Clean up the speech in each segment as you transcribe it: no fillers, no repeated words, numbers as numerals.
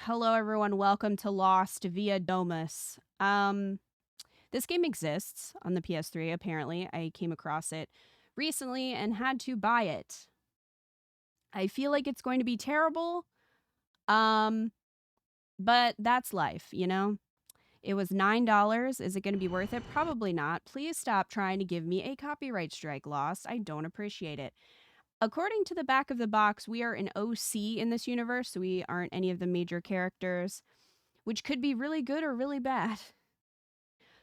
Hello everyone, welcome to Lost via Domus. This game exists on the PS3, apparently. I came across it recently and had to buy it. I feel like it's going to be terrible, but that's life, you know? It was $9. Is it going to be worth it? Probably not. Please stop trying to give me a copyright strike, Lost. I don't appreciate it. According to the back of the box, we are an OC in this universe, so we aren't any of the major characters, which could be really good or really bad.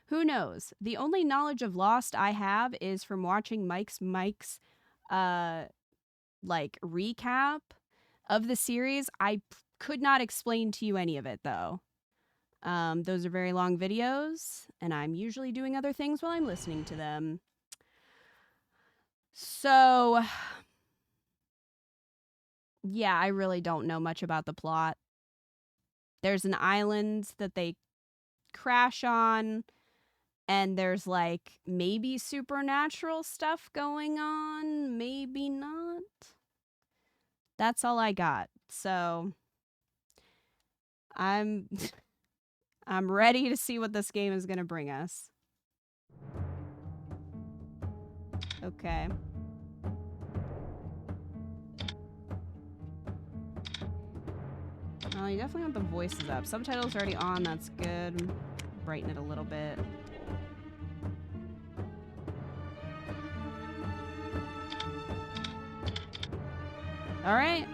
Who knows? The only knowledge of Lost I have is from watching Mike's like recap of the series. I could not explain to you any of it though. Those are very long videos, and I'm usually doing other things while I'm listening to them. So, yeah, I really don't know much about the plot. There's an island that they crash on, and there's like maybe supernatural stuff going on, maybe not. That's all I got. So I'm ready to see what this game is going to bring us. Okay. Well, you definitely want the voices up. Subtitles are already on, that's good. Brighten it a little bit. All right.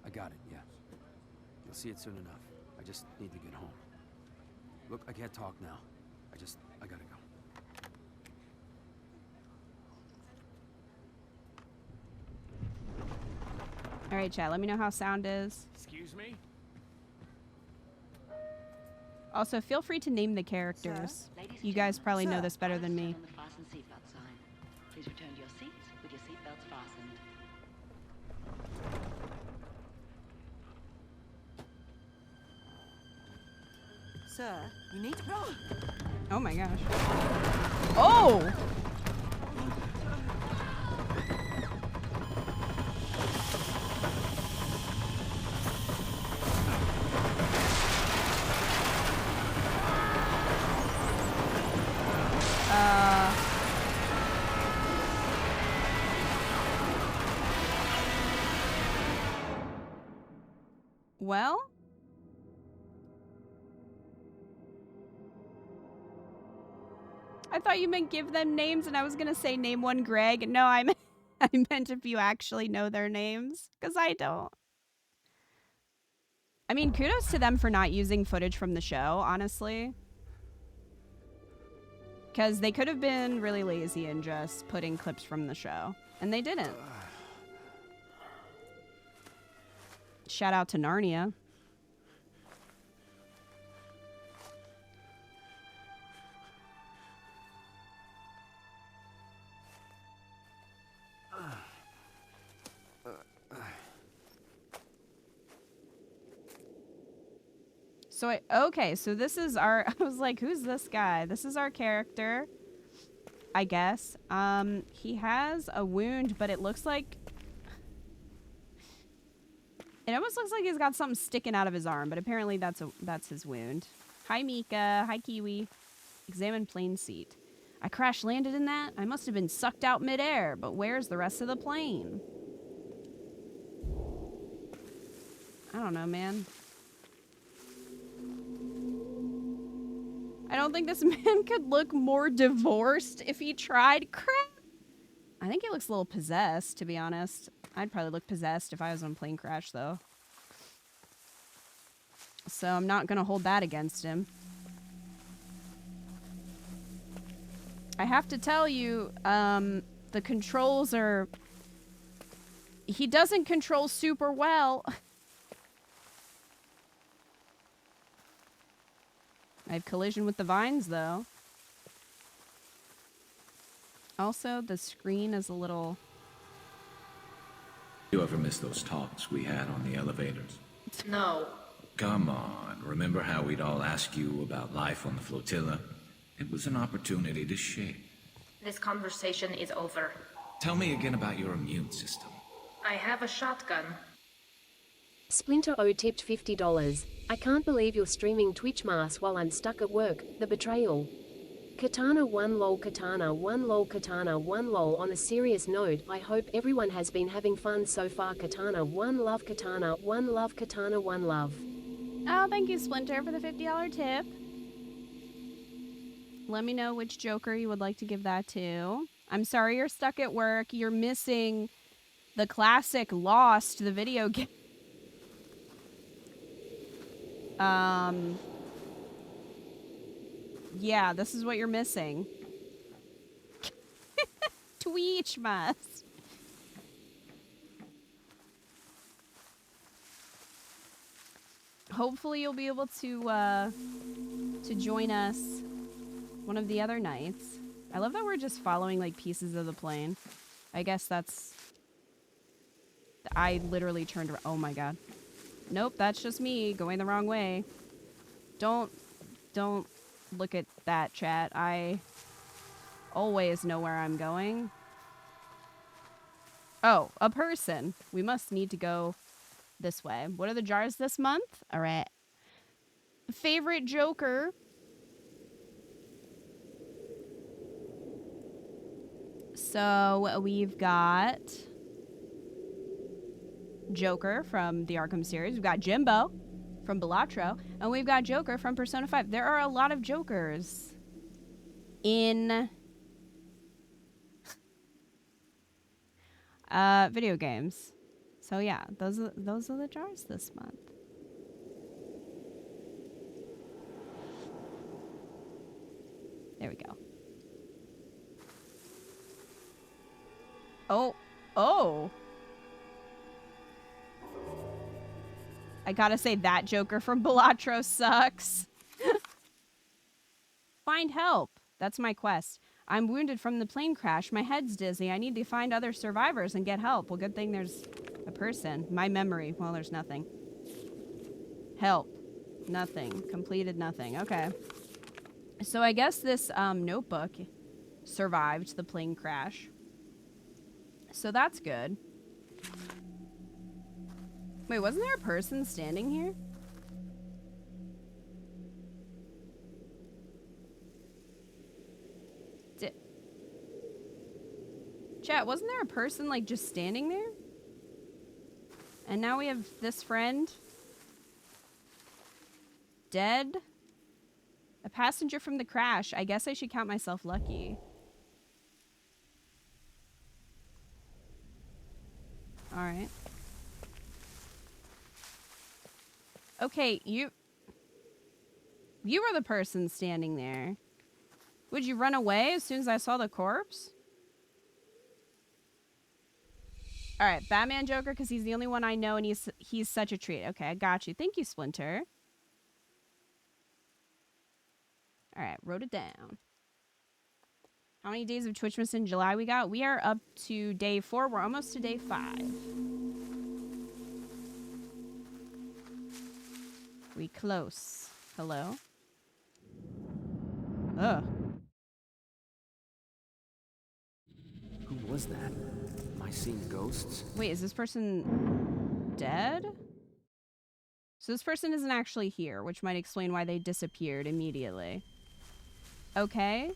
I got it, yeah. You'll see it soon enough. I just need to get home. Look, I can't talk now. I gotta go. All right, chat, let me know how sound is. Excuse me? Also, feel free to name the characters. You guys probably know this better than me. Please return to your seats with your seatbelts fastened. Sir, you need to run. Oh my gosh. Oh! Well? I thought you meant give them names, and I was gonna say name one Greg. No, I meant if you actually know their names, because I don't. I mean, kudos to them for not using footage from the show, honestly. Because they could have been really lazy and just putting clips from the show, and they didn't. Shout out to Narnia. So okay, so this is our, I was like, who's this guy? This is our character, I guess. He has a wound, but it looks like, it almost looks like he's got something sticking out of his arm, but apparently that's his wound. Hi, Mika. Hi, Kiwi. Examine plane seat. I crash landed in that? I must have been sucked out midair, but where's the rest of the plane? I don't know, man. I don't think this man could look more divorced if he tried. Crap. I think he looks a little possessed, to be honest. I'd probably look possessed if I was on a plane crash, though. So I'm not going to hold that against him. I have to tell you, the controls are... He doesn't control super well. I have collision with the vines, though. Also, the screen is a little... You ever miss those talks we had on the elevators? No. Come on, remember how we'd all ask you about life on the flotilla? It was an opportunity to share. This conversation is over. Tell me again about your immune system. I have a shotgun. Splinter O tipped $50. I can't believe you're streaming Twitch Mass while I'm stuck at work. The betrayal. Katana 1 lol Katana 1 lol Katana 1 lol. On a serious note, I hope everyone has been having fun so far. Katana 1 love Katana 1 love Katana 1 love. Oh, thank you, Splinter, for the $50 tip. Let me know which Joker you would like to give that to. I'm sorry you're stuck at work. You're missing the classic Lost, the video game. Yeah, this is what you're missing. Twitch must. Hopefully you'll be able to join us one of the other nights. I love that we're just following like pieces of the plane. I guess that's... I literally turned around. Oh my god. Nope, that's just me going the wrong way. Don't look at that, chat. I always know where I'm going. Oh, a person. We must need to go this way. What are the jars this month? All right. Favorite Joker. So we've got Joker from the Arkham series. We've got Jimbo from Balatro. And we've got Joker from Persona 5. There are a lot of Jokers in video games. So yeah, those are the jars this month. There we go. Oh. I gotta say that Joker from Balatro sucks. Find help. That's my quest. I'm wounded from the plane crash. My head's dizzy. I need to find other survivors and get help. Well, good thing there's a person. My memory. Well, there's nothing. Help. Nothing. Completed nothing. Okay. So I guess this notebook survived the plane crash. So that's good. Wait, wasn't there a person standing here? Chat, wasn't there a person, like, just standing there? And now we have this friend dead? A passenger from the crash. I guess I should count myself lucky. Alright. Okay, you were the person standing there. Would you run away as soon as I saw the corpse? Alright, Batman Joker, because he's the only one I know, and he's such a treat. Okay, I got you. Thank you, Splinter. Alright, wrote it down. How many days of Twitchmas in July we got? We are up to day 4. We're almost to day 5. We close. Hello? Ugh. Who was that? Am I seeing ghosts? Wait, is this person dead? So this person isn't actually here, which might explain why they disappeared immediately. Okay.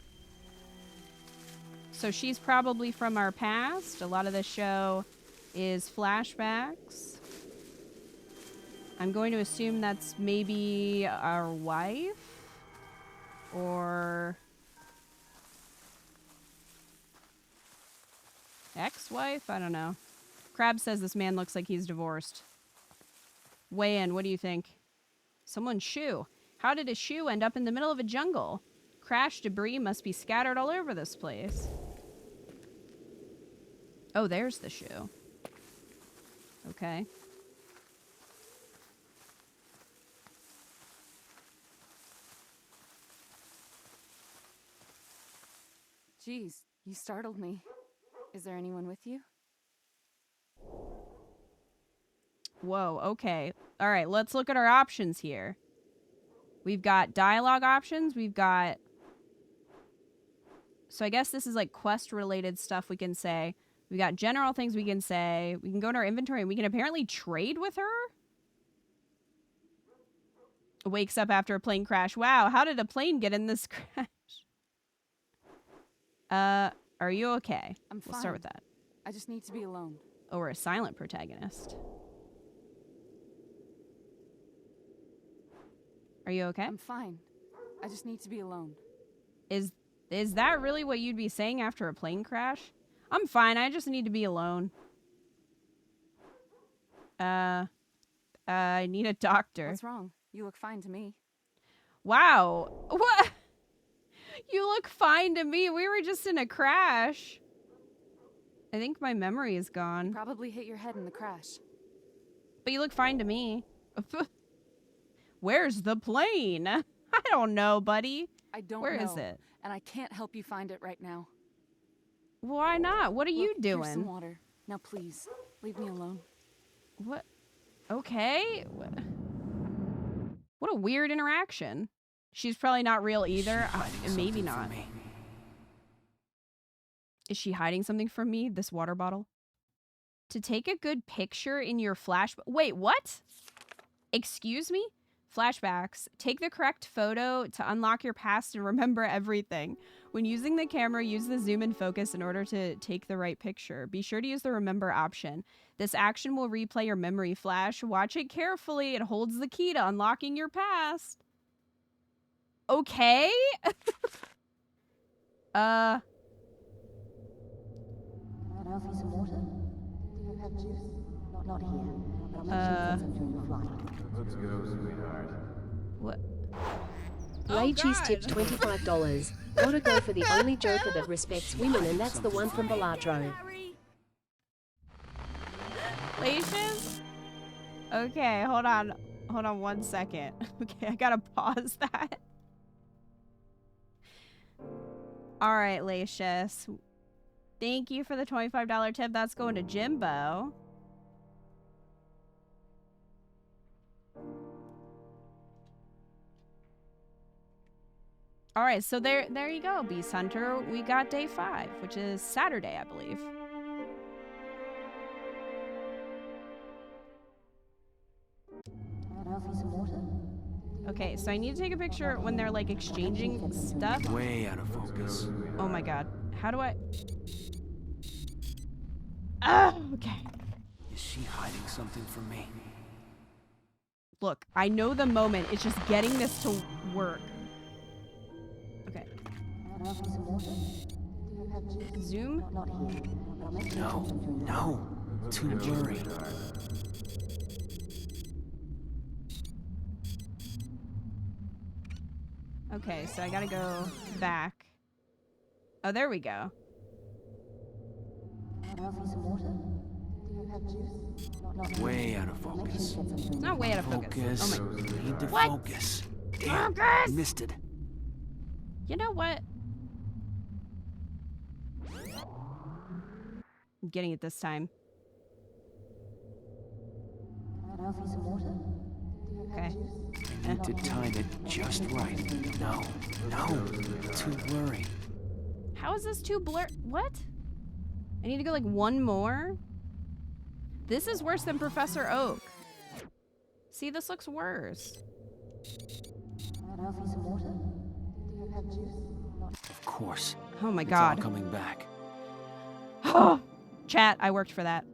So she's probably from our past. A lot of the show is flashbacks. I'm going to assume that's maybe our wife? Or ex-wife? I don't know. Crab says this man looks like he's divorced. Weigh in. What do you think? Someone's shoe. How did a shoe end up in the middle of a jungle? Crash debris must be scattered all over this place. Oh, there's the shoe. Okay. Jeez, you startled me. Is there anyone with you? Whoa, okay. All right, let's look at our options here. We've got dialogue options. We've got So I guess this is like quest-related stuff we can say. We got general things we can say. We can go in our inventory and we can apparently trade with her? Wakes up after a plane crash. Wow, how did a plane get in this crash? Are you okay? I'm fine. We'll start with that. I just need to be alone. Oh, we're a silent protagonist. Are you okay? I'm fine. I just need to be alone. Is that really what you'd be saying after a plane crash? I'm fine, I just need to be alone. I need a doctor. What's wrong? You look fine to me. Wow. What? You look fine to me. We were just in a crash. I think my memory is gone. Probably hit your head in the crash. But you look fine to me. Where's the plane? I don't know, buddy. I don't know. Where is it? And I can't help you find it right now. Why not? What are you Look, here's some doing? water. Now please, leave me alone. What? Okay. What a weird interaction. She's probably not real either. Maybe not. Is she hiding something from me? This water bottle? To take a good picture in your flash... Wait, what? Excuse me? Flashbacks. Take the correct photo to unlock your past and remember everything. When using the camera, use the zoom and focus in order to take the right picture. Be sure to use the remember option. This action will replay your memory flash. Watch it carefully. It holds the key to unlocking your past. Okay? Let's go, sweetheart. What? Rachel's tipped $25. Gotta go for the only Joker that respects women, and that's the one from Balatro. Lacious? Okay, hold on. Hold on 1 second. Okay, I gotta pause that. Alright, Lacious. Thank you for the $25 tip. That's going to Jimbo. Alright, so there you go, Beast Hunter. We got day 5, which is Saturday, I believe. Okay, so I need to take a picture when they're like exchanging stuff. Way out of focus. Oh my god. How do I... Ah, okay. Is she hiding something from me? Look, I know the moment. It's just getting this to work. Okay. Zoom? No. Too blurry. Okay, so I gotta go back. Oh, there we go. Way out of focus. It's not way out of focus. Focus. Oh my... Need to What? focus. Damn, Focus! missed it. You know what? I'm getting it this time. Okay. I need to time it just right. No. Too blurry. How is this too blur? What? I need to go like one more? This is worse than Professor Oak. See, this looks worse. Of course. Oh my It's god. all coming back. Chat, I worked for that.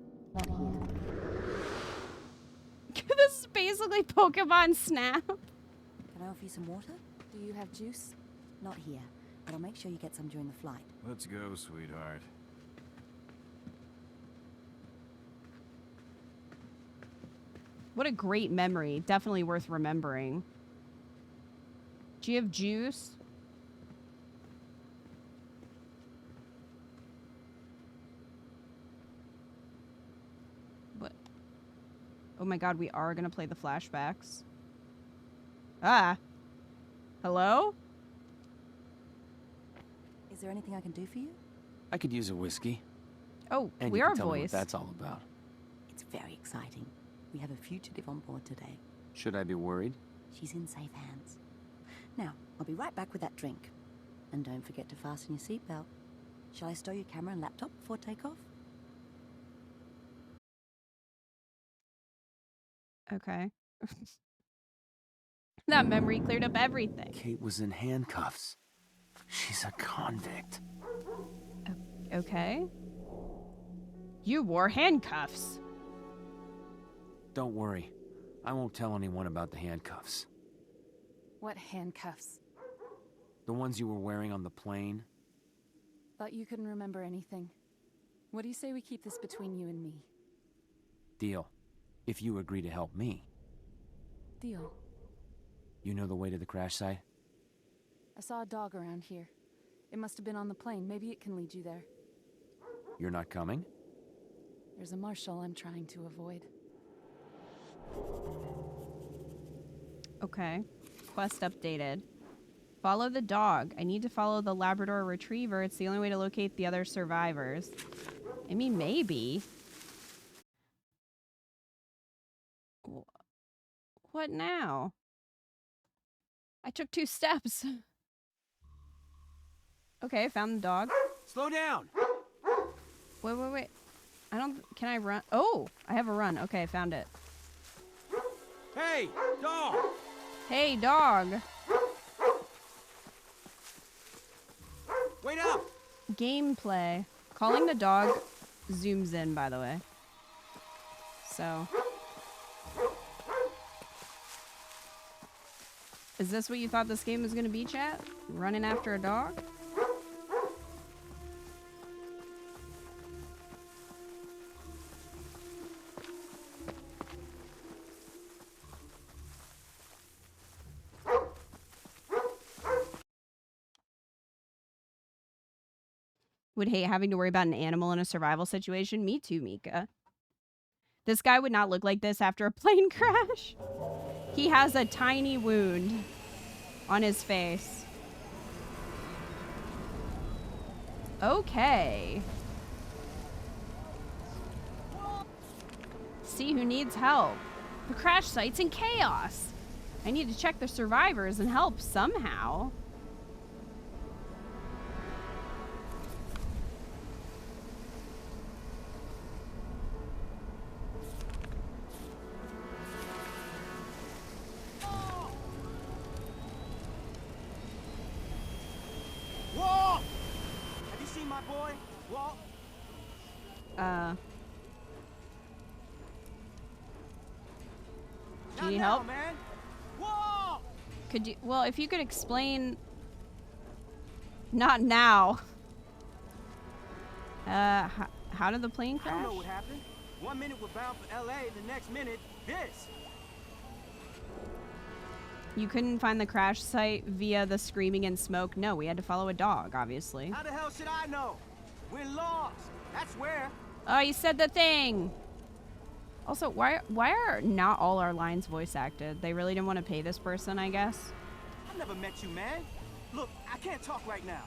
This is basically Pokemon Snap. Can I offer you some water? Do you have juice? Not here, but I'll make sure you get some during the flight. Let's go, sweetheart. What a great memory. Definitely worth remembering. Do you have juice? What? Oh my god, we are gonna play the flashbacks. Ah. Hello? Is there anything I can do for you? I could use a whiskey. Oh, And we you are can tell me what voice. that's all about. It's very exciting. We have a fugitive on board today. Should I be worried? She's in safe hands. Now, I'll be right back with that drink. And don't forget to fasten your seatbelt. Shall I stow your camera and laptop before takeoff? Okay. That memory cleared up everything. Kate was in handcuffs. She's a convict. Okay. You wore handcuffs. Don't worry. I won't tell anyone about the handcuffs. What handcuffs? The ones you were wearing on the plane. Thought you couldn't remember anything. What do you say we keep this between you and me? Deal. If you agree to help me. Deal. You know the way to the crash site? I saw a dog around here. It must have been on the plane. Maybe it can lead you there. You're not coming? There's a marshal I'm trying to avoid. Okay. Quest updated. Follow the dog. I need to follow the Labrador Retriever. It's the only way to locate the other survivors. I mean, maybe. What now? I took 2 steps. Okay, I found the dog. Slow down! Wait. I don't... Can I run? Oh! I have a run. Okay, I found it. Hey, dog! Hey, dog! Wait up! Gameplay. Calling the dog zooms in, by the way. So... Is this what you thought this game was gonna be, chat? Running after a dog? Would hate having to worry about an animal in a survival situation. Me too, Mika. This guy would not look like this after a plane crash. He has a tiny wound on his face. Okay. See who needs help. The crash site's in chaos. I need to check the survivors and help somehow. Do you need help? Could you, well, if you could explain. Not now. How did the plane crash? I don't know what happened. 1 minute we're bound for LA, the next minute, this. You couldn't find the crash site via the screaming and smoke? No, we had to follow a dog, obviously. How the hell should I know? We're lost. That's where. Oh, you said the thing. Also, why are not all our lines voice acted? They really didn't want to pay this person, I guess. I never met you, man. Look, I can't talk right now.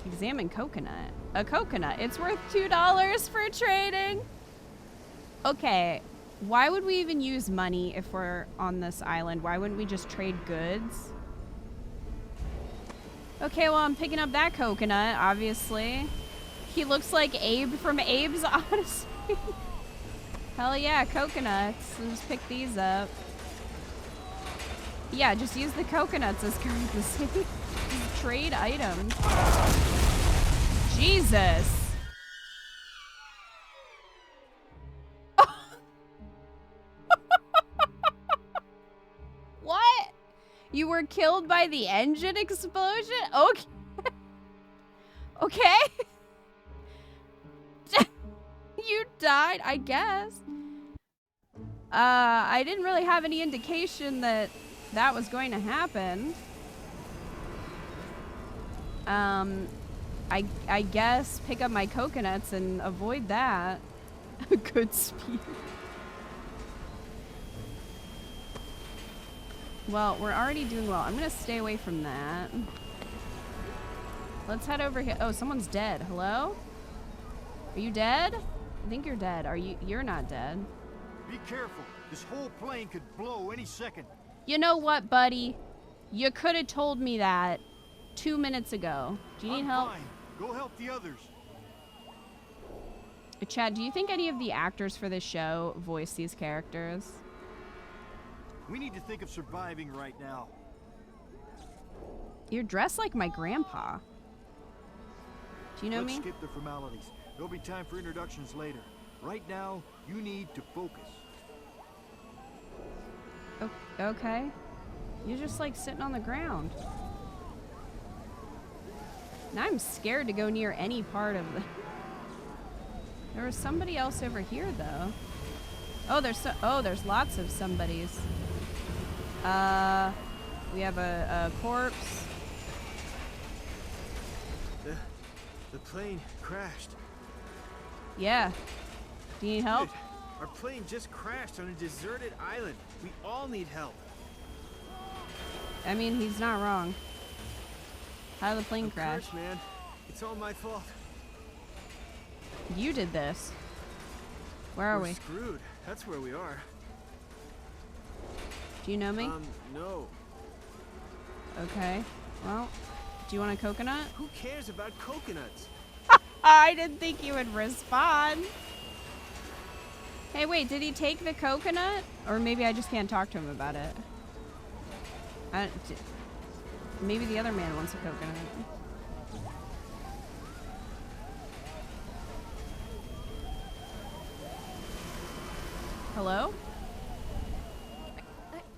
Examine coconut. A coconut. It's worth $2 for trading. Okay. Why would we even use money if we're on this island? Why wouldn't we just trade goods? Okay, well, I'm picking up that coconut, obviously. He looks like Abe from Abe's Odyssey. Hell yeah, coconuts. I'll just pick these up. Yeah, just use the coconuts as currency. Trade items. Jesus. What? You were killed by the engine explosion? Okay. Okay. You died, I guess. I didn't really have any indication that that was going to happen. I guess pick up my coconuts and avoid that. Good speed. Well, we're already doing well. I'm gonna stay away from that. Let's head over here. Oh, someone's dead. Hello? Are you dead? I think you're dead. Are you? You're not dead. Be careful. This whole plane could blow any second. You know what, buddy? You could have told me that 2 minutes ago. Do you need help? Fine. Go help the others. Chad, do you think any of the actors for this show voice these characters? We need to think of surviving right now. You're dressed like my grandpa. Do you know Let's me? skip the formalities. There'll be time for introductions later. Right now, you need to focus. Okay. You're just like sitting on the ground. Now I'm scared to go near any part of the... There was somebody else over here, though. Oh, there's lots of somebodies. We have a corpse. The plane crashed. Yeah. Do you need help? Dude, our plane just crashed on a deserted island. We all need help. I mean, he's not wrong. How did the plane crash? Cursed, man. It's all my fault. You did this. Where are We're we? screwed. That's where we are. Do you know me? No. Okay. Well, do you want a coconut? Who cares about coconuts? I didn't think you would respond. Hey, wait, did he take the coconut? Or maybe I just can't talk to him about it. Maybe the other man wants a coconut. Hello?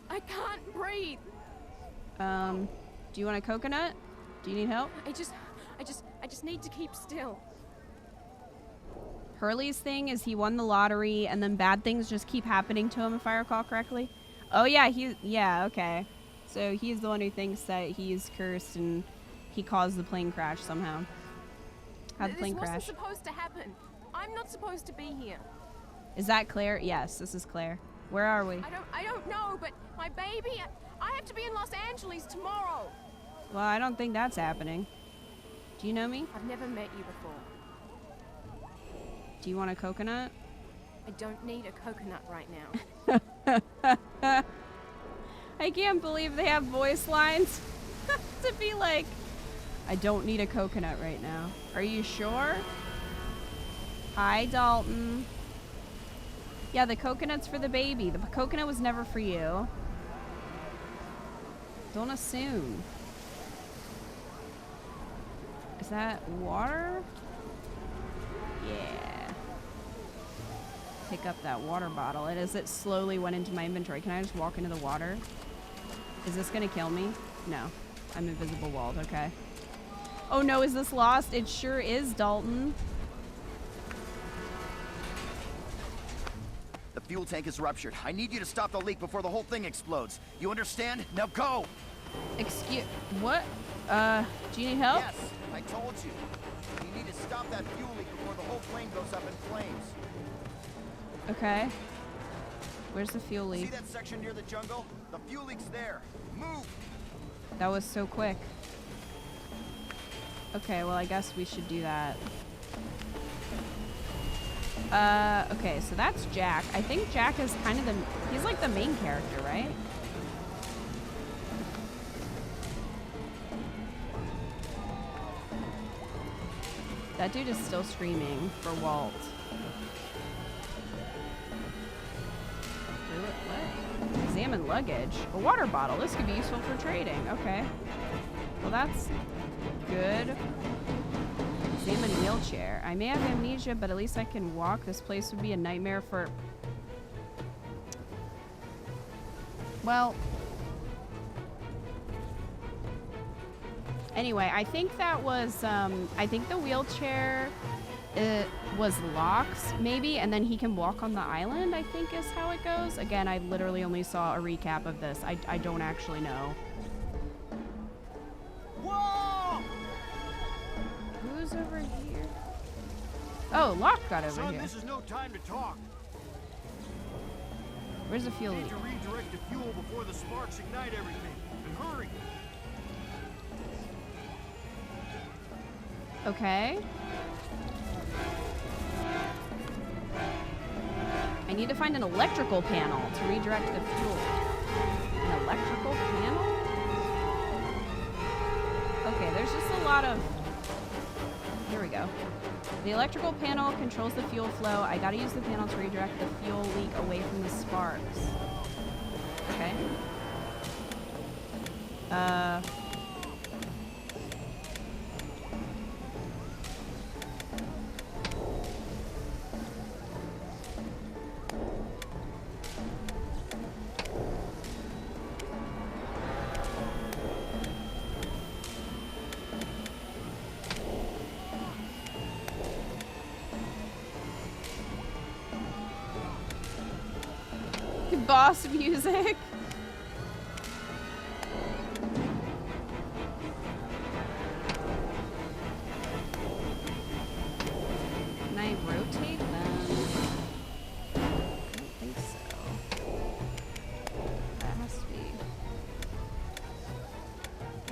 I can't breathe. Do you want a coconut? Do you need help? I just need to keep still. Hurley's thing is he won the lottery and then bad things just keep happening to him, if I recall correctly. Oh yeah, yeah, okay. So he's the one who thinks that he's cursed and he caused the plane crash somehow. How'd the plane crash? This wasn't supposed to happen. I'm not supposed to be here. Is that Claire? Yes, this is Claire. Where are we? I don't know, but my baby, I have to be in Los Angeles tomorrow. Well, I don't think that's happening. Do you know me? I've never met you before. Do you want a coconut? I don't need a coconut right now. I can't believe they have voice lines to be like, I don't need a coconut right now. Are you sure? Hi, Dalton. Yeah, the coconut's for the baby. The coconut was never for you. Don't assume. Is that water? Yeah. Pick up that water bottle. And as it slowly went into my inventory, can I just walk into the water? Is this gonna kill me? No. I'm invisible walled, okay. Oh no, is this lost? It sure is, Dalton. The fuel tank is ruptured. I need you to stop the leak before the whole thing explodes. You understand? Now go! Excuse... What? Do you need help? Yes, I told you. You need to stop that fuel leak before the whole plane goes up in flames. Okay. Where's the fuel leak? See that section near the jungle? The fuel leak's there. Move! That was so quick. Okay, well, I guess we should do that. Okay, so that's Jack. I think Jack is kind of the... He's like the main character, right? That dude is still screaming for Walt. What? Examine luggage. A water bottle. This could be useful for trading. Okay. Well, that's good. Examine wheelchair. I may have amnesia, but at least I can walk. This place would be a nightmare for... Well... Anyway, I think that was, I think the wheelchair was locked, maybe, and then he can walk on the island, I think is how it goes. Again, I literally only saw a recap of this. I don't actually know. Whoa! Who's over here? Oh, Locke got over Son, here. this is no time to talk. Where's the fuel We leak? need to redirect the fuel before the sparks ignite everything. And hurry! Okay. I need to find an electrical panel to redirect the fuel. An electrical panel? Okay, there's just a lot of... Here we go. The electrical panel controls the fuel flow. I gotta use the panel to redirect the fuel leak away from the sparks. Okay. Boss music. Can I rotate them? I don't think so. That has to be...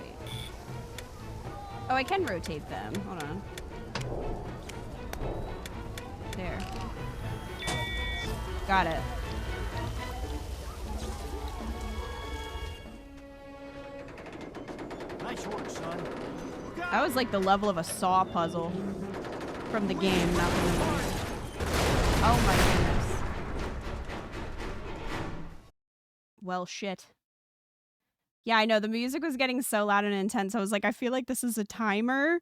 Wait. Oh, I can rotate them. Hold on. There. Got it. Nice work, son. That was like the level of a saw puzzle from the game, not from the movie. Oh my goodness. Well, shit. Yeah, I know. The music was getting so loud and intense. I was like, I feel like this is a timer.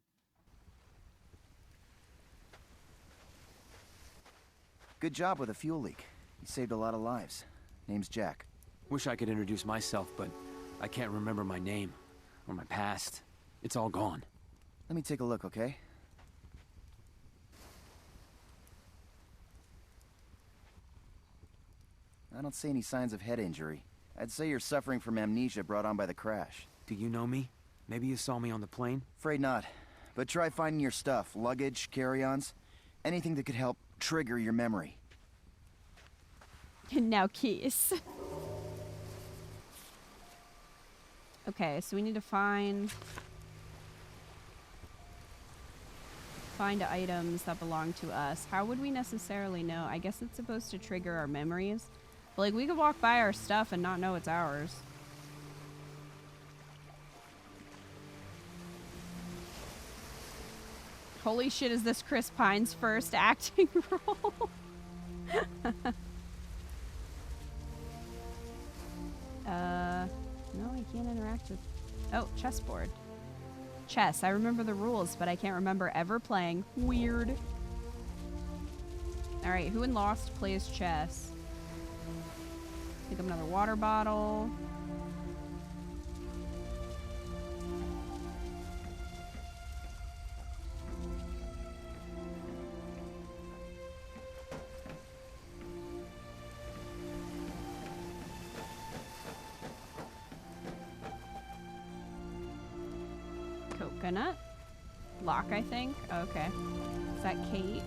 Good job with a fuel leak. You saved a lot of lives. Name's Jack. Wish I could introduce myself, but I can't remember my name or my past. It's all gone. Let me take a look, okay? I don't see any signs of head injury. I'd say you're suffering from amnesia brought on by the crash. Do you know me? Maybe you saw me on the plane? Afraid not. But try finding your stuff. Luggage, carry-ons. Anything that could help trigger your memory. Now kiss. Okay, so we need to find items that belong to us. How would we necessarily know? I guess it's supposed to trigger our memories. But like, we could walk by our stuff and not know it's ours. Holy shit, is this Chris Pine's first acting role? No, I can't interact with... Oh, chessboard. Chess. I remember the rules, but I can't remember ever playing. Weird. Alright, who in Lost plays chess? Pick up another water bottle. Coconut? Lock, I think? Okay. Is that Kate?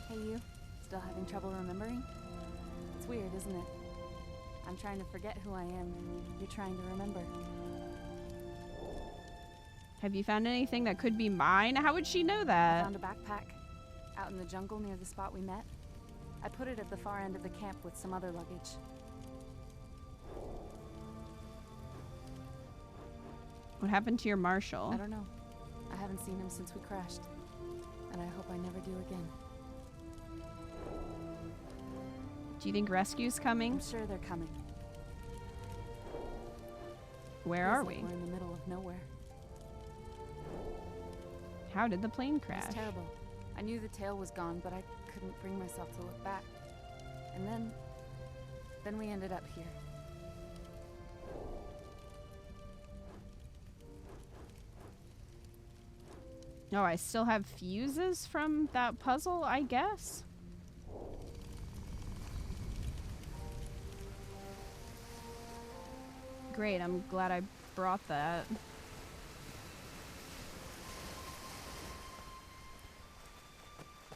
Hey, you. Still having trouble remembering? It's weird, isn't it? I'm trying to forget who I am, and you're trying to remember. Have you found anything that could be mine? How would she know I that? found a backpack out in the jungle near the spot we met. I put it at the far end of the camp with some other luggage. What happened to your marshal? I don't know. I haven't seen him since we crashed. And I hope I never do again. Do you think rescue's coming? I'm sure they're coming. Where Feels are like we? We're in the middle of nowhere. How did the plane It crash? was terrible. I knew the tail was gone, but I couldn't bring myself to look back. And then we ended up here. Oh, I still have fuses from that puzzle, I guess? Great, I'm glad I brought that.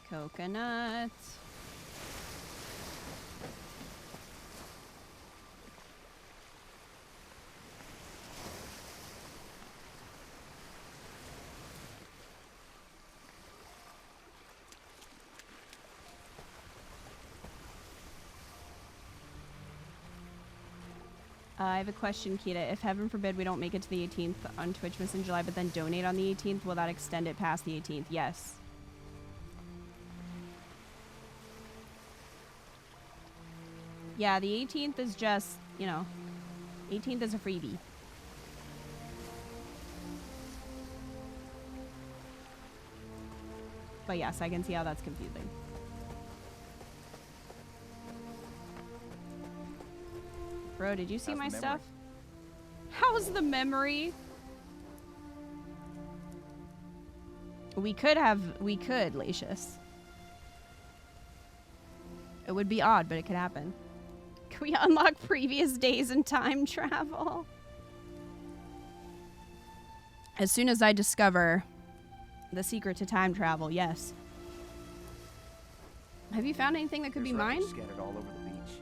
Coconut. I have a question, Kita. If heaven forbid we don't make it to the 18th on Twitchmas in July, but then donate on the 18th, will that extend it past the 18th? Yes. Yeah, the 18th is just, you know, 18th is a freebie. But yes, I can see how that's confusing. Bro, did you see my stuff? How's the memory? We could, Lacius. It would be odd, but it could happen. Can we unlock previous days and time travel? As soon as I discover the secret to time travel, yes. Have you found anything that could be mine? Scattered all over the beach.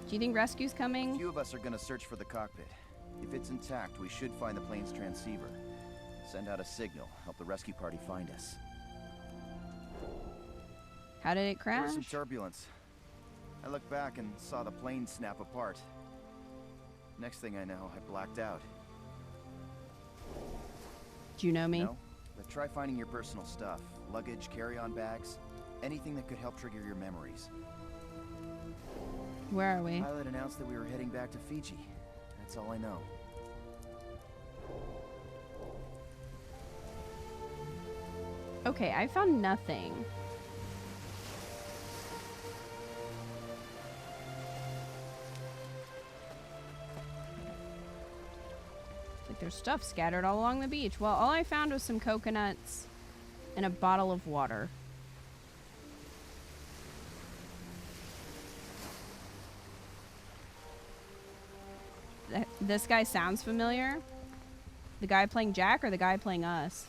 Do you think rescue's coming? A few of us are gonna search for the cockpit. If it's intact, we should find the plane's transceiver. Send out a signal, help the rescue party find us. How did it There crash? was some turbulence. I looked back and saw the plane snap apart. Next thing I know, I blacked out. Do you know me? No, but try finding your personal stuff. Luggage, carry-on bags, anything that could help trigger your memories. Where are we? Pilot announced that we were heading back to Fiji. That's all I know. Okay, I found nothing. Like there's stuff scattered all along the beach. Well, all I found was some coconuts and a bottle of water. This guy sounds familiar. The guy playing Jack or the guy playing us?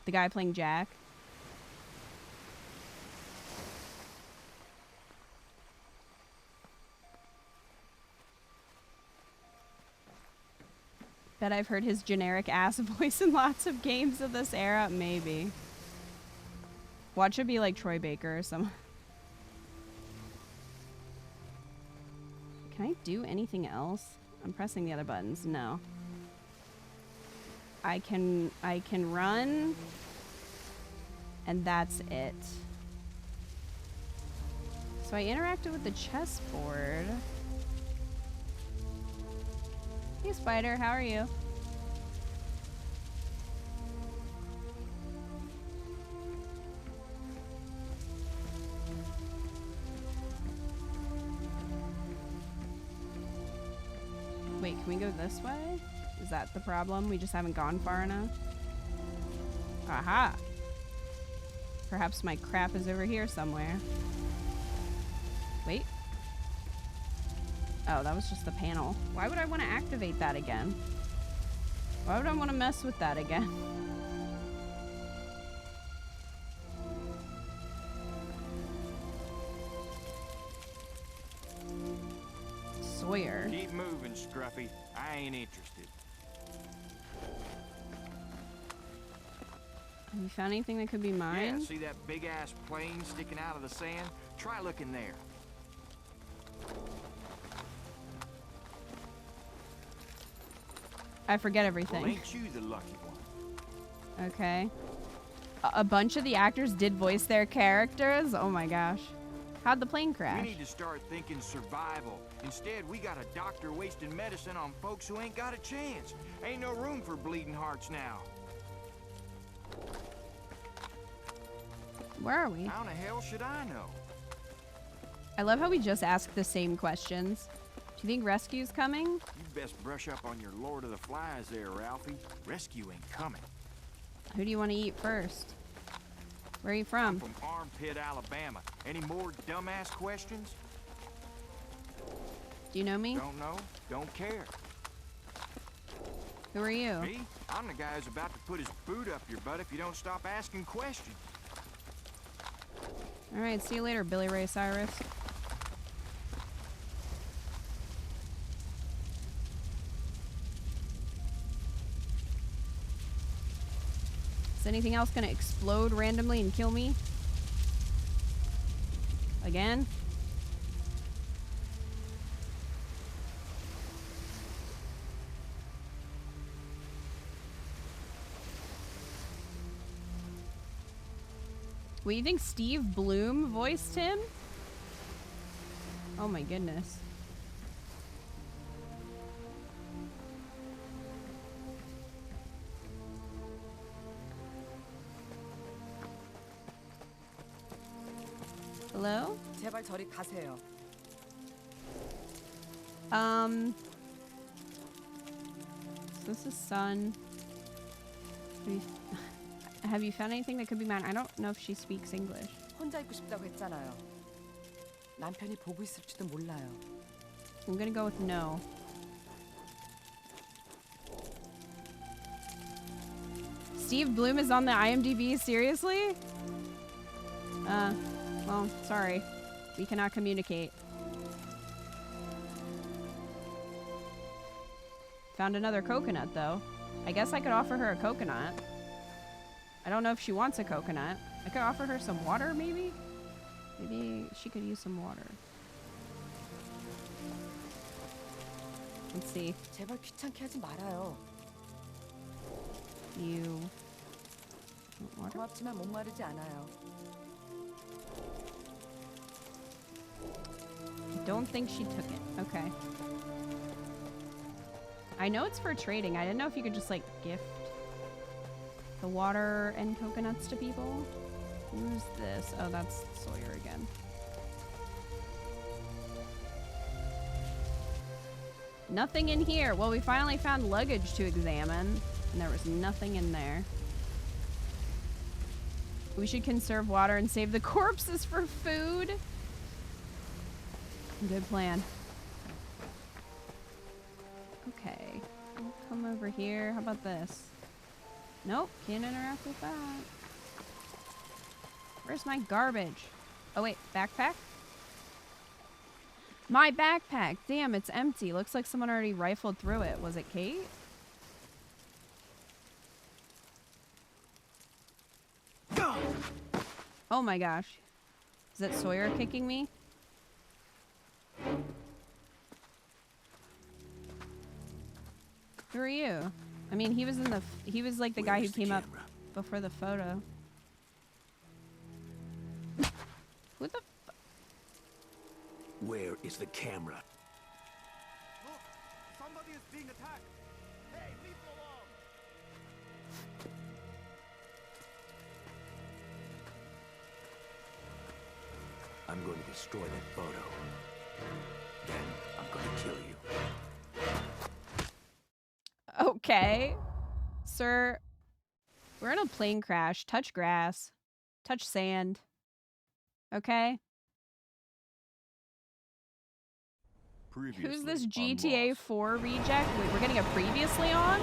The guy playing Jack. Bet I've heard his generic ass voice in lots of games of this era. Maybe. Watch it be like Troy Baker or some. Can I do anything else? I'm pressing the other buttons. No. I can run. And that's it. So I interacted with the chessboard. Hey Spider, how are you? Wait, can we go this way? Is that the problem? We just haven't gone far enough? Aha! Perhaps my crap is over here somewhere. Wait. Oh, that was just the panel. Why would I want to activate that again? Why would I want to mess with that again? Sawyer. Keep moving, Scruffy. I ain't interested. Have you found anything that could be mine? Yeah, see that big-ass plane sticking out of the sand? Try looking there. I forget everything. Well, ain't you the lucky one? Okay. A bunch of the actors did voice their characters? Oh my gosh. How'd the plane crash? We need to start thinking survival. Instead, we got a doctor wasting medicine on folks who ain't got a chance. Ain't no room for bleeding hearts now. Where are we? How in the hell should I know? I love how we just ask the same questions. Do you think rescue's coming? You best brush up on your Lord of the Flies there, Ralphie. Rescue ain't coming. Who do you want to eat first? Where are you I'm from? from Armpit, Alabama. Any more dumbass questions? Do you know me? Don't know? Don't care. Who are you? Me? I'm the guy who's about to put his boot up your butt if you don't stop asking questions. Alright, see you later, Billy Ray Cyrus. Is anything else gonna explode randomly and kill me? Again? What, you think Steve Bloom voiced him? Oh my goodness. Hello? 제발 저리 가세요. So this is Sun. Have you found anything that could be mine? I don't know if she speaks English. 혼자 있고 싶다고 했잖아요. 남편이 보고 있을지도 몰라요. I'm gonna go with no. Steve Bloom is on the IMDb? Seriously? Well, sorry. We cannot communicate. Found another coconut, though. I guess I could offer her a coconut. I don't know if she wants a coconut. I could offer her some water, maybe? Maybe she could use some water. Let's see. 제발 귀찮게 하지 말아요. You... water? 고맙지만 목마르지 않아요. I don't think she took it. Okay. I know it's for trading. I didn't know if you could just, like, gift the water and coconuts to people. Who's this? Oh, that's Sawyer again. Nothing in here. Well, we finally found luggage to examine, and there was nothing in there. We should conserve water and save the corpses for food. Good plan. Okay. I'll come over here. How about this? Nope. Can't interact with that. Where's my garbage? Oh, wait. Backpack? My backpack! Damn, it's empty. Looks like someone already rifled through it. Was it Kate? Oh my gosh. Is that Sawyer kicking me? Who are you? I mean, he was in the... he was like the guy who came up before the photo. Who the... Where is the camera? Look! Somebody is being attacked! Hey, leave them alone! I'm going to destroy that photo. Then I'm going to kill you. Okay. Sir, we're in a plane crash. Touch grass. Touch sand. Okay? Who's this GTA 4 reject? Wait, we're getting a previously on?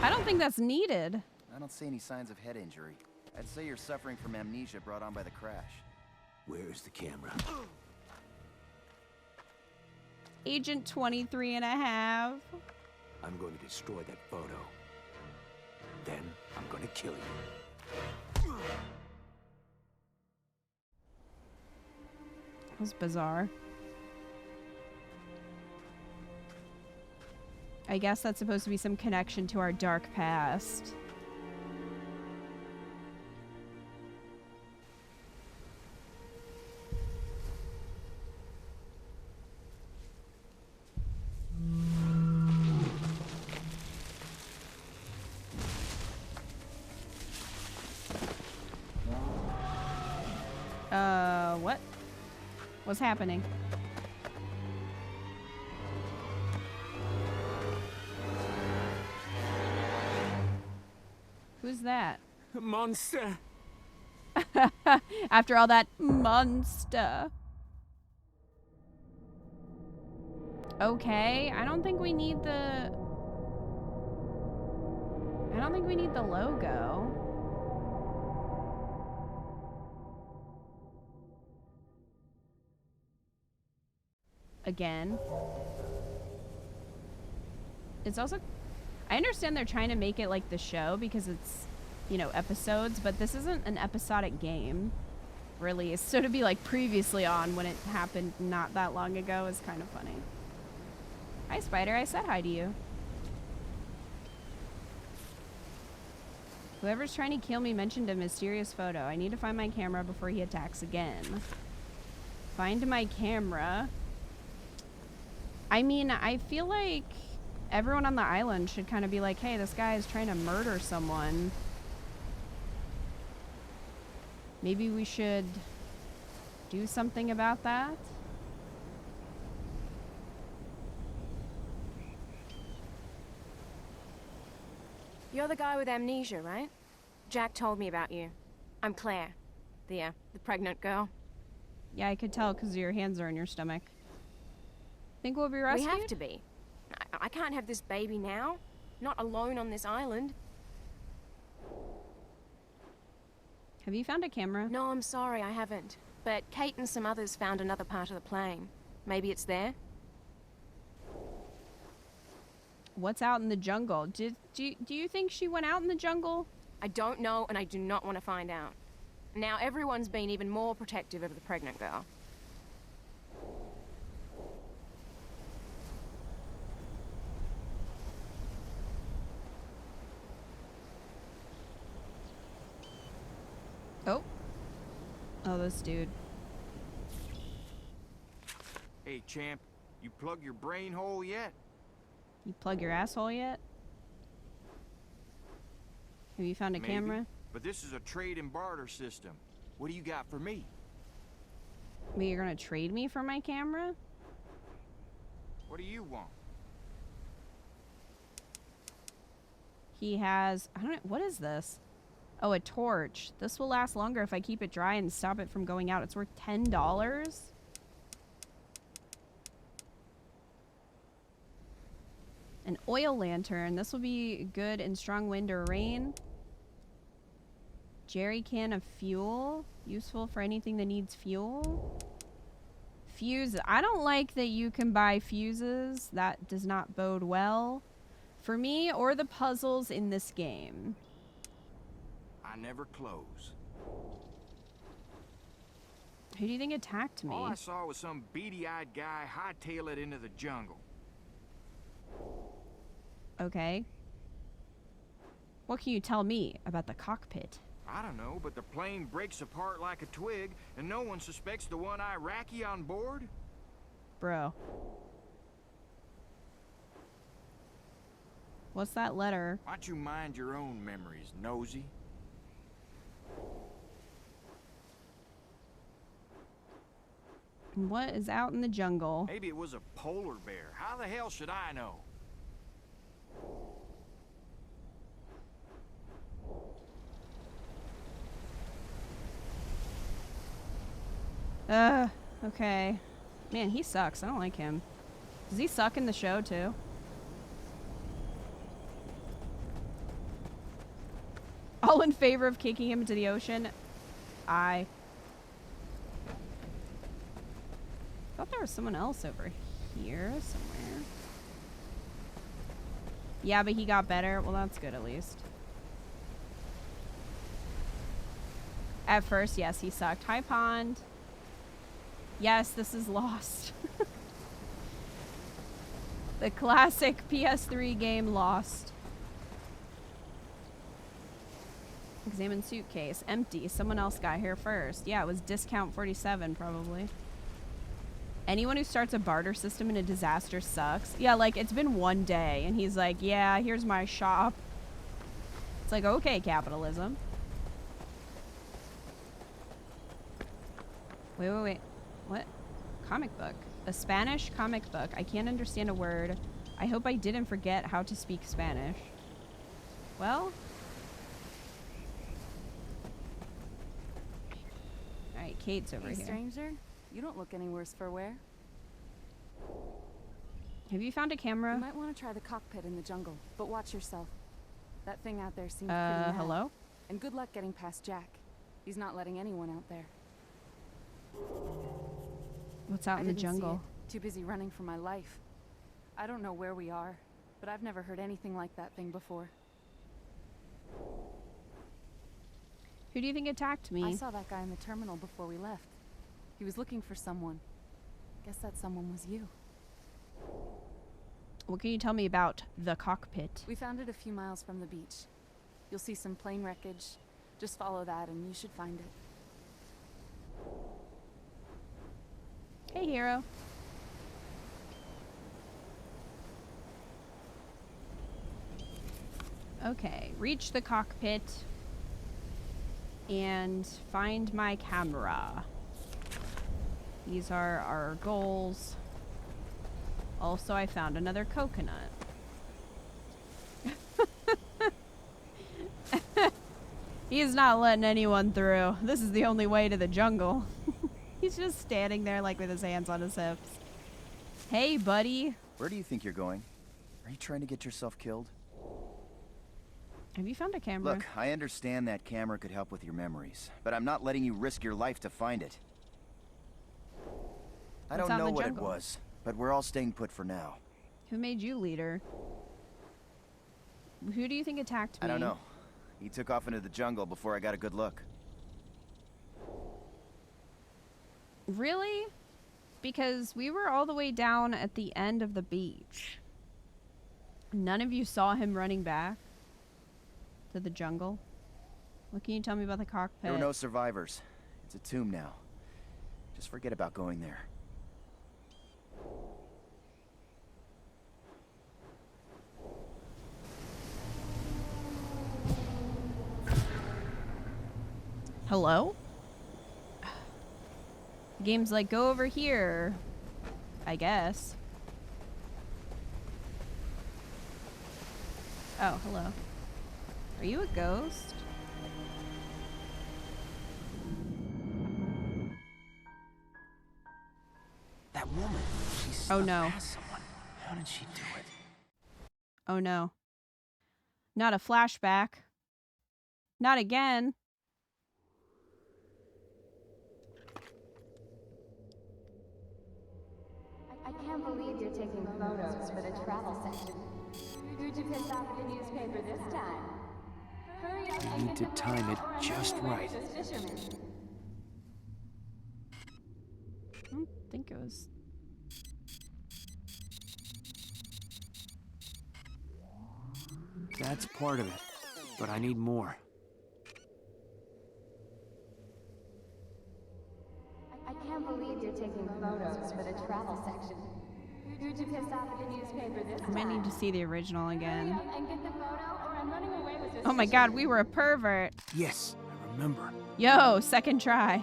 I don't think that's needed. I don't see any signs of head injury. I'd say you're suffering from amnesia brought on by the crash. Where is the camera? Agent 23 and a half. I'm going to destroy that photo. Then I'm going to kill you. That was bizarre. I guess that's supposed to be some connection to our dark past. What? What's happening? Who's that? Monster! After all that, monster. Okay, I don't think we need the... I don't think we need the logo. Again. It's also... I understand they're trying to make it like the show because it's, you know, episodes, but this isn't an episodic game release. So to be like previously on when it happened not that long ago is kind of funny. Hi, Spider. I said hi to you. Whoever's trying to kill me mentioned a mysterious photo. I need to find my camera before he attacks again. Find my camera. I mean, I feel like everyone on the island should kind of be like, hey, this guy is trying to murder someone. Maybe we should do something about that. You're the guy with amnesia, right? Jack told me about you. I'm Claire. The pregnant girl. Yeah, I could tell because your hands are in your stomach. Think we'll be rescued? We have to be. I can't have this baby now. Not alone on this island. Have you found a camera? No, I'm sorry, I haven't. But Kate and some others found another part of the plane. Maybe it's there? What's out in the jungle? Do you think she went out in the jungle? I don't know, and I do not want to find out. Now everyone's been even more protective of the pregnant girl. Oh, this dude. Hey, champ, you plug your brain hole yet? You plug your asshole yet? Have you found a Maybe, camera? But this is a trade and barter system. What do you got for me? But you're gonna trade me for my camera? What do you want? He has, I don't know, what is this? Oh, a torch. This will last longer if I keep it dry and stop it from going out. It's worth $10. An oil lantern. This will be good in strong wind or rain. Jerry can of fuel. Useful for anything that needs fuel. Fuse. I don't like that you can buy fuses. That does not bode well for me or the puzzles in this game. I never close. Who do you think attacked me? All I saw was some beady-eyed guy hightail it into the jungle. Okay. What can you tell me about the cockpit? I don't know, but the plane breaks apart like a twig, and no one suspects the one Iraqi on board? Bro. What's that letter? Why don't you mind your own memories, nosy? What is out in the jungle? Maybe it was a polar bear. How the hell should I know? Okay. Man, he sucks. I don't like him. Does he suck in the show, too? All in favor of kicking him into the ocean? I thought there was someone else over here somewhere. Yeah, but he got better. Well, that's good at least. At first, yes, he sucked. Hi, Pond. Yes, this is Lost. The classic PS3 game Lost. Examine suitcase. Empty. Someone else got here first. Yeah, it was discount 47 probably. Anyone who starts a barter system in a disaster sucks. Yeah, like, it's been one day, and he's like, yeah, here's my shop. It's like, okay, capitalism. Wait. What? Comic book. A Spanish comic book. I can't understand a word. I hope I didn't forget how to speak Spanish. Well. Alright, Kate's over Hey, here. stranger. You don't look any worse for wear. Have you found a camera? You might want to try the cockpit in the jungle, but watch yourself. That thing out there seems pretty mad. Hello? And good luck getting past Jack. He's not letting anyone out there. What's out in the jungle? Too busy running for my life. I don't know where we are. but I've never heard anything like that thing before. Who do you think attacked me? I saw that guy in the terminal before we left. He was looking for someone. Guess that someone was you. What can you tell me about the cockpit? We found it a few miles from the beach. You'll see some plane wreckage. Just follow that and you should find it. Hey, hero. Okay, reach the cockpit and find my camera. These are our goals. Also, I found another coconut. He is not letting anyone through. This is the only way to the jungle. He's just standing there like with his hands on his hips. Hey, buddy. Where do you think you're going? Are you trying to get yourself killed? Have you found a camera? Look, I understand that camera could help with your memories, but I'm not letting you risk your life to find it. I don't know what it was, but we're all staying put for now. Who made you leader? Who do you think attacked me? I don't know. He took off into the jungle before I got a good look. Really? Because we were all the way down at the end of the beach. None of you saw him running back to the jungle? What can you tell me about the cockpit? There were no survivors. It's a tomb now. Just forget about going there. Hello? The game's like, go over here. I guess. Oh, hello. Are you a ghost? That woman. Oh no. Someone. How did she do it? Oh no. Not a flashback. Not again. I can't believe you're taking photos for the travel section. Who'd you piss off at the newspaper this time? Hurry up and You need to time it just right. I don't think it was... That's part of it, but I need more. I can't believe you're taking photos for the travel section. Who'd you piss off at the newspaper this I might time? need to see the original again. Hurry up and get the photo or I'm running away with this. Oh my god, we were a pervert. Yes, I remember. Yo, second try.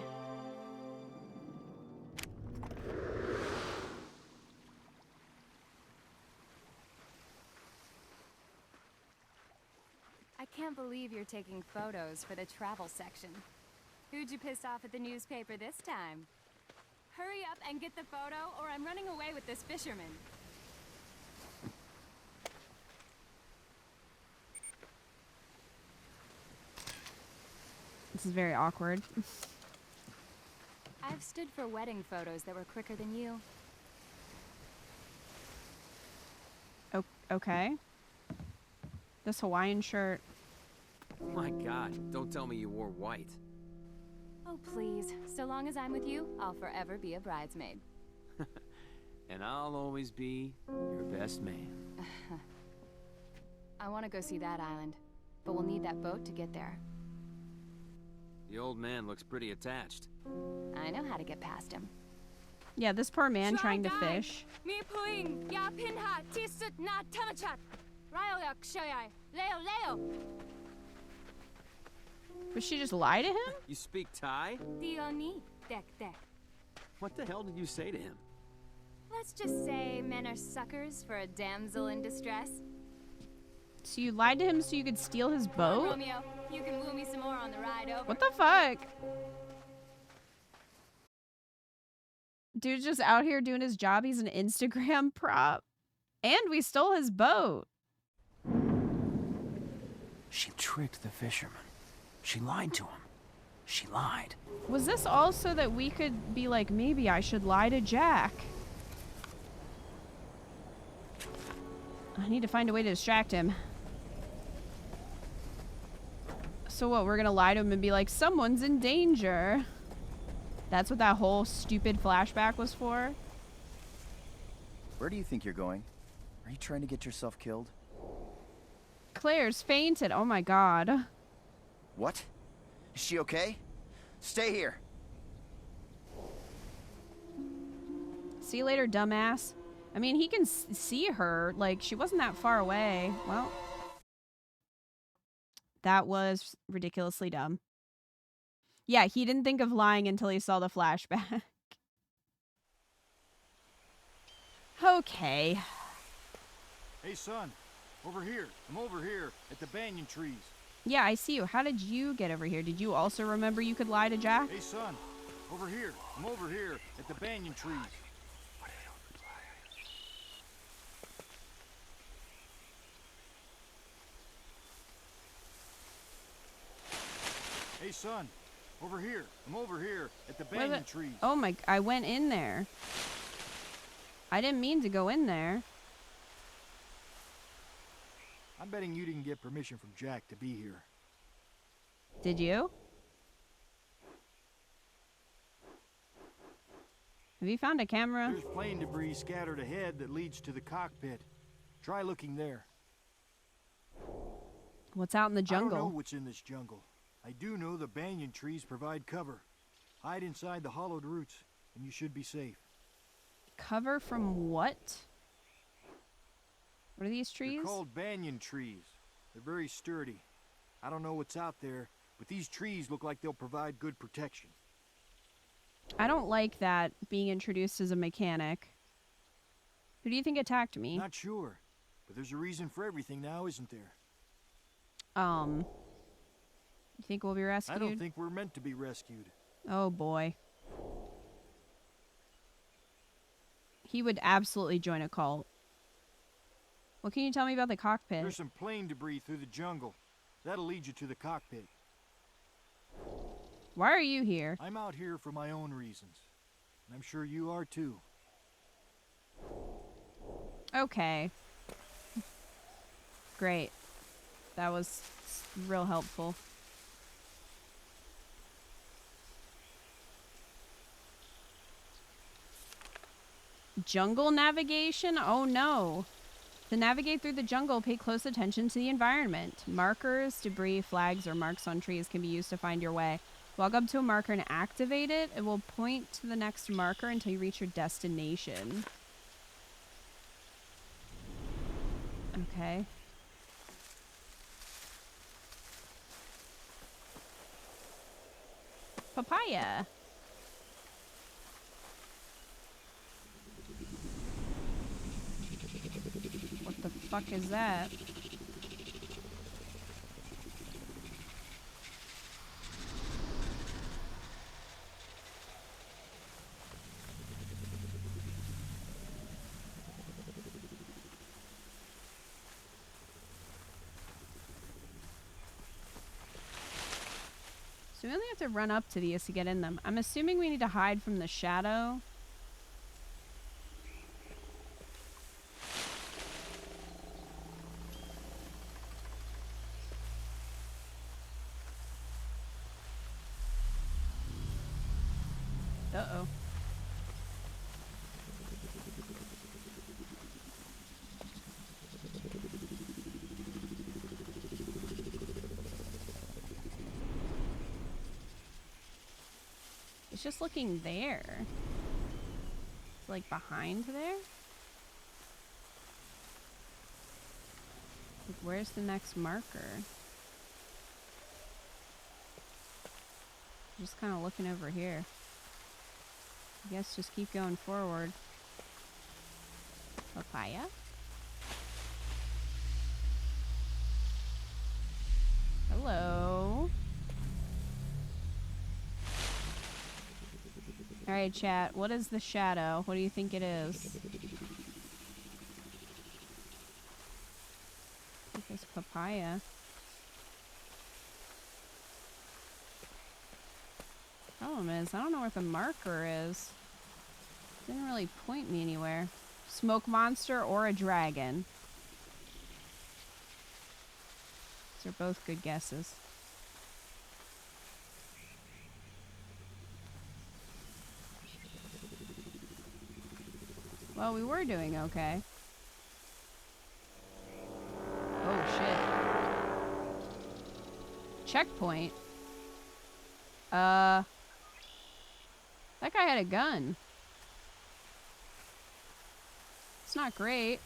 I can't believe you're taking photos for the travel section. Who'd you piss off at the newspaper this time? Hurry up and get the photo or I'm running away with this fisherman. This is very awkward. I've stood for wedding photos that were quicker than you. Okay. This Hawaiian shirt. My god, don't tell me you wore white. Oh, please. So long as I'm with you, I'll forever be a bridesmaid. And I'll always be your best man. I want to go see that island, but we'll need that boat to get there. The old man looks pretty attached. I know how to get past him. Yeah, this poor man trying to fish. Would she just lie to him? You speak Thai? What the hell did you say to him? Let's just say men are suckers for a damsel in distress. So you lied to him so you could steal his boat? Romeo, you can woo me some more on the ride over. What the fuck? Dude's just out here doing his job. He's an Instagram prop. And we stole his boat. She tricked the fisherman. She lied to him. She lied. Was this all so that we could be like, maybe I should lie to Jack? I need to find a way to distract him. So what, we're gonna lie to him and be like, someone's in danger. That's what that whole stupid flashback was for? Where do you think you're going? Are you trying to get yourself killed? Claire's fainted. Oh my god. What? Is she okay? Stay here. See you later, dumbass. I mean, he can see her. Like, she wasn't that far away. Well, that was ridiculously dumb. Yeah, he didn't think of lying until he saw the flashback. Okay. Hey, son. Over here. I'm over here at the banyan trees. Yeah, I see you. How did you get over here? Did you also remember you could lie to Jack? Hey, son. Over here. I'm over here at the banyan trees. Hey, son. Over here. I'm over here at the banyan trees. Oh my, I went in there. I didn't mean to go in there. I'm betting you didn't get permission from Jack to be here. Did you? Have you found a camera? There's plane debris scattered ahead that leads to the cockpit. Try looking there. What's out in the I jungle? don't know what's in this jungle. I do know the banyan trees provide cover. Hide inside the hollowed roots, and you should be safe. Cover from what? What are these trees? They're called banyan trees. They're very sturdy. I don't know what's out there, but these trees look like they'll provide good protection. I don't like that, being introduced as a mechanic. Who do you think attacked me? Not sure, but there's a reason for everything now, isn't there? You think we'll be rescued? I don't think we're meant to be rescued. Oh boy. He would absolutely join a cult. What can you tell me about the cockpit? There's some plane debris through the jungle. That'll lead you to the cockpit. Why are you here? I'm out here for my own reasons. And I'm sure you are too. Okay. Great. That was real helpful. Jungle navigation? Oh no. To navigate through the jungle, pay close attention to the environment. Markers, debris, flags, or marks on trees can be used to find your way. Walk up to a marker and activate it. It will point to the next marker until you reach your destination. Okay. Papaya. What the fuck is that? So we only have to run up to these to get in them. I'm assuming we need to hide from the shadow. Uh-oh. It's just looking there. It's like behind there? Like, where's the next marker? Just kind of looking over here. I guess just keep going forward. Papaya? Hello? Alright, chat. What is the shadow? What do you think it is? I think it's papaya. Problem is, I don't know where the marker is. Didn't really point me anywhere. Smoke monster or a dragon. Those are both good guesses. Well, we were doing okay. Oh, shit. Checkpoint. That guy had a gun. It's not great.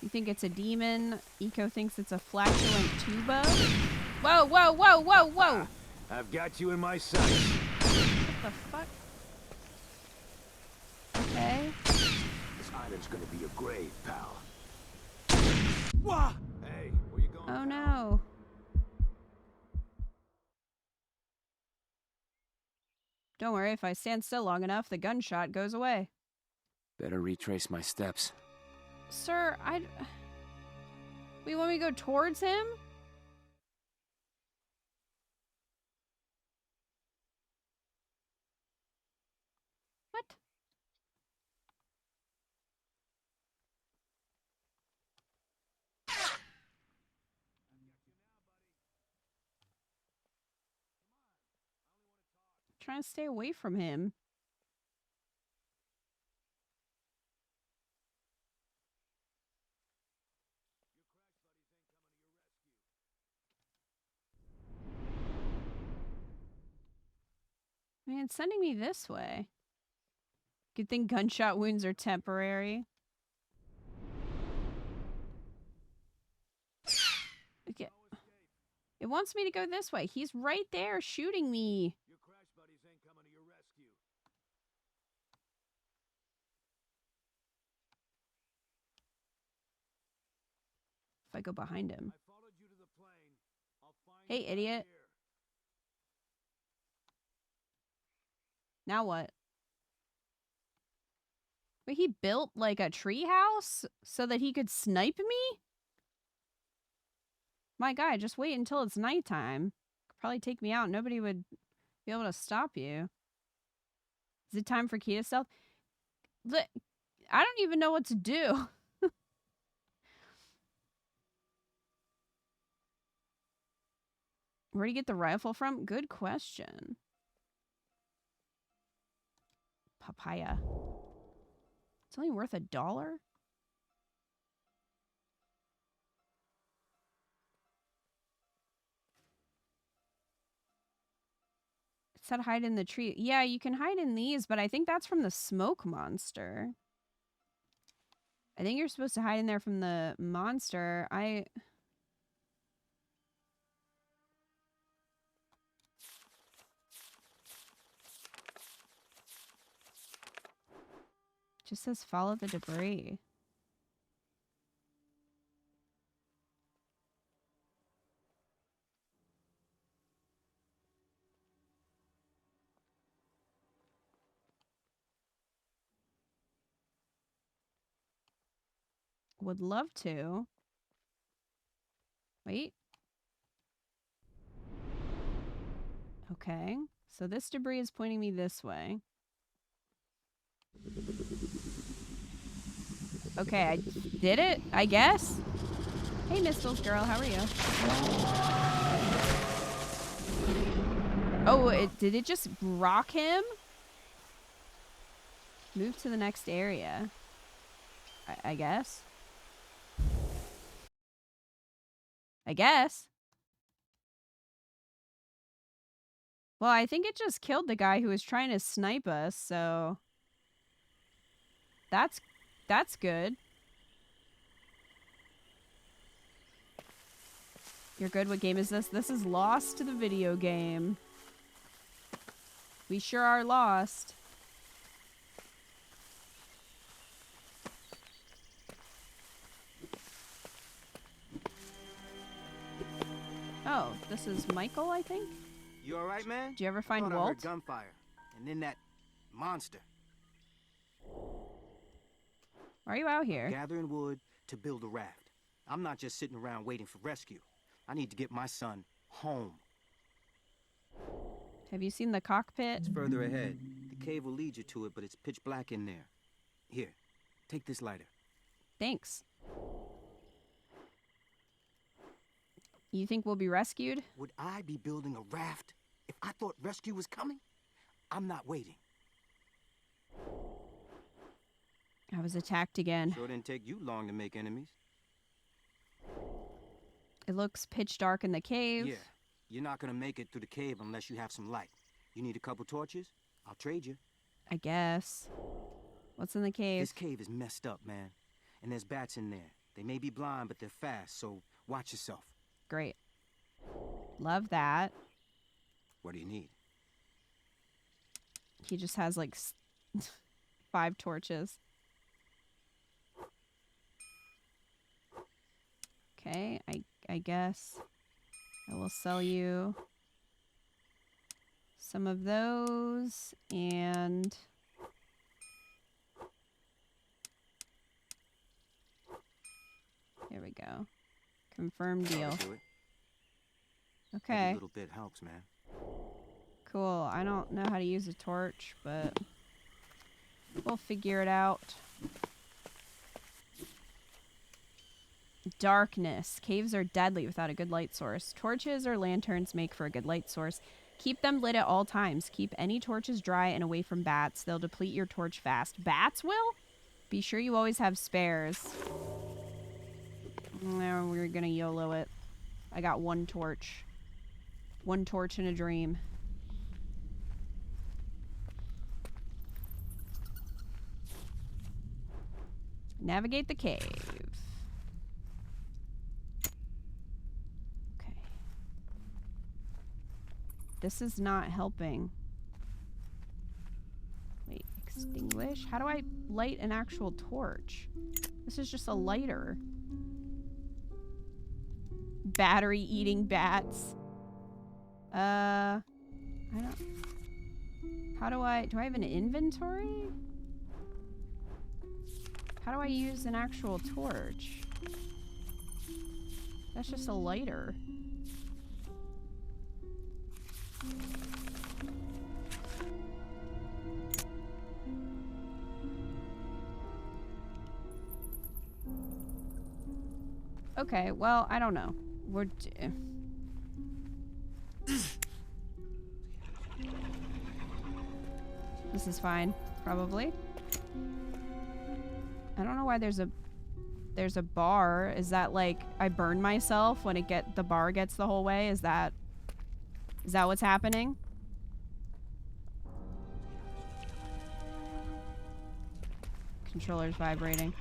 You think it's a demon? Eco thinks it's a flatulent tuba. Whoa, whoa, whoa, whoa, whoa! I've got you in my sights. What the fuck? Okay. This island's gonna be your grave, pal. Wah! Hey, where you going? Oh no. Don't worry, if I stand still long enough, the gunshot goes away. Better retrace my steps. Sir, Wait, want me to go towards him? What? Trying to stay away from him. I mean, it's sending me this way. Good thing gunshot wounds are temporary. Okay. It wants me to go this way. He's right there shooting me. Your crash buddies ain't coming to your rescue. If I go behind him. I followed you to the plane. I'll find Hey, you idiot. here. Now what? Wait, he built like a treehouse so that he could snipe me? My guy, just wait until it's nighttime. Could probably take me out. Nobody would be able to stop you. Is it time for Kita stealth? I don't even know what to do. Where'd he get the rifle from? Good question. Papaya. It's only worth $1? It said hide in the tree. Yeah, you can hide in these, but I think that's from the smoke monster. I think you're supposed to hide in there from the monster. Just says follow the debris. Would love to. Wait. Okay. So this debris is pointing me this way. Okay, I did it, I guess. Hey, Mistles girl, how are you? Oh, did it just rock him? Move to the next area. I guess. I guess. Well, I think it just killed the guy who was trying to snipe us, so... That's good. You're good? What game is this? This is Lost, the video game. We sure are lost. Oh, this is Michael, I think? You alright, man? Did you ever find I Walt? heard gunfire. And then that monster. Why are you out here? Gathering wood to build a raft. I'm not just sitting around waiting for rescue. I need to get my son home. Have you seen the cockpit? It's further ahead. The cave will lead you to it, but it's pitch black in there. Here, take this lighter. Thanks. You think we'll be rescued? Would I be building a raft if I thought rescue was coming? I'm not waiting. I was attacked again. Sure didn't take you long to make enemies. It looks pitch dark in the cave. Yeah, you're not gonna make it through the cave unless you have some light. You need a couple torches? I'll trade you. I guess. What's in the cave? This cave is messed up, man. And there's bats in there. They may be blind, but they're fast, so watch yourself. Great. Love that. What do you need? He just has like 5 torches. Okay, I guess I will sell you some of those and here we go. Confirm deal. Okay. Every little bit helps, man. Cool. I don't know how to use a torch, but we'll figure it out. Darkness. Caves are deadly without a good light source. Torches or lanterns make for a good light source. Keep them lit at all times. Keep any torches dry and away from bats. They'll deplete your torch fast. Bats will? Be sure you always have spares. No, we're gonna YOLO it. I got 1 torch. 1 torch in a dream. Navigate the cave. Okay. This is not helping. Wait, extinguish? How do I light an actual torch? This is just a lighter. Battery eating bats. I don't... How do I have an inventory? How do I use an actual torch? That's just a lighter. Okay, well, I don't know. This is fine, probably. I don't know why there's a bar. Is that like I burn myself when the bar gets the whole way? Is that what's happening? Controller's vibrating.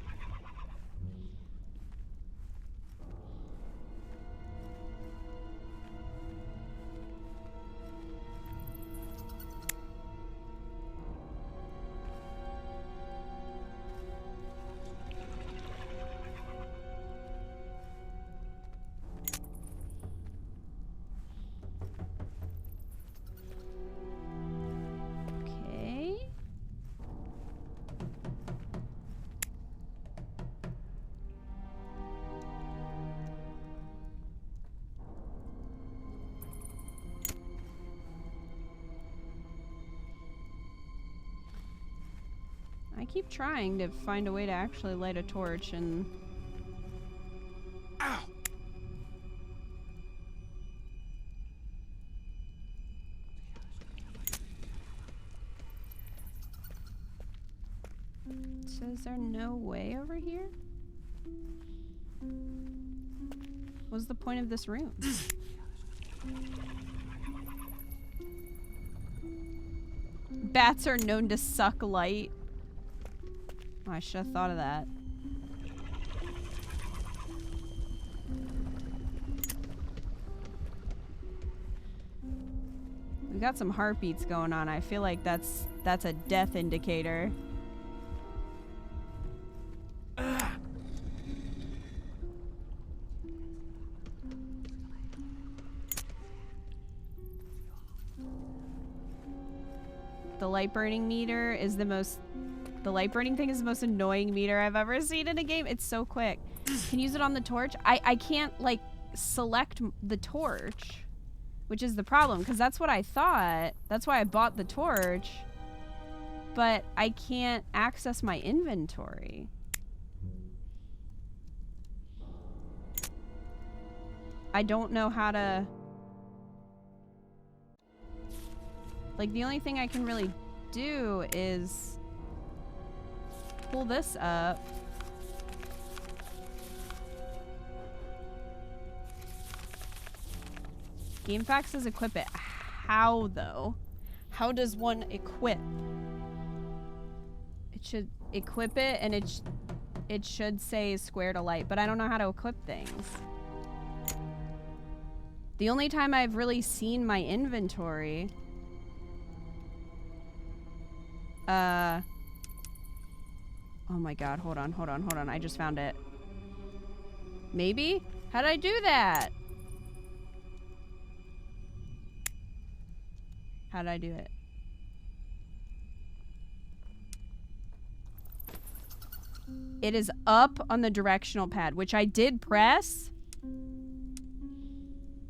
I keep trying to find a way to actually light a torch and... Ow! So is there no way over here? What's the point of this room? Bats are known to suck light. Oh, I should have thought of that. We got some heartbeats going on. I feel like that's a death indicator. The light burning meter is the light burning thing is the most annoying meter I've ever seen in a game. It's so quick. Can use it on the torch. I can't like select the torch, which is the problem because that's what I thought. That's why I bought the torch. but I can't access my inventory. I don't know how to... Like, the only thing I can really do is pull this up. GameFAQs says equip it. How, though? How does one equip? It should equip it, and it should say square to light, but I don't know how to equip things. The only time I've really seen my inventory... Oh my god, hold on. I just found it. Maybe? How did I do that? How did I do it? It is up on the directional pad, which I did press.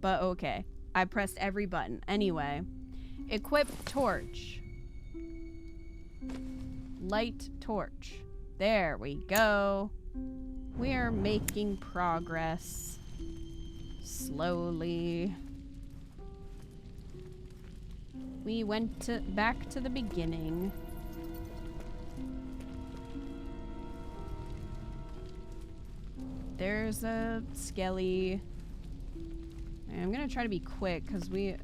But okay. I pressed every button. Anyway. Equip torch. Light torch. There we go. We're making progress. Slowly. We went back to the beginning. There's a skelly. I'm gonna try to be quick because we're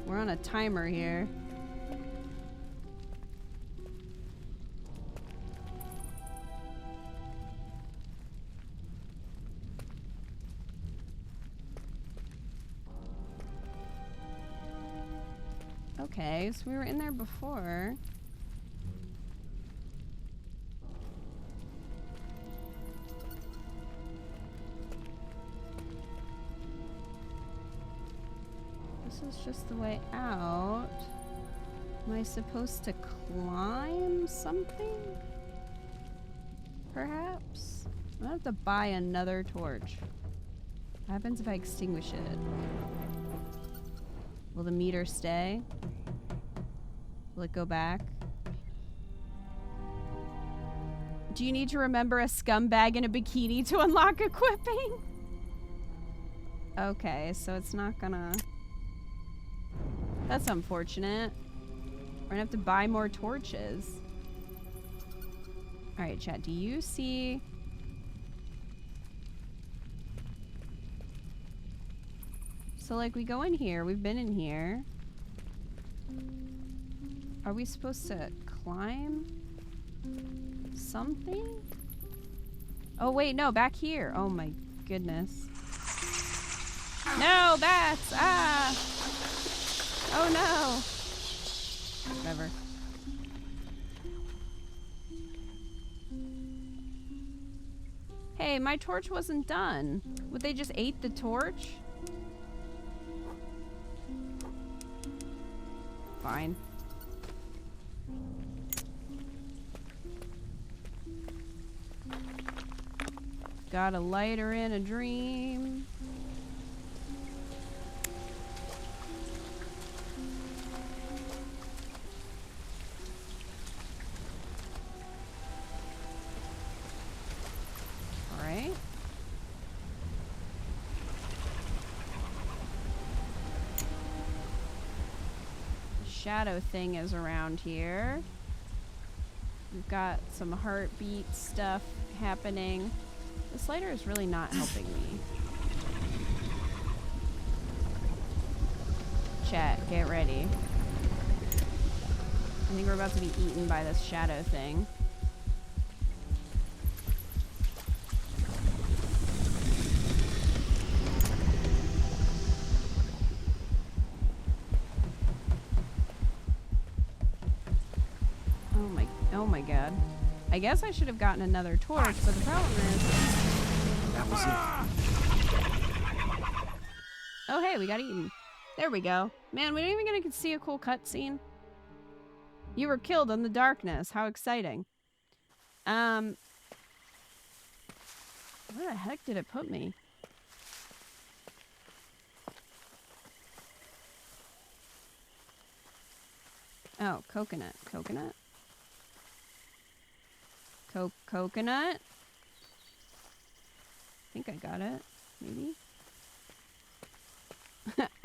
on a timer here. Okay, so we were in there before. This is just the way out. Am I supposed to climb something? Perhaps? I'm gonna have to buy another torch. What happens if I extinguish it? Will the meter stay? Will it go back? Do you need to remember a scumbag in a bikini to unlock equipping? Okay, so it's not gonna... That's unfortunate. We're gonna have to buy more torches. Alright, chat, do you see... So, like, we go in here. We've been in here. Are we supposed to climb something? Oh, wait, no, back here. Oh, my goodness. No, bats! Ah! Oh, no! Whatever. Hey, my torch wasn't done. Would they just ate the torch? Fine. Got a lighter in a dream. All right. Shadow thing is around here. We've got some heartbeat stuff happening. This lighter is really not helping me. Chat, get ready. I think we're about to be eaten by this shadow thing. Oh my god. I guess I should have gotten another torch, but the problem is... That was it. Oh hey, we got eaten. There we go. Man, we didn't even get to see a cool cutscene. You were killed in the darkness. How exciting. Where the heck did it put me? Oh, coconut. Coconut? Coconut? I think I got it. Maybe?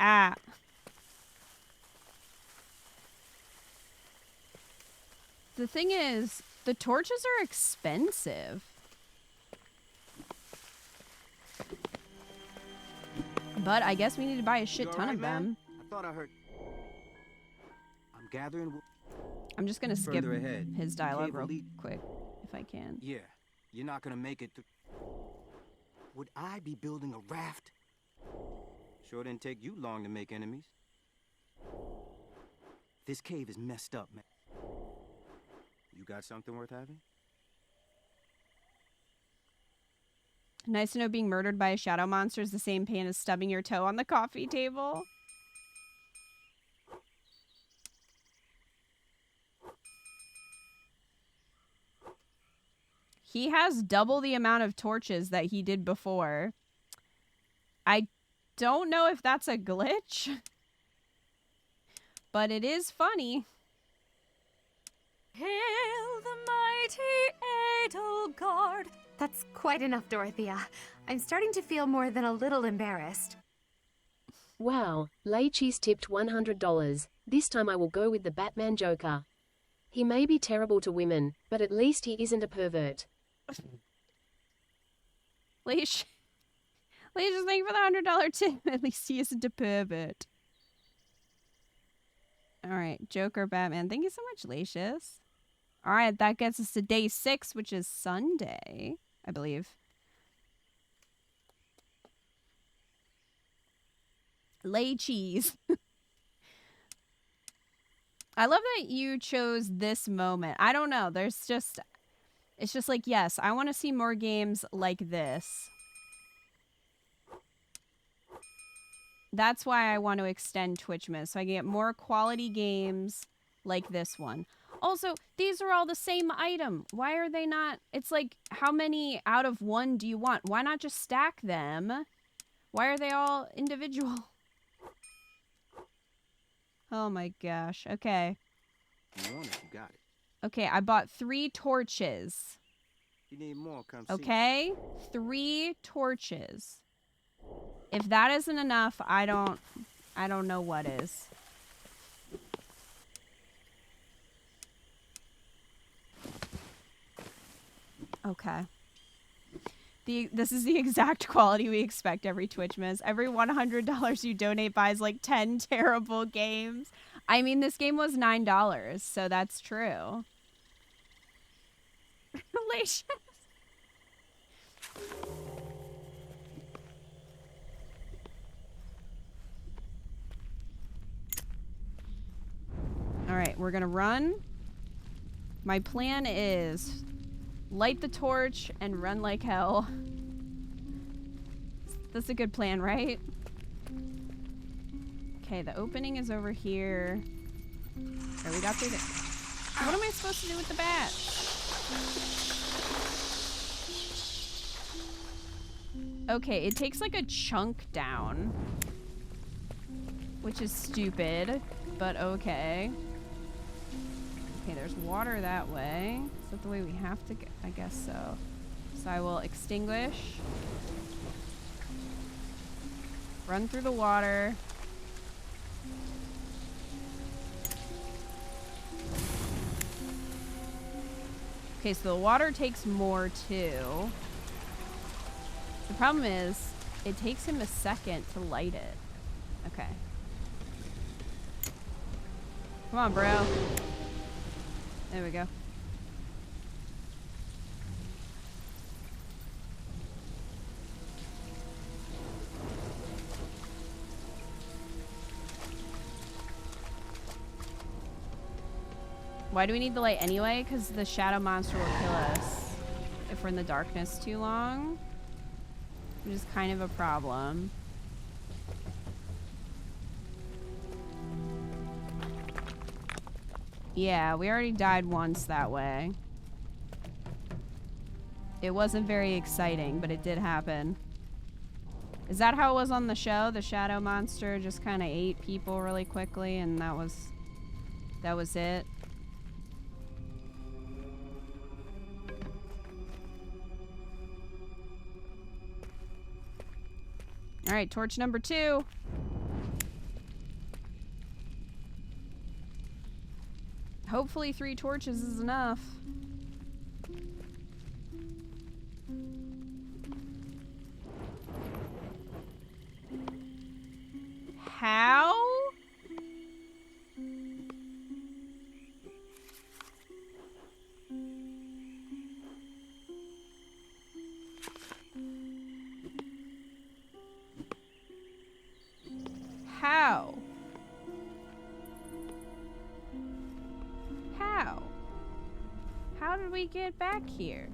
Ah. The thing is, the torches are expensive. But I guess we need to buy a shit ton of them. I thought I heard. I'm gathering. I'm just gonna skip ahead. his dialogue real quick, if I can. Yeah, you're not gonna make it through. Would I be building a raft? Sure didn't take you long to make enemies. This cave is messed up, man. You got something worth having? Nice to know being murdered by a shadow monster is the same pain as stubbing your toe on the coffee table. He has double the amount of torches that he did before. I don't know if that's a glitch, but it is funny. Hail the mighty Edelgard. That's quite enough, Dorothea. I'm starting to feel more than a little embarrassed. Wow, Leitchie's tipped $100. This time I will go with the Batman Joker. He may be terrible to women, but at least he isn't a pervert. Leish, just thank you for the $100 tip. At least he isn't a pervert. Alright, Joker, Batman. Thank you so much, Lacius. Alright, that gets us to day 6, which is Sunday, I believe. Lay cheese. I love that you chose this moment. I don't know. There's just... It's just like, yes, I want to see more games like this. That's why I want to extend Twitchmas, so I can get more quality games like this one. Also, these are all the same item. Why are they not... It's like, how many out of one do you want? Why not just stack them? Why are they all individual? Oh my gosh. Okay. You want it, you got it. Okay, I bought 3 torches. You need more, come see. Okay? 3 torches. If that isn't enough, I don't know what is. Okay. This is the exact quality we expect every Twitchmas. Every $100 you donate buys like 10 terrible games. I mean, this game was $9, so that's true. Relations. All right, we're gonna run. My plan is light the torch and run like hell. That's a good plan, right? Okay, the opening is over here. Alright, we got through the... What am I supposed to do with the bat? Okay, it takes like a chunk down. Which is stupid, but okay. Okay, there's water that way. Is that the way we have to get? I guess so. So I will extinguish. Run through the water. Okay, so the water takes more too. The problem is, it takes him a second to light it. Okay. Come on, bro. There we go. Why do we need the light anyway? Because the shadow monster will kill us if we're in the darkness too long. Which is kind of a problem. Yeah, we already died once that way. It wasn't very exciting, but it did happen. Is that how it was on the show? The shadow monster just kind of ate people really quickly, and that was That was it. All right, torch number 2. Hopefully 3 torches is enough. How? How? How? How did we get back here?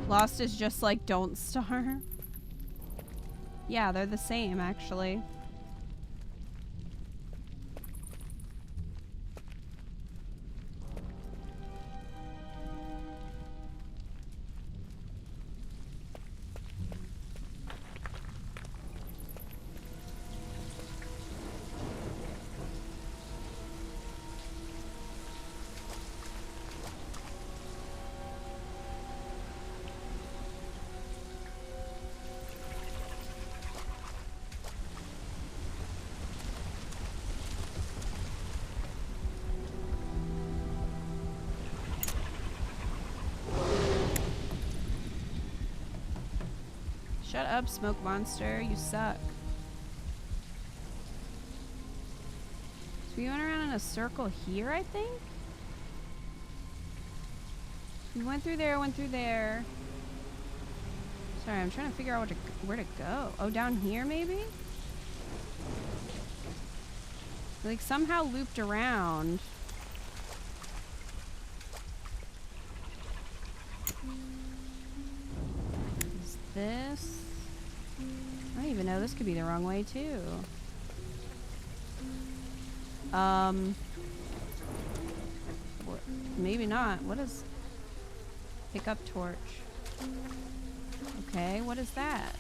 Lost is just like Don't Starve. Yeah, they're the same actually. Shut up, smoke monster. You suck. So we went around in a circle here, I think? We went through there, went through there. Sorry, I'm trying to figure out where to go. Oh, down here, maybe? Like, somehow looped around. Is this? I don't even know. This could be the wrong way, too. Maybe not. What is... Pick up torch. Okay, what is that?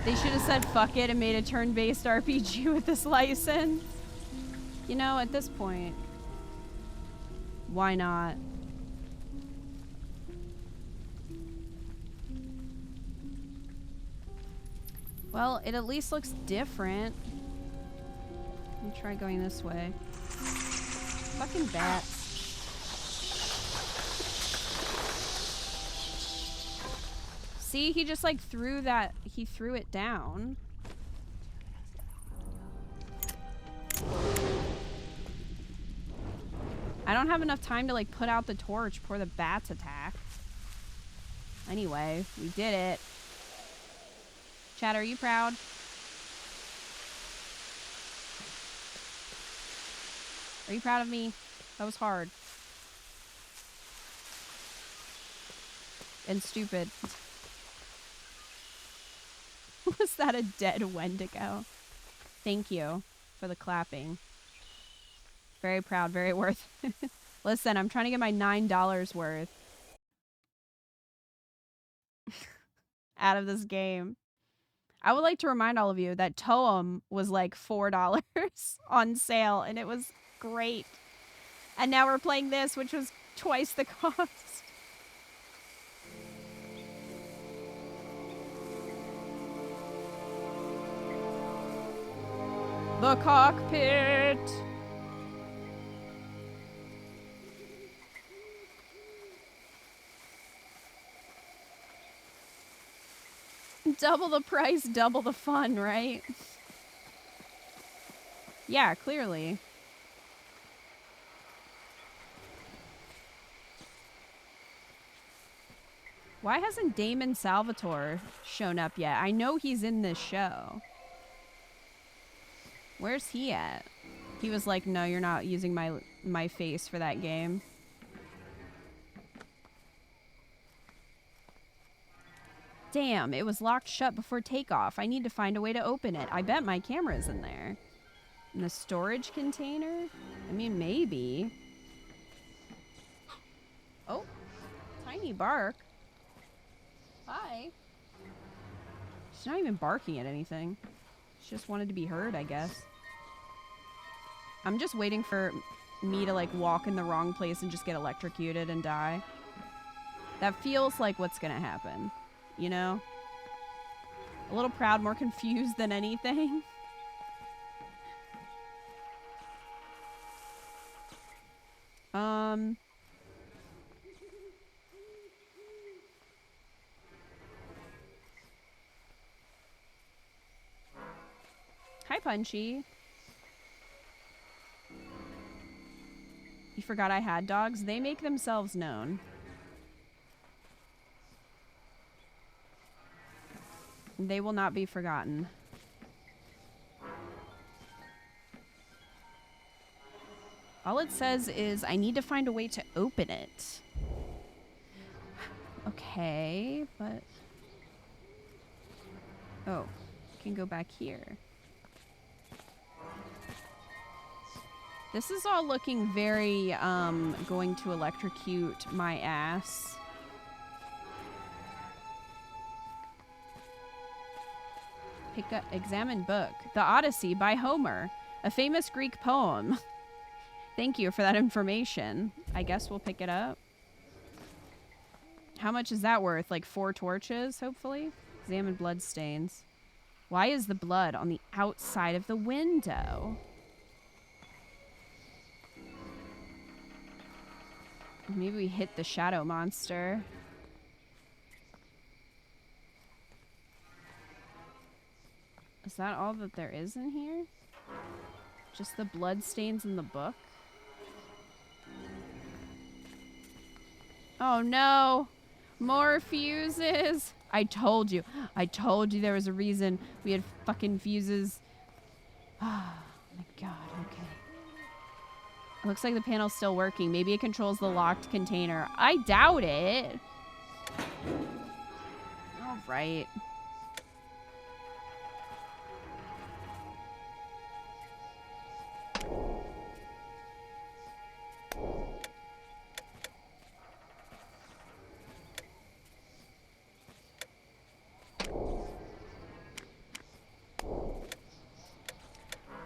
They should have said fuck it and made a turn-based RPG with this license. You know, at this point, why not? Well, it at least looks different. Let me try going this way. Fucking bats. See, he just like threw that, he threw it down. I don't have enough time to like put out the torch before the bats attack. Anyway, we did it. Chad, are you proud? Are you proud of me? That was hard. And stupid. Was that a dead Wendigo? Thank you for the clapping. Very proud, very worth. Listen, I'm trying to get my $9 worth out of this game. I would like to remind all of you that Toem was like $4 on sale, and it was great. And now we're playing this, which was twice the cost. The cockpit. Double the price, double the fun, right? Yeah, clearly. Why hasn't Damon Salvatore shown up yet? I know he's in this show. Where's he at? He was like, no, you're not using my face for that game. Damn, it was locked shut before takeoff. I need to find a way to open it. I bet my camera's in there. In the storage container? I mean, maybe. Oh, tiny bark. Hi. She's not even barking at anything. She just wanted to be heard, I guess. I'm just waiting for me to, like, walk in the wrong place and just get electrocuted and die. That feels like what's gonna happen, you know? A little proud, more confused than anything. Hi, Punchy. You forgot I had dogs? They make themselves known. They will not be forgotten. All it says is I need to find a way to open it. Okay, but... Oh, can go back here. This is all looking very, going to electrocute my ass. Pick up, examine book. The Odyssey by Homer, a famous Greek poem. Thank you for that information. I guess we'll pick it up. How much is that worth? Like 4 torches, hopefully? Examine blood stains. Why is the blood on the outside of the window? Maybe we hit the shadow monster. Is that all that there is in here? Just the blood stains in the book? Oh no! More fuses! I told you. I told you there was a reason we had fucking fuses. Oh my god, okay. It looks like the panel's still working. Maybe it controls the locked container. I doubt it. All right.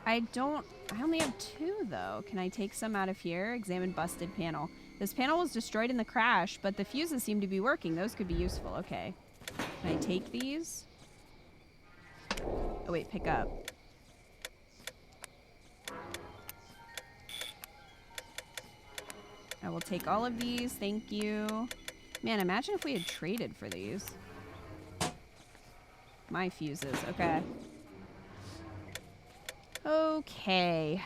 I only have 2 though. Can I take some out of here? Examine busted panel. This panel was destroyed in the crash, but the fuses seem to be working. Those could be useful. Okay. Can I take these? Oh wait, pick up. I will take all of these. Thank you. Man, imagine if we had traded for these. My fuses. Okay. Okay.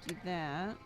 Do that.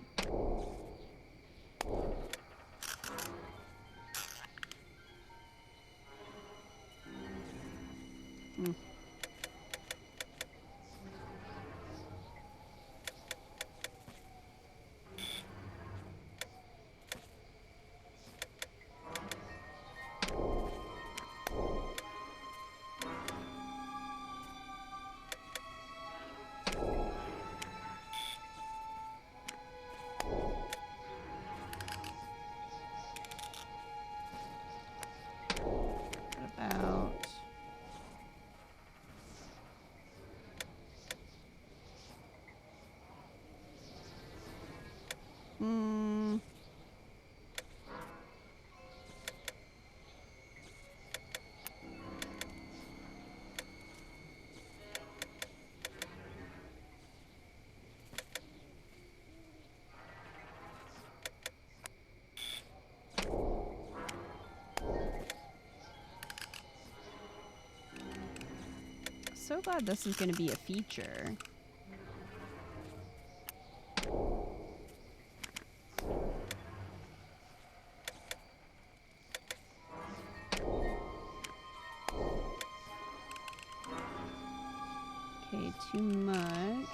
so glad this is going to be a feature. Okay, too much.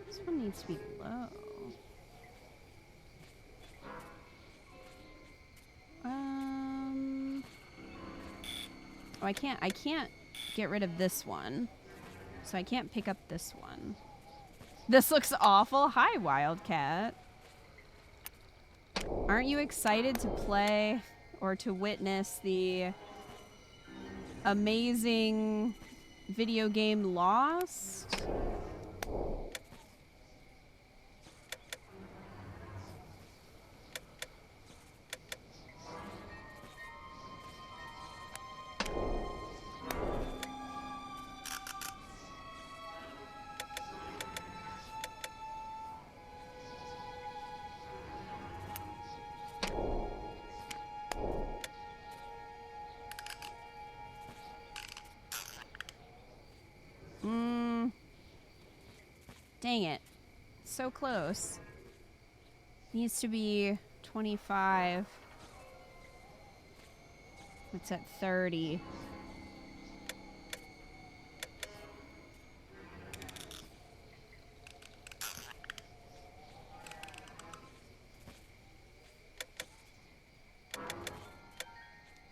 This one needs to be low. Oh, I can't get rid of this one. So I can't pick up this one. This looks awful. Hi, Wildcat. Aren't you excited to play or to witness the amazing video game Lost? Dang it. So close. Needs to be 25. It's at 30.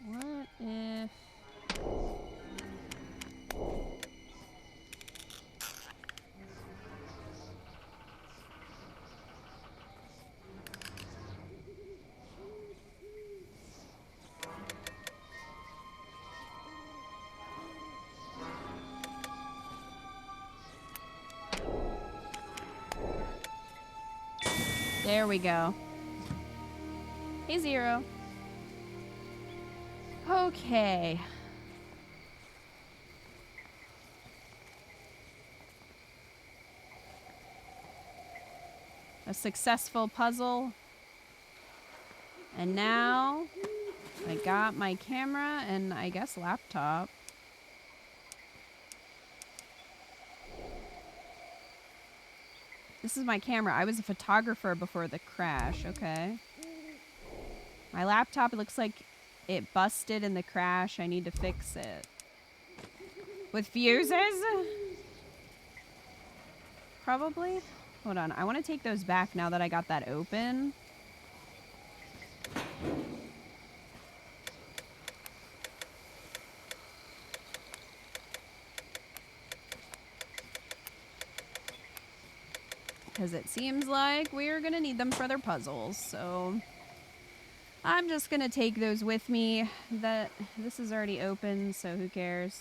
What if... There we go. Hey, Zero. Okay. A successful puzzle. And now I got my camera and I guess laptop. This is my camera. I was a photographer before the crash. Okay. My laptop, it looks like it busted in the crash. I need to fix it. With fuses? Probably. Hold on. I want to take those back now that I got that open. Because it seems like we're going to need them for their puzzles. So I'm just going to take those with me. This is already open, so who cares?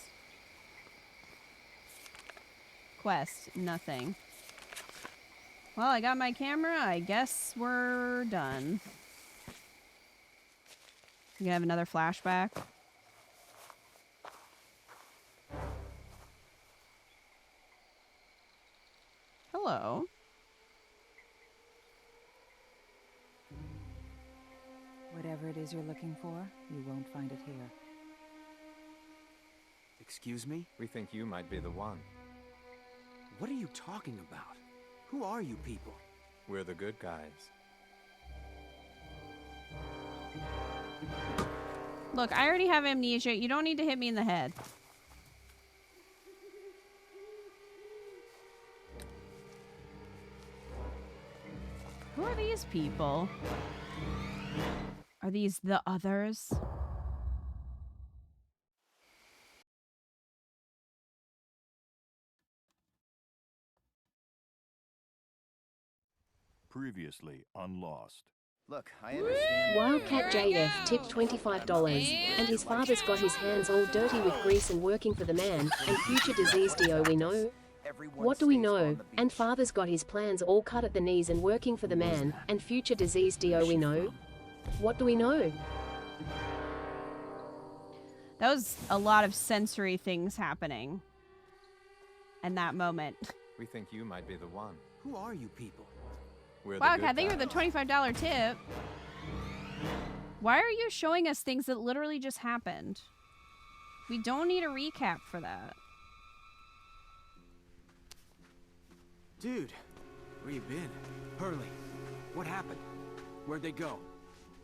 Quest, nothing. Well, I got my camera. I guess we're done. You have another flashback? Hello. Whatever it is you're looking for, you won't find it here. Excuse me? We think you might be the one. What are you talking about? Who are you people? We're the good guys. Look, I already have amnesia. You don't need to hit me in the head. Who are these people? Are these the others? Previously on Lost. Look, I understand. Wildcat JF tipped $25, and his father's got his hands all dirty with grease and working for the man, and future disease do we know? What do we know? And father's got his plans all cut at the knees and working for the man, and future disease do we know? What do we know? That was a lot of sensory things happening in that moment. We think you might be the one. Who are you people? We're Wow, the good Kat, thank you for the $25 tip. Why are you showing us things that literally just happened? We don't need a recap for that. Dude, where you been? Hurley, what happened? Where'd they go?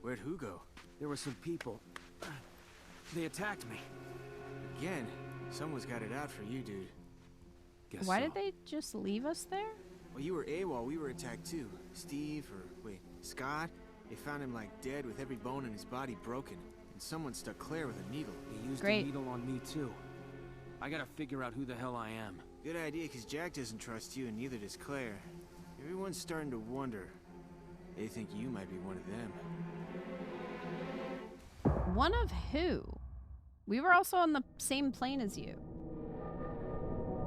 Where'd who go? There were some people. They attacked me. Again, someone's got it out for you, dude. Guess Why so. did they just leave us there? Well, you were AWOL, we were attacked too. Steve, or wait, Scott? They found him like dead with every bone in his body broken. And someone stuck Claire with a needle. They used Great. a needle on me too. I gotta figure out who the hell I am. Good idea, because Jack doesn't trust you and neither does Claire. Everyone's starting to wonder. They think you might be one of them. One of who? We were also on the same plane as you.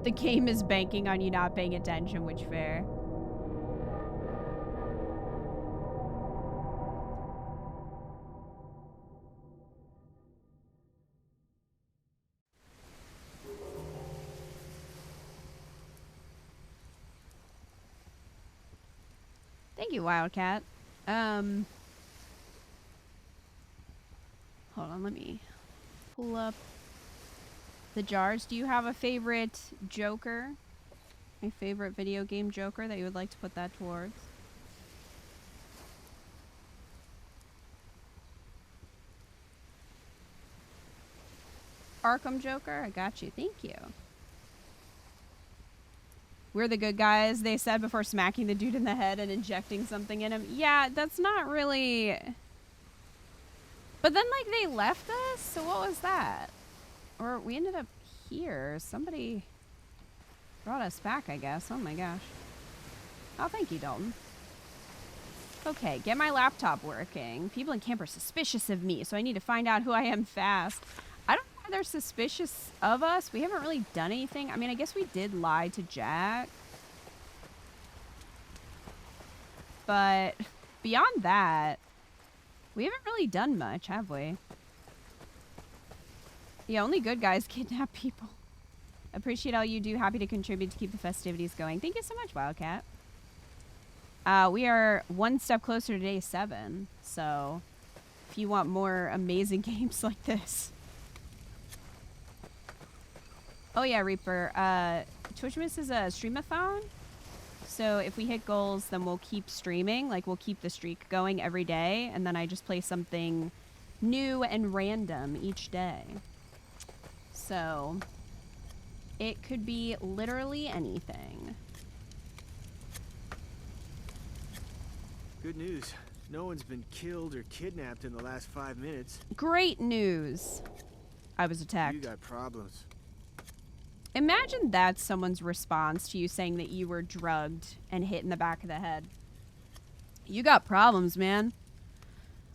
The game is banking on you not paying attention, which fair. Thank you, Wildcat. Hold on, let me pull up the jars. Do you have a favorite Joker? A favorite video game Joker that you would like to put that towards? Arkham Joker? I got you. Thank you. We're the good guys, they said before smacking the dude in the head and injecting something in him. Yeah, that's not really... But then, like, they left us? So what was that? Or we ended up here. Somebody brought us back, I guess. Oh my gosh. Oh, thank you, Dalton. Okay, get my laptop working. People in camp are suspicious of me, so I need to find out who I am fast. I don't know why they're suspicious of us. We haven't really done anything. I mean, I guess we did lie to Jack. But beyond that, we haven't really done much, have we? Yeah, only good guys kidnap people. Appreciate all you do. Happy to contribute to keep the festivities going. Thank you so much, Wildcat. We are one step closer to day 7. So if you want more amazing games like this. Oh yeah, Reaper. Twitchmas is a streamathon. So if we hit goals, then we'll keep streaming. Like, we'll keep the streak going every day. And then I just play something new and random each day. So it could be literally anything. Good news. No one's been killed or kidnapped in the last 5 minutes. Great news. I was attacked. You got problems. Imagine that's someone's response to you saying that you were drugged and hit in the back of the head. You got problems, man.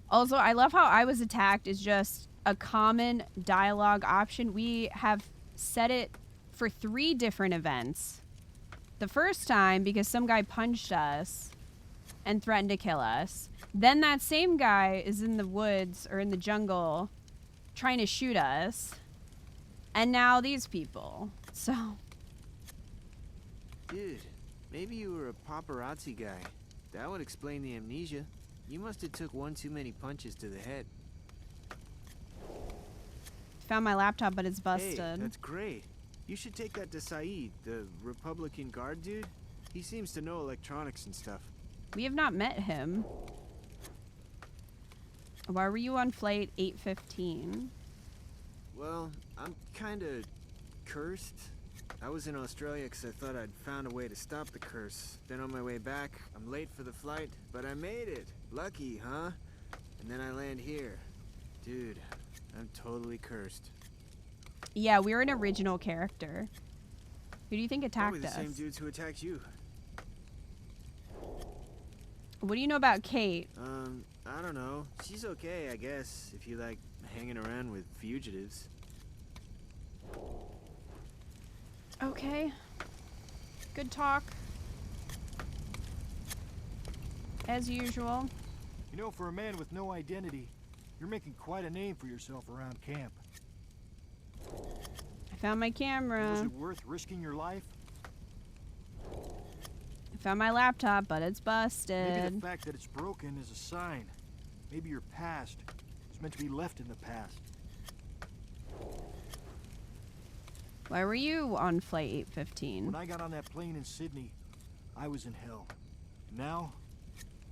Also, I love how I was attacked is just a common dialogue option. We have set it for 3 different events. The first time, because some guy punched us and threatened to kill us. Then that same guy is in the woods or in the jungle trying to shoot us. And now these people. So. Dude, maybe you were a paparazzi guy. That would explain the amnesia. You must have took one too many punches to the head. Found my laptop, but it's busted. Hey, that's great. You should take that to Saeed, the Republican guard dude. He seems to know electronics and stuff. We have not met him. Why were you on flight 815? Well, I'm kinda cursed. I was in Australia because I thought I'd found a way to stop the curse. Then on my way back, I'm late for the flight, but I made it. Lucky, huh? And then I land here. Dude, I'm totally cursed. Yeah, we're an original character. Who do you think attacked Probably the us? same dudes who attacked you. What do you know about Kate? I don't know. She's okay, I guess, if you like hanging around with fugitives. Okay. Good talk. As usual. You know, for a man with no identity, you're making quite a name for yourself around camp. Found my camera. Was it worth risking your life? I found my laptop, but it's busted. Maybe the fact that it's broken is a sign. Maybe your past is meant to be left in the past. Why were you on flight 815? When I got on that plane in Sydney, I was in hell. Now,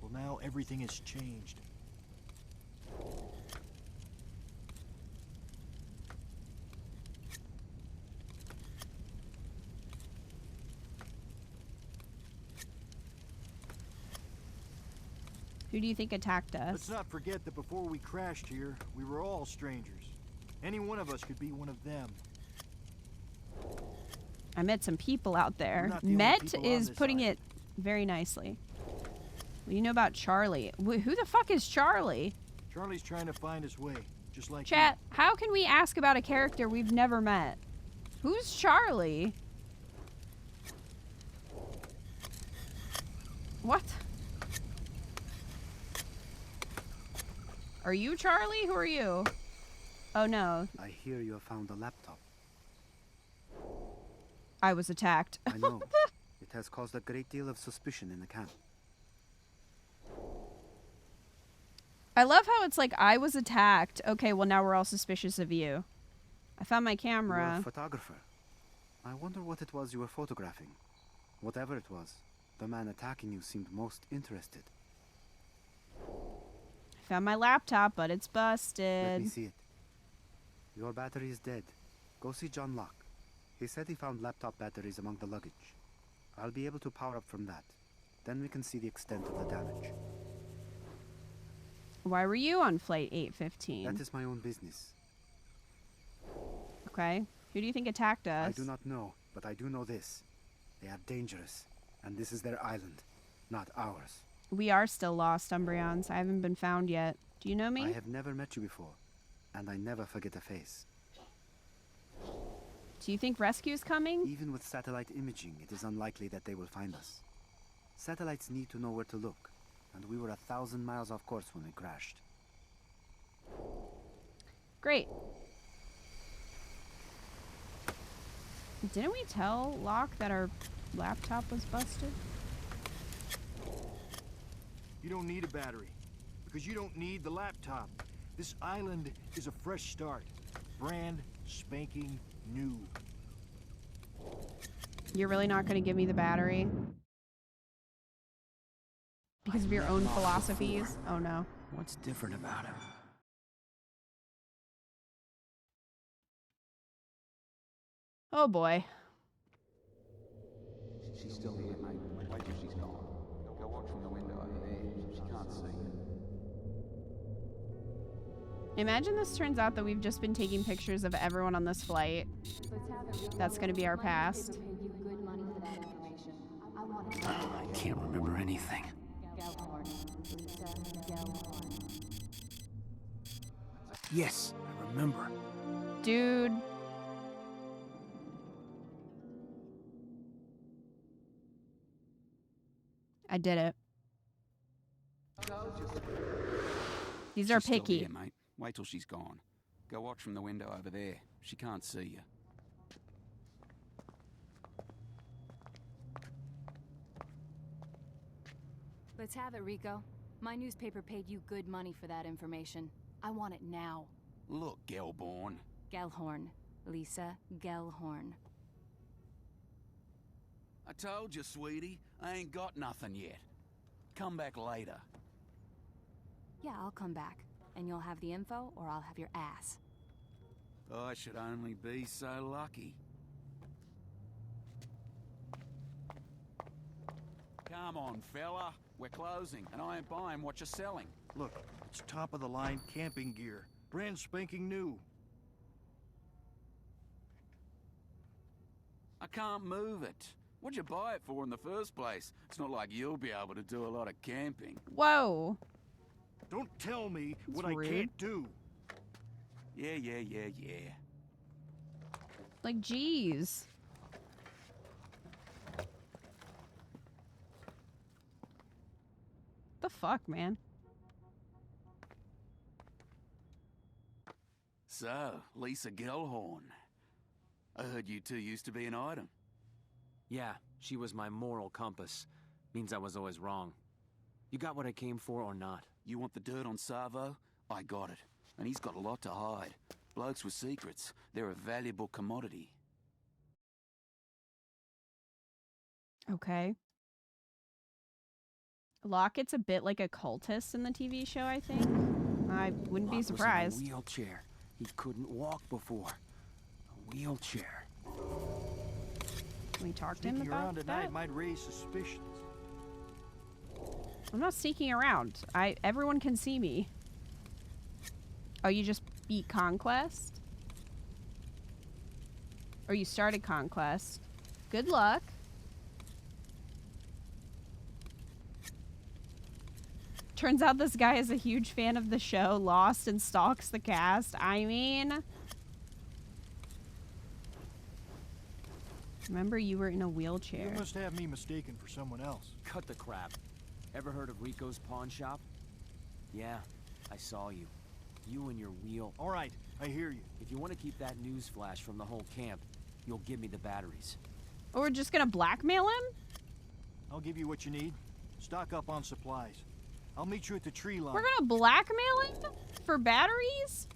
well, now everything has changed. Who do you think attacked us? Let's not forget that before we crashed here, we were all strangers. Any one of us could be one of them. I met some people out there. We're not the only Met people on is this putting island. it very nicely. What do you know about Charlie? Who the fuck is Charlie? Charlie's trying to find his way, just like Chat, how can we ask about a character we've never met? Who's Charlie? What? Are you Charlie? Who are you? Oh no, I hear you have found a laptop. I was attacked. I know. It has caused a great deal of suspicion in the camp. I love how it's like, I was attacked. Okay, well now we're all suspicious of you. I found my You are camera. a photographer. I wonder what it was you were photographing. Whatever it was, the man attacking you seemed most interested. I found my laptop, but it's busted. Let me see it. Your battery is dead. Go see John Locke. He said he found laptop batteries among the luggage. I'll be able to power up from that. Then we can see the extent of the damage. Why were you on flight 815? That is my own business. Okay. Who do you think attacked us? I do not know, but I do know this. They are dangerous, and this is their island, not ours. We are still lost, Umbreons. I haven't been found yet. Do you know me? I have never met you before, and I never forget a face. Do you think rescue's coming? Even with satellite imaging, it is unlikely that they will find us. Satellites need to know where to look, and we were 1,000 miles off course when we crashed. Great. Didn't we tell Locke that our laptop was busted? You don't need a battery, because you don't need the laptop. This island is a fresh start. Brand spanking new. You're really not going to give me the battery? Because of your own philosophies? Oh no. What's different about him? Oh boy. She's still here, mate. Wait till she's gone. Go watch from the window over there. She can't see you. Imagine this turns out that we've just been taking pictures of everyone on this flight. That's going to be our past. I can't remember anything. Yes, I remember. Dude. I did it. These are She's still picky. here, mate. Wait till she's gone. Go watch from the window over there. She can't see you. Let's have it, Rico. My newspaper paid you good money for that information. I want it now. Look, Gelborn. Gellhorn. Lisa Gellhorn. I told you, sweetie. I ain't got nothing yet. Come back later. Yeah, I'll come back. And you'll have the info, or I'll have your ass. I should only be so lucky. Come on, fella. We're closing, and I ain't buying what you're selling. Look, it's top-of-the-line camping gear. Brand spanking new. I can't move it. What'd you buy it for in the first place? It's not like you'll be able to do a lot of camping. Whoa. Don't tell me That's what rude. I can't do. Yeah. Like, jeez. The fuck, man? So, Lisa Gellhorn. I heard you two used to be an item. Yeah, she was my moral compass. Means I was always wrong. You got what I came for or not? You want the dirt on Savo? I got it. And he's got a lot to hide. Blokes with secrets, they're a valuable commodity. Okay. Lockett's a bit like a cultist in the TV show, I think. I wouldn't be surprised. Was in a wheelchair. He couldn't walk before. A wheelchair. Can we talk to him Sneaking about around at night that? might raise suspicions. I'm not sneaking around. Everyone can see me. Oh, you just beat Conquest? Or you started Conquest. Good luck. Turns out this guy is a huge fan of the show, Lost, and stalks the cast. I mean... Remember, you were in a wheelchair. You must have me mistaken for someone else. Cut the crap. Ever heard of Rico's pawn shop? Yeah, I saw you. You and your wheel. All right, I hear you. If you want to keep that news flash from the whole camp, you'll give me the batteries. Or we're just gonna blackmail him? I'll give you what you need. Stock up on supplies. I'll meet you at the tree line. We're gonna blackmail him? For batteries?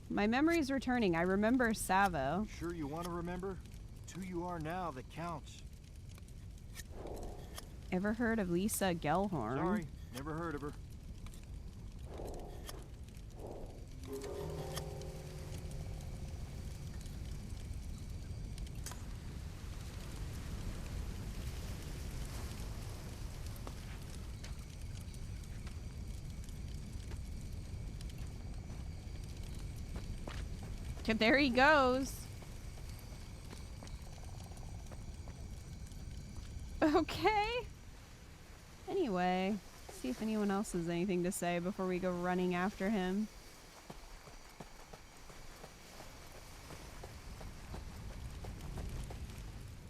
My memory's returning. I remember Savo. Sure you want to remember? It's who you are now that counts. Ever heard of Lisa Gellhorn? Sorry, never heard of her. There he goes. Okay. Anyway, see if anyone else has anything to say before we go running after him.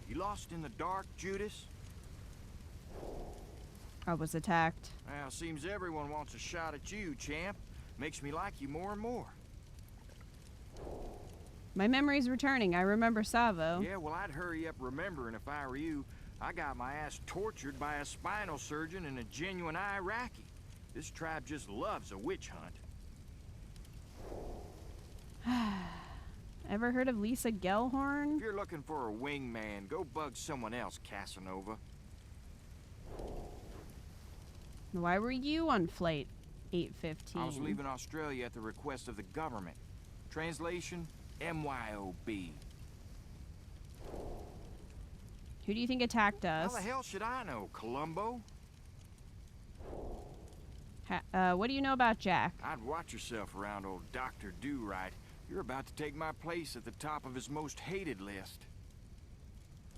You lost in the dark, Judas? I was attacked. Well, seems everyone wants a shot at you, champ. Makes me like you more and more. My memory's returning. I remember Savo. Yeah, well, I'd hurry up remembering if I were you. I got my ass tortured by a spinal surgeon and a genuine Iraqi. This tribe just loves a witch hunt. Ever heard of Lisa Gellhorn? If you're looking for a wingman, go bug someone else, Casanova. Why were you on flight 815? I was leaving Australia at the request of the government. Translation, MYOB. Who do you think attacked us? How the hell should I know, Columbo? What do you know about Jack? I'd watch yourself around old Dr. Do-Right. You're about to take my place at the top of his most hated list.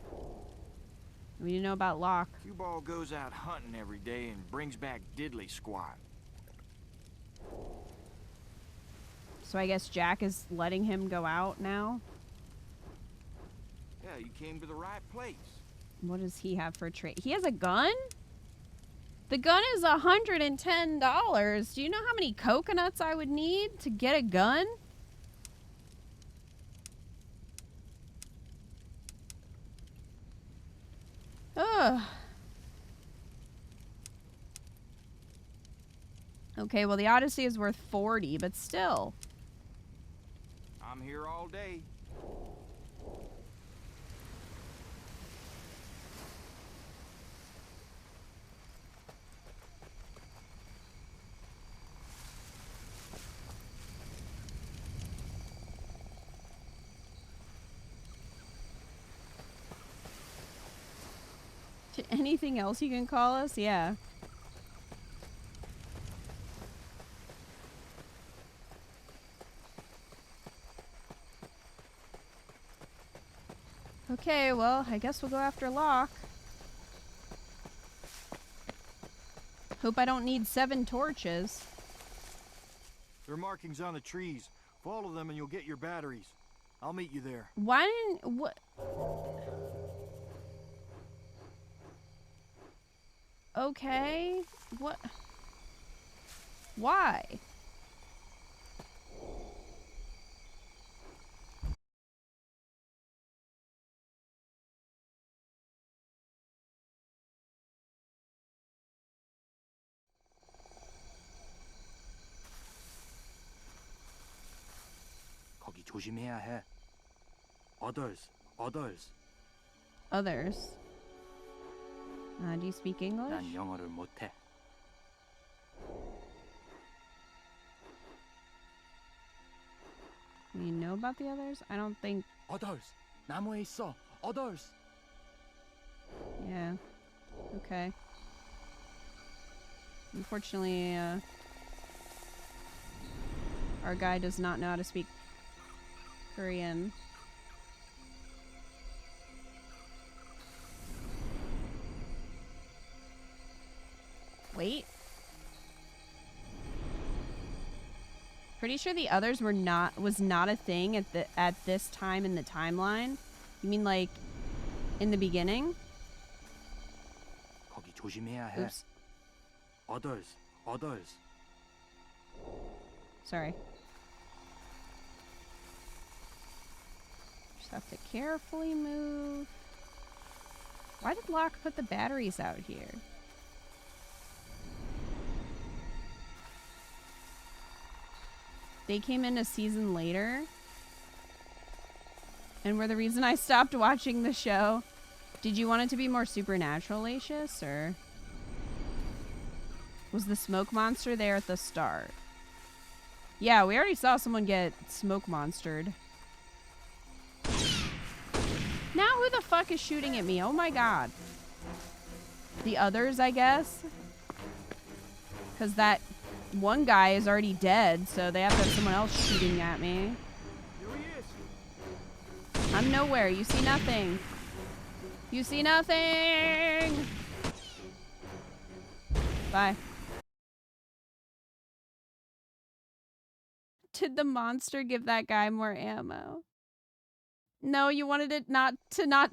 What do you know about Locke? Q-Ball goes out hunting every day and brings back diddly squat. So I guess Jack is letting him go out now? Yeah, you came to the right place. What does he have for trade? He has a gun? The gun is $110. Do you know how many coconuts I would need to get a gun? Ugh. Okay, well the Odyssey is worth 40, but still. I'm here all day. Anything else you can call us? Yeah. Okay, well, I guess we'll go after Locke. Hope I don't need 7 torches. There are markings on the trees. Follow them and you'll get your batteries. I'll meet you there. Why didn't... What... Okay. What? Why? 조심해야 해. Others. Others. Do you speak English? 난 영어를 못해. Do you know about the others? I don't think. Others. 나무에 있어. Others. Yeah. Okay. Unfortunately, our guy does not know how to speak Korean. Wait. Pretty sure the others was not a thing at this time in the timeline. You mean like in the beginning? 거기 조심해야 해. Oops. Others. Sorry. Just have to carefully move. Why did Locke put the batteries out here? They came in a season later and were the reason I stopped watching the show. Did you want it to be more supernatural-acious, or was the smoke monster there at the start? Yeah, we already saw someone get smoke monstered. Now who the fuck is shooting at me? Oh my god. The others, I guess? Because that one guy is already dead, so they have to have someone else shooting at me. I'm nowhere. You see nothing. You see nothing! Bye. Did the monster give that guy more ammo? No, you wanted it not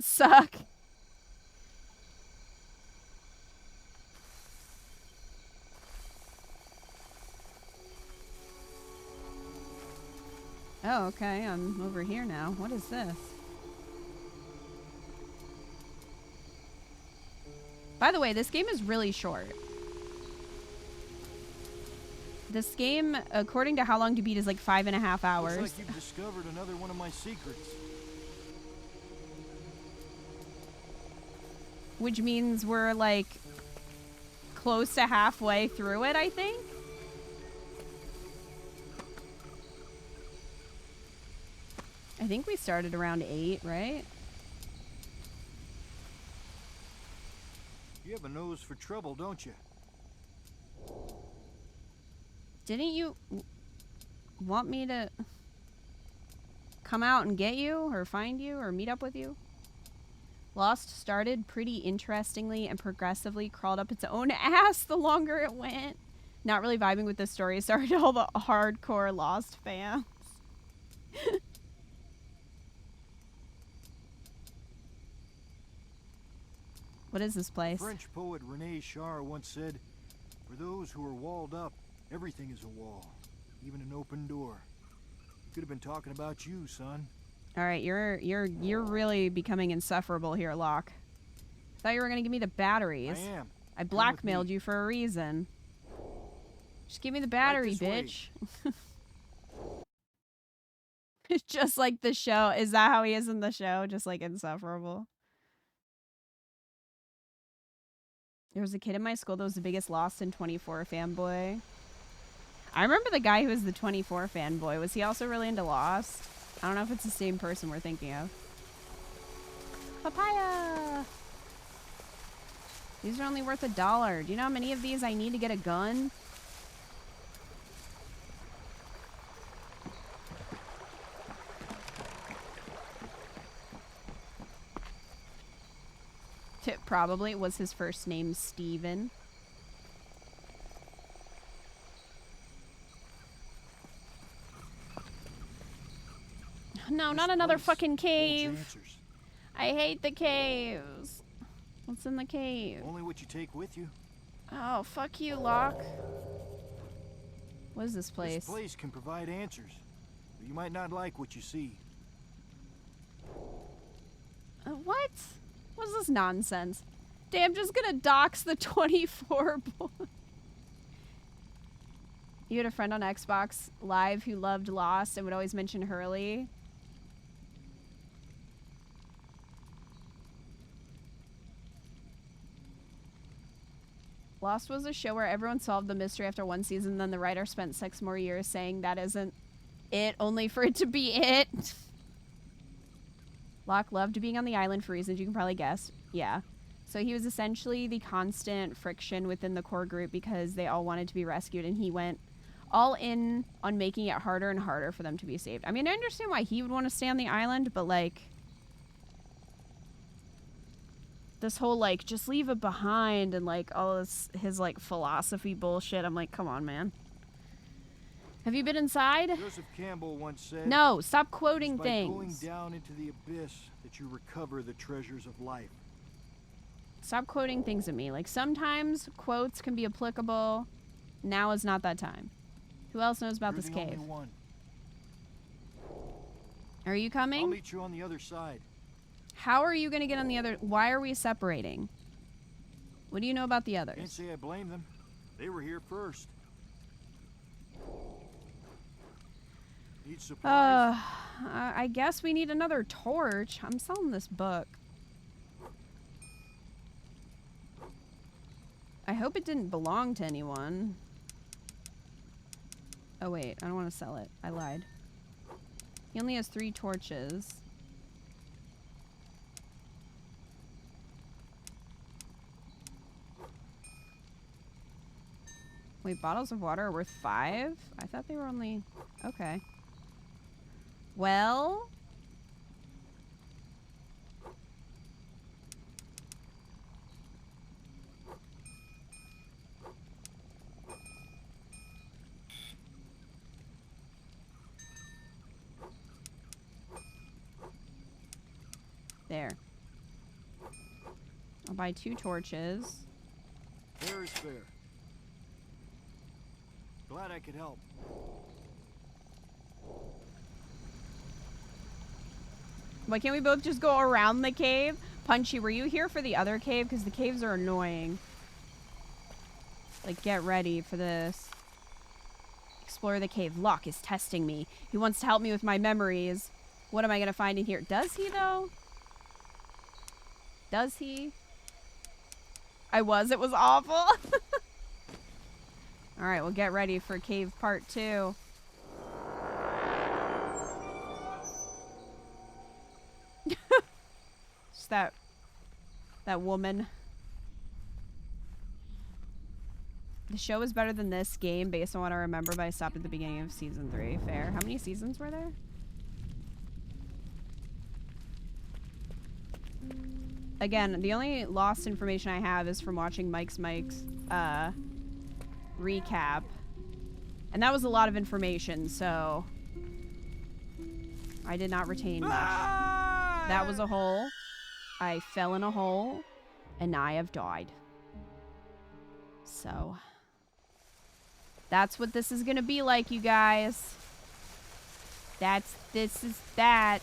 suck. Oh, okay. I'm over here now. What is this? By the way, this game is really short. This game, according to How Long to Beat, is like 5.5 hours. Looks like you've discovered another one of my secrets. Which means we're like close to halfway through it, I think. I think we started around 8, right? You have a nose for trouble, don't you? Didn't you want me to come out and get you or find you or meet up with you? Lost started pretty interestingly and progressively crawled up its own ass the longer it went. Not really vibing with the story. Sorry to all the hardcore Lost fans. What is this place? French poet René Char once said, "For those who are walled up, everything is a wall, even an open door." Could have been talking about you, son. All right, you're really becoming insufferable here, Locke. Thought you were gonna give me the batteries. I am. I blackmailed you for a reason. Just give me the battery, bitch. It's just like the show. Is that how he is in the show? Just like insufferable. There was a kid in my school that was the biggest Lost in 24 fanboy. I remember the guy who was the 24 fanboy. Was he also really into Lost? I don't know if it's the same person we're thinking of. Papaya! These are only worth $1. Do you know how many of these I need to get a gun? Probably. Was his first name Steven? No, not another fucking cave. I hate the caves. What's in the cave? Only what you take with you. Oh, fuck you, Locke. What is this place? This place can provide answers, but you might not like what you see. What? What is this nonsense? Damn, just gonna dox the 24 boy. You had a friend on Xbox Live who loved Lost and would always mention Hurley. Lost was a show where everyone solved the mystery after one season, then the writer spent 6 more years saying that isn't it, only for it to be it. Locke loved being on the island for reasons you can probably guess. Yeah. So he was essentially the constant friction within the core group because they all wanted to be rescued, and he went all in on making it harder and harder for them to be saved. I mean, I understand why he would want to stay on the island, but like this whole like just leave it behind and like all this his like philosophy bullshit. I'm like, come on, man. Have you been inside? Joseph Campbell once said, no, stop quoting "It's by things. going down into the abyss that you recover the treasures of life." Stop quoting things at me. Like, sometimes quotes can be applicable. Now is not that time. Who else knows about this cave? Are you coming? I'll meet you on the other side. How are you going to get on the other? Why are we separating? What do you know about the others? Can't say I blame them. They were here first. Need supplies? I guess we need another torch. I'm selling this book. I hope it didn't belong to anyone. Oh wait, I don't want to sell it. I lied. He only has 3 torches. Wait, bottles of water are worth 5? I thought they were only... Okay. Well... There. I'll buy 2 torches. Fair is fair. Glad I could help. Why can't we both just go around the cave? Punchy, were you here for the other cave? Because the caves are annoying. Like, get ready for this. Explore the cave. Locke is testing me. He wants to help me with my memories. What am I going to find in here? Does he, though? Does he? It was awful. Alright, well, get ready for cave part 2. Just that woman. The show is better than this game based on what I remember, but I stopped at the beginning of season 3. Fair. How many seasons were there? Again, the only lost information I have is from watching Mike's recap. And that was a lot of information, so I did not retain much. That was a hole. I fell in a hole, and I have died. So that's what this is gonna be like, you guys. This is that.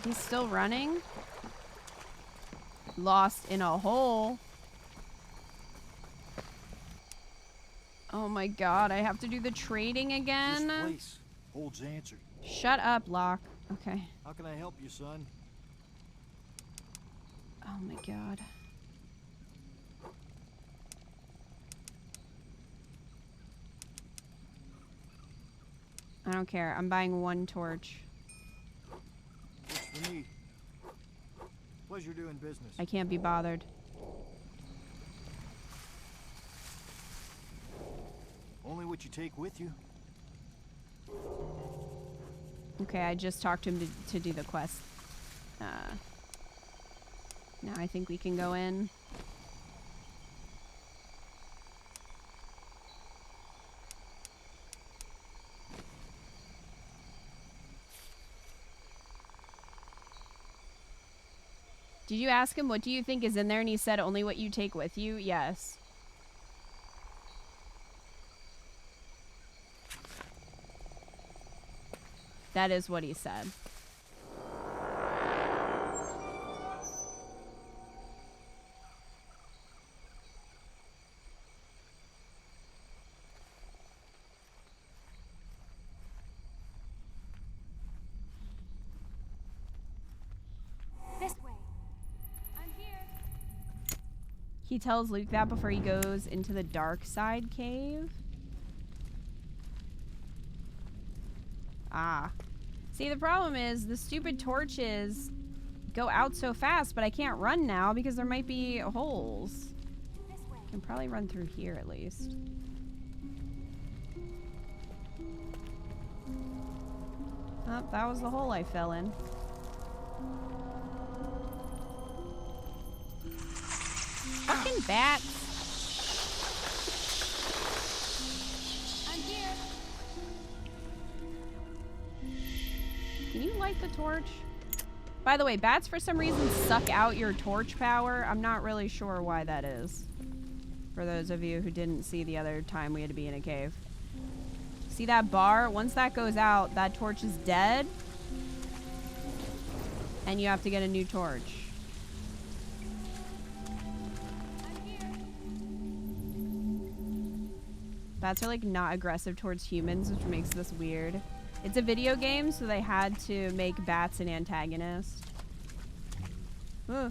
He's still running. Lost in a hole. Oh my god, I have to do the trading again. This place holds answers. Shut up, Locke. Okay. How can I help you, son? Oh my god. I don't care. I'm buying 1 torch. Works for me. Pleasure doing business. I can't be bothered. Only what you take with you. Okay, I just talked to him to do the quest. Now I think we can go in. Did you ask him what do you think is in there and he said only what you take with you? Yes. That is what he said. He tells Luke that before he goes into the dark side cave. Ah. See, the problem is the stupid torches go out so fast, but I can't run now because there might be holes. I can probably run through here at least. Oh, that was the hole I fell in. Fucking bats. I'm here. Can you light the torch? By the way, bats for some reason suck out your torch power. I'm not really sure why that is. For those of you who didn't see the other time we had to be in a cave. See that bar? Once that goes out, that torch is dead. And you have to get a new torch. Bats are like not aggressive towards humans, which makes this weird. It's a video game, so they had to make bats an antagonist. Ugh.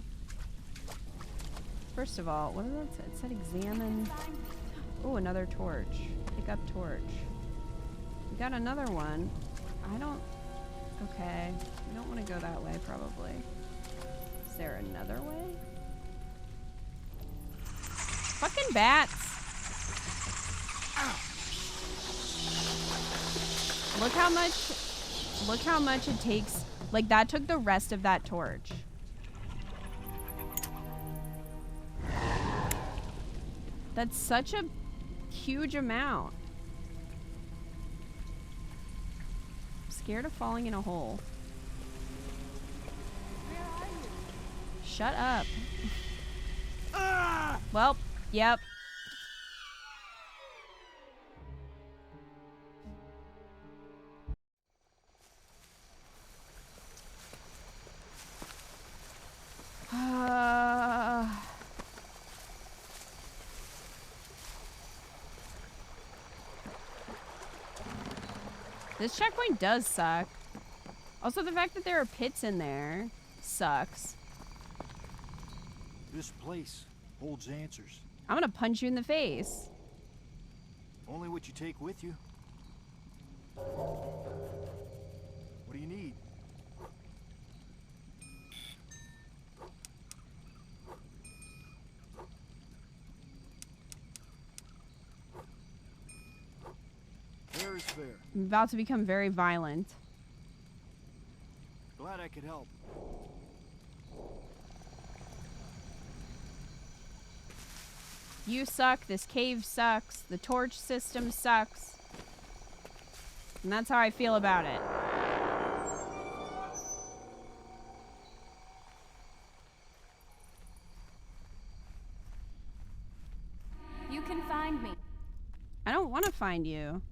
First of all, what did that say? It said examine. Oh, another torch. Pick up torch. We got another one. I don't... Okay. We don't want to go that way, probably. Is there another way? Fucking bats! Look how much it takes. Like, that took the rest of that torch. That's such a huge amount. I'm scared of falling in a hole. Shut up. Well, yep. This checkpoint does suck. Also, the fact that there are pits in there sucks. This place holds answers. I'm gonna punch you in the face. Only what you take with you. What do you need? Fair is fair. I'm about to become very violent. Glad I could help. You suck, this cave sucks, the torch system sucks. And that's how I feel about it. You can find me. I don't want to find you.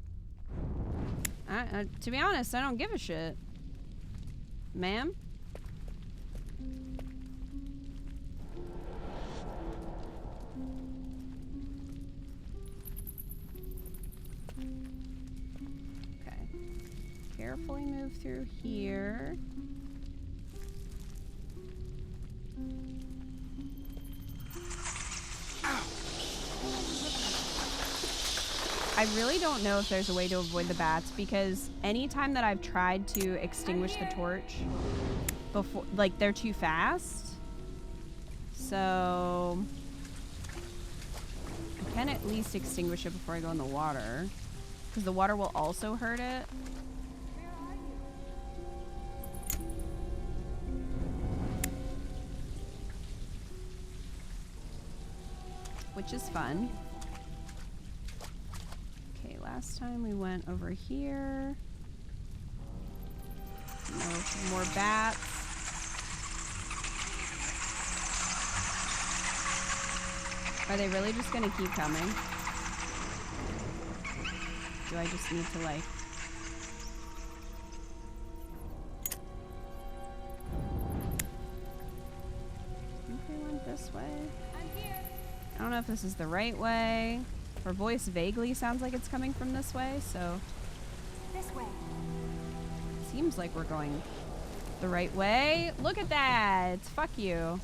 To be honest, I don't give a shit. Ma'am? Okay. Carefully move through here. I really don't know if there's a way to avoid the bats, because anytime that I've tried to extinguish the torch before, like, they're too fast. So I can at least extinguish it before I go in the water, because the water will also hurt it. Which is fun. Last time we went over here. No, more bats. Are they really just gonna keep coming? Do I just need to, like... I think we went this way. I don't know if this is the right way. Her voice vaguely sounds like it's coming from this way, so... This way. Seems like we're going the right way. Look at that! Fuck you.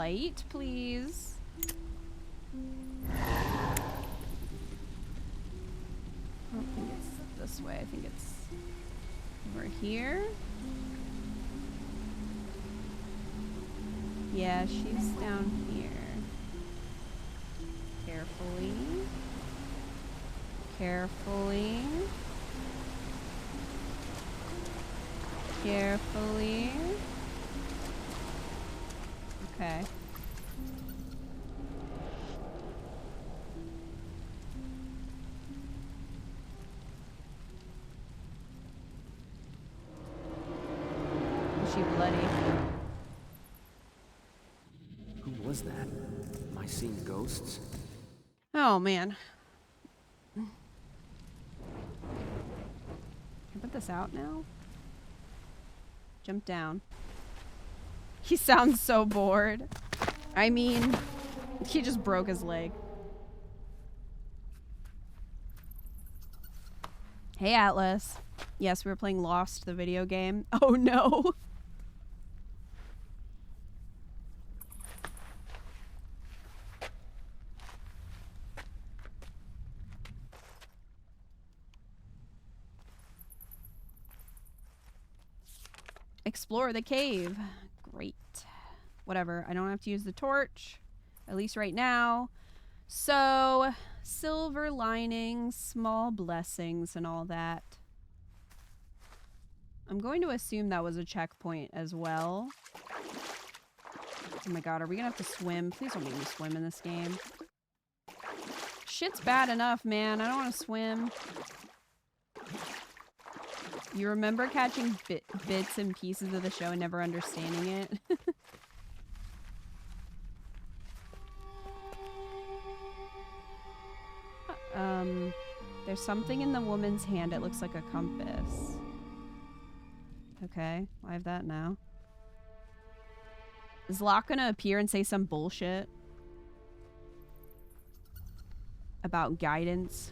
light, please? I don't think it's this way. I think it's over here. Yeah, she's down here. Carefully. Carefully. Carefully. Okay. Is she bloody? Who was that? Am I seeing ghosts? Oh man. Can I put this out now? Jump down. He sounds so bored. I mean, he just broke his leg. Hey, Atlas. Yes, we were playing Lost, the video game. Oh no. Explore the cave. Great. Whatever. I don't have to use the torch. At least right now. So, silver linings, small blessings, and all that. I'm going to assume that was a checkpoint as well. Oh my god, are we gonna have to swim? Please don't make me swim in this game. Shit's bad enough, man. I don't want to swim. You remember catching bits and pieces of the show and never understanding it? There's something in the woman's hand. It looks like a compass. Okay, I have that now. Is Locke gonna appear and say some bullshit about guidance?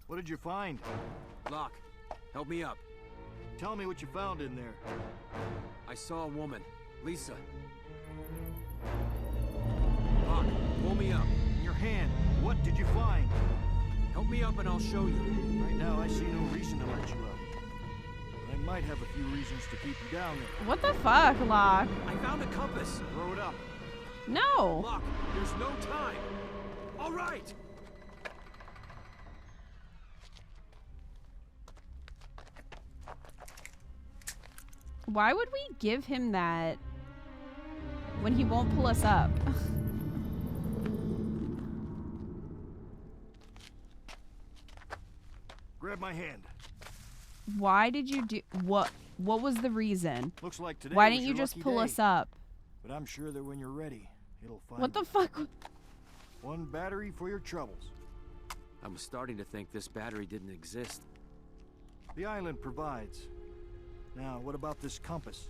What did you find? Locke, help me up. Tell me what you found in there. I saw a woman, Lisa. Locke, pull me up. In your hand, what did you find? Help me up and I'll show you. Right now, I see no reason to let you up. But I might have a few reasons to keep you down there. What the fuck, Locke? I found a compass. Throw it up. No. Locke, there's no time. All right. Why would we give him that when he won't pull us up? Grab my hand. Why did you do what was the reason? Looks like today Why was didn't you your just lucky pull day. us up? But I'm sure that when you're ready, it'll find What the you. fuck? One battery for your troubles. I was starting to think this battery didn't exist. The island provides. Now, what about this compass?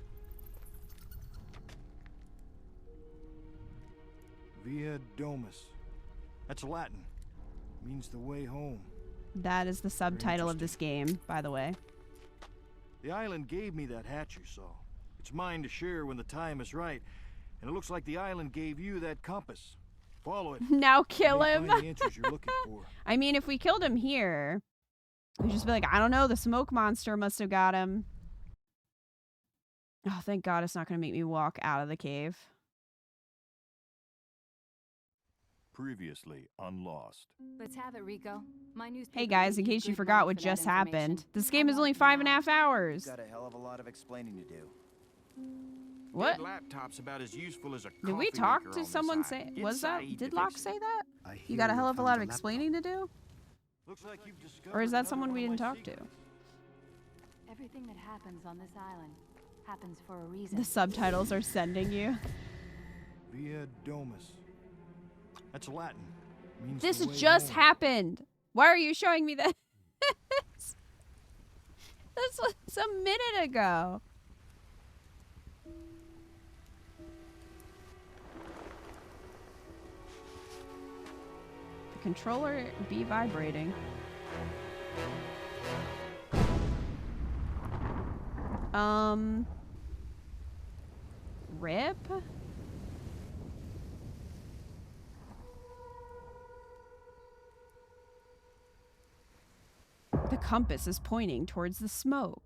Via Domus. That's Latin. Means the way home. That is the subtitle of this game, by the way. The island gave me that hat you saw. It's mine to share when the time is right. And it looks like the island gave you that compass. Follow it. Now kill You may him. find the answers you're looking for. I mean, if we killed him here, we'd just be like, I don't know, the smoke monster must have got him. Oh, thank God it's not going to make me walk out of the cave. Previously on Lost. Let's have it, Rico. My newspaper. Hey guys, in case you forgot what just happened, this game is only 5.5 hours. Got a hell of a lot of explaining to do. What? Laptop's about as useful as a Did we coffee talk maker to on someone this say? island. Was that? Inside Did to Locke fix say it. that? I You got a hear hell of a found lot of laptop. explaining to do? Looks like you've discovered Or is that another someone we one of didn't my talk to? secrets. Everything that happens on this island happens for a reason. The subtitles are sending you. Via Domus. That's Latin. Means This the way just home. happened. Why are you showing me this? This was a minute ago. controller be vibrating? Rip? The compass is pointing towards the smoke.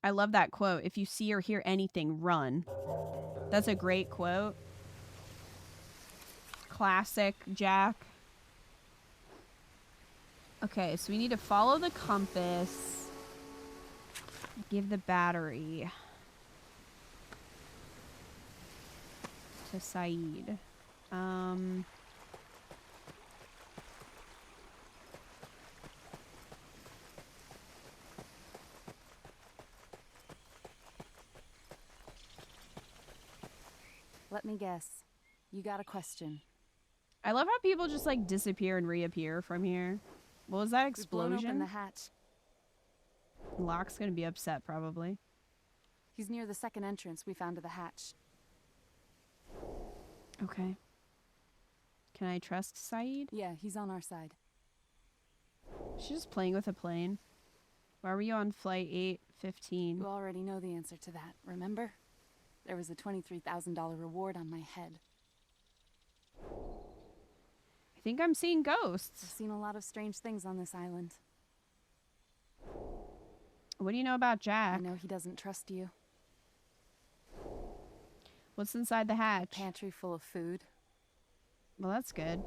I love that quote. If you see or hear anything, run. That's a great quote. Classic Jack. Okay, so we need to follow the compass. Give the battery to Saeed. Let me guess. You got a question. I love how people just like disappear and reappear from here. What was that We've blown open explosion? the hatch. Locke's gonna be upset probably. He's near the second entrance we found to the hatch. Okay. Can I trust Saeed? Yeah, he's on our side. She's just playing with a plane. Why were you on flight 815? You already know the answer to that, remember? There was a $23,000 reward on my head. I think I'm seeing ghosts. I've seen a lot of strange things on this island. What do you know about Jack? I know he doesn't trust you. What's inside the hatch? A pantry full of food. Well, that's good.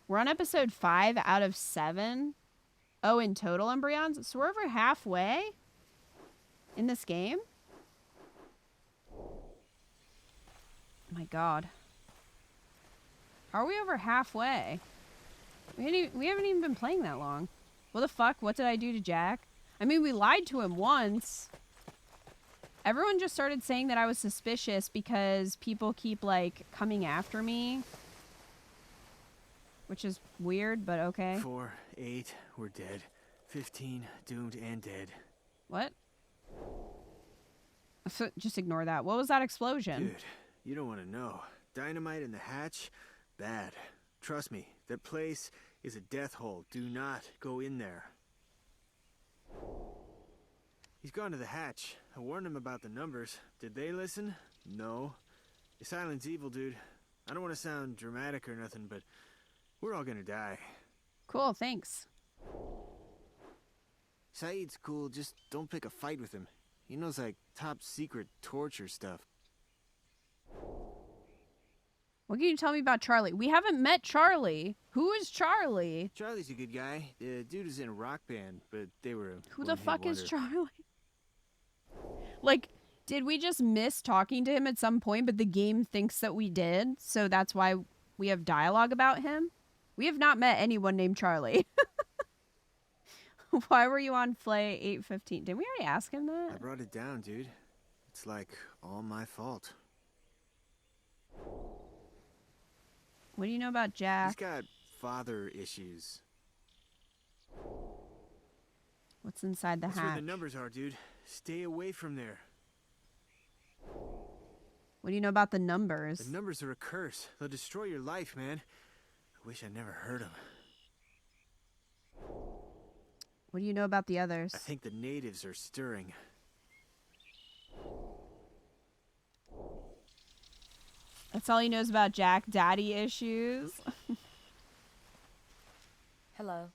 We're on episode 5 out of 7. Oh, in total embryons? So we're over halfway in this game? My God. How are we over halfway? We haven't even been playing that long. What the fuck? What did I do to Jack? I mean, we lied to him once. Everyone just started saying that I was suspicious because people keep, like, coming after me. Which is weird, but okay. 4, 8, we're dead. 15, doomed and dead. What? So, just ignore that. What was that explosion? Dude, you don't want to know. Dynamite in the hatch? Bad. Trust me, that place is a death hole. Do not go in there. He's gone to the hatch. I warned him about the numbers. Did they listen? No. This island's evil, dude. I don't want to sound dramatic or nothing, but we're all gonna die. Cool, thanks. Saeed's cool, just don't pick a fight with him. He knows, like, top secret torture stuff. What can you tell me about Charlie? We haven't met Charlie. Who is Charlie? Charlie's a good guy. The dude is in a rock band, but they were a Who the one-hit fuck is wonder. Charlie? Like, did we just miss talking to him at some point, but the game thinks that we did, so that's why we have dialogue about him? We have not met anyone named Charlie. Why were you on flight 815? Didn't we already ask him that? I brought it down, dude. It's like all my fault. What do you know about Jack? He's got father issues. What's inside the That's hatch? where the numbers are, dude. Stay away from there. What do you know about the numbers? The numbers are a curse. They'll destroy your life, man. I wish I never heard them. What do you know about the others? I think the natives are stirring. That's all he knows about Jack. Daddy issues. Hello.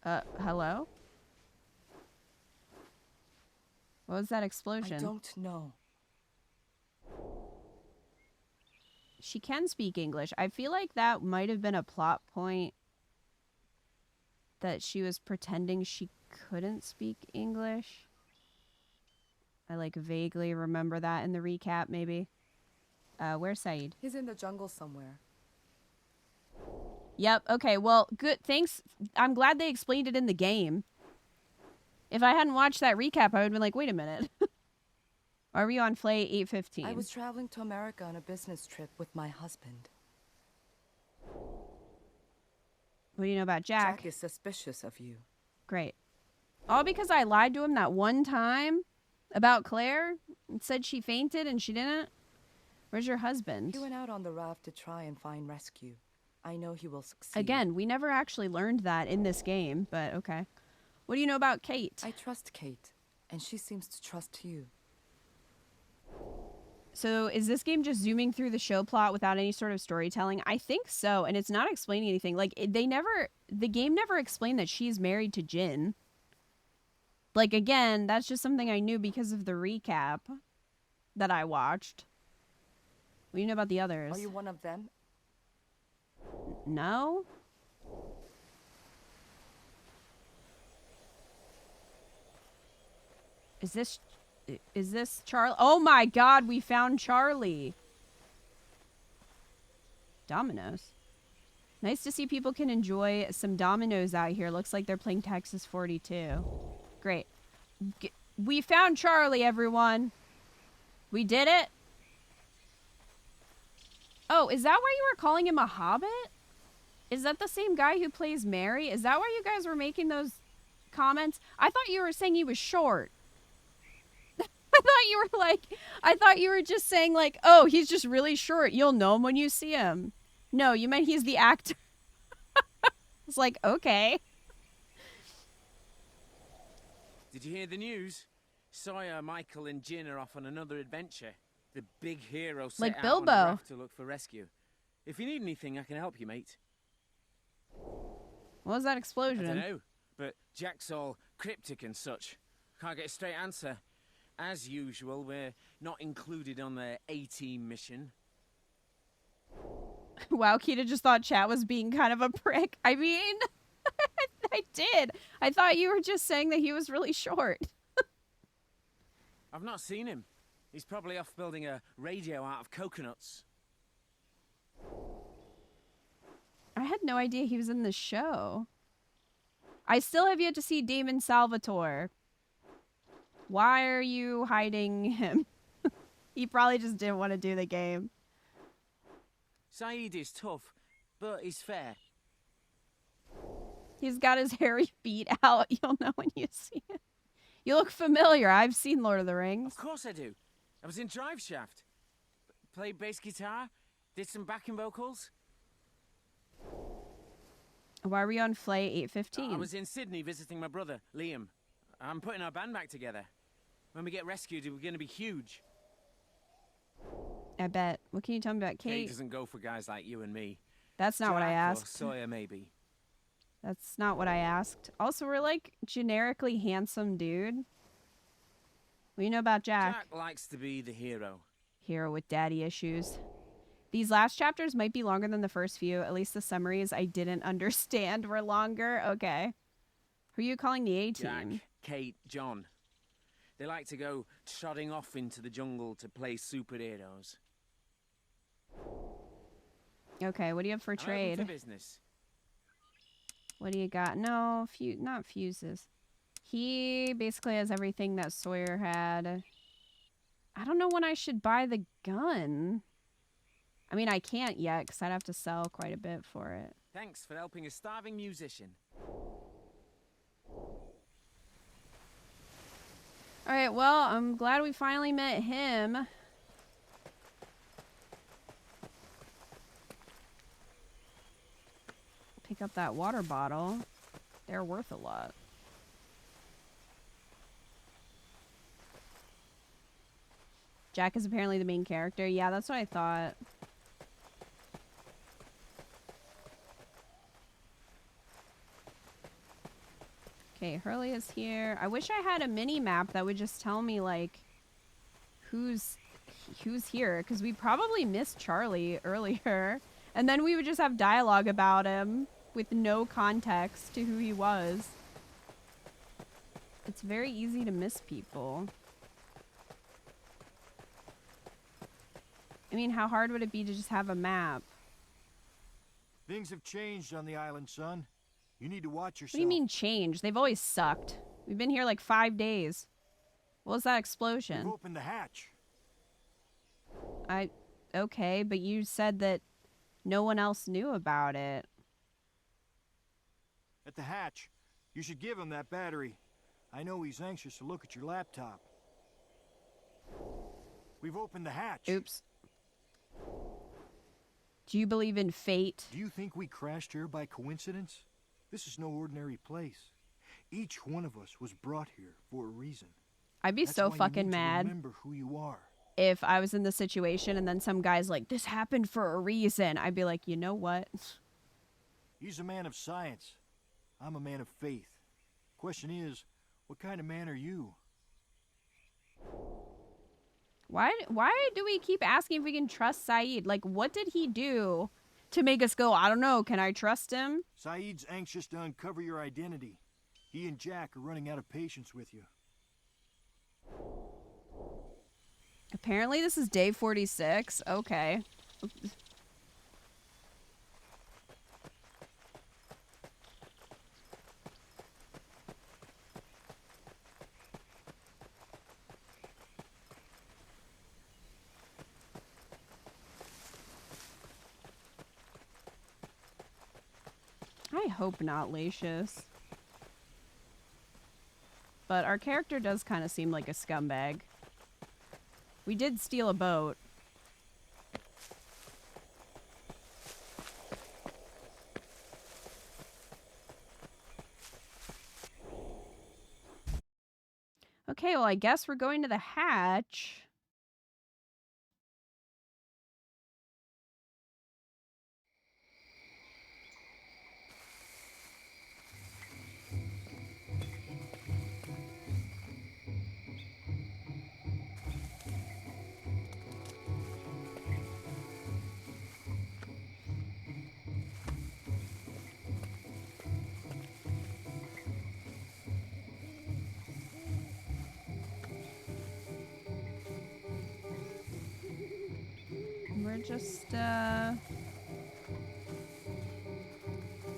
Hello? What was that explosion? I don't know. She can speak English. I feel like that might have been a plot point that she was pretending she couldn't speak English. I like vaguely remember that in the recap, maybe. Where's Saeed? He's in the jungle somewhere. Yep, okay, well, good, thanks. I'm glad they explained it in the game. If I hadn't watched that recap, I would have been like, wait a minute. Are we on Flay 815? I was traveling to America on a business trip with my husband. What do you know about Jack? Jack is suspicious of you. Great. All because I lied to him that one time about Claire and said she fainted and she didn't? Where's your husband? He went out on the raft to try and find rescue. I know he will succeed. Again, we never actually learned that in this game, but okay. What do you know about Kate? I trust Kate, and she seems to trust you. So is this game just zooming through the show plot without any sort of storytelling? I think so, and it's not explaining anything. Like, the game never explained that she's married to Jin. Like, again, that's just something I knew because of the recap that I watched. What do you know about the others? Are you one of them? No? Is this Charlie? Oh my god, we found Charlie. Dominoes. Nice to see people can enjoy some dominoes out here. Looks like they're playing Texas 42. Great. We found Charlie, everyone. We did it. Oh, is that why you were calling him a hobbit? Is that the same guy who plays Mary? Is that why you guys were making those comments? I thought you were saying he was short. I thought you were just saying like, oh, he's just really short. You'll know him when you see him. No, you meant he's the actor. It's like, okay. Did you hear the news? Sawyer, Michael, and Jin are off on another adventure. The big hero set Like out Bilbo. on a raft to look for rescue. If you need anything, I can help you, mate. What was that explosion? I don't know, but Jack's all cryptic and such. Can't get a straight answer. As usual, we're not included on the A-team mission. Wow, Kita just thought chat was being kind of a prick. I mean, I did. I thought you were just saying that he was really short. I've not seen him. He's probably off building a radio out of coconuts. I had no idea he was in the show. I still have yet to see Damon Salvatore. Why are you hiding him? He probably just didn't want to do the game. Saeed is tough, but he's fair. He's got his hairy feet out. You'll know when you see it. You look familiar. I've seen Lord of the Rings. Of course I do. I was in Drive Shaft. Played bass guitar, did some backing vocals. Why were you on Flay 815? I was in Sydney visiting my brother, Liam. I'm putting our band back together. When we get rescued, we're going to be huge. I bet. What can you tell me about Kate? Kate doesn't go for guys like you and me. That's not what I Jack or asked. Sawyer, maybe. That's not what I asked. Also, we're like generically handsome dude. What do you know about Jack? Jack likes to be the hero. Hero with daddy issues. These last chapters might be longer than the first few. At least the summaries I didn't understand were longer. Okay. Who are you calling the A-team? Jack, Kate, John. They like to go trotting off into the jungle to play superheroes. Okay, what do you have for I'm open trade? for business. What do you got? No, not fuses. He basically has everything that Sawyer had. I don't know when I should buy the gun. I mean, I can't yet because I'd have to sell quite a bit for it. Thanks for helping a starving musician. All right, well, I'm glad we finally met him. Pick up that water bottle. They're worth a lot. Jack is apparently the main character. Yeah, that's what I thought. Okay, Hurley is here. I wish I had a mini map that would just tell me like who's here, because we probably missed Charlie earlier, and then we would just have dialogue about him with no context to who he was. It's very easy to miss people. I mean, how hard would it be to just have a map? Things have changed on the island, son. You need to watch yourself. What do you mean change? They've always sucked. We've been here like 5 days. What was that We've explosion? opened the hatch. Okay, but you said that no one else knew about it. At the hatch. You should give him that battery. I know he's anxious to look at your laptop. We've opened the hatch. Oops. Do you believe in fate? Do you think we crashed here by coincidence? This is no ordinary place. Each one of us was brought here for a reason. I'd be That's so why you fucking need to mad remember who you are. if I was in the situation and then some guy's like, this happened for a reason. I'd be like, you know what? He's a man of science. I'm a man of faith. Question is, what kind of man are you? Why do we keep asking if we can trust Saeed? Like, what did he do to make us go, I don't know, can I trust him? Saeed's anxious to uncover your identity. He and Jack are running out of patience with you. Apparently this is day 46. Okay. I hope not, Lacius. But our character does kind of seem like a scumbag. We did steal a boat. Okay, well, I guess we're going to the hatch. We're just,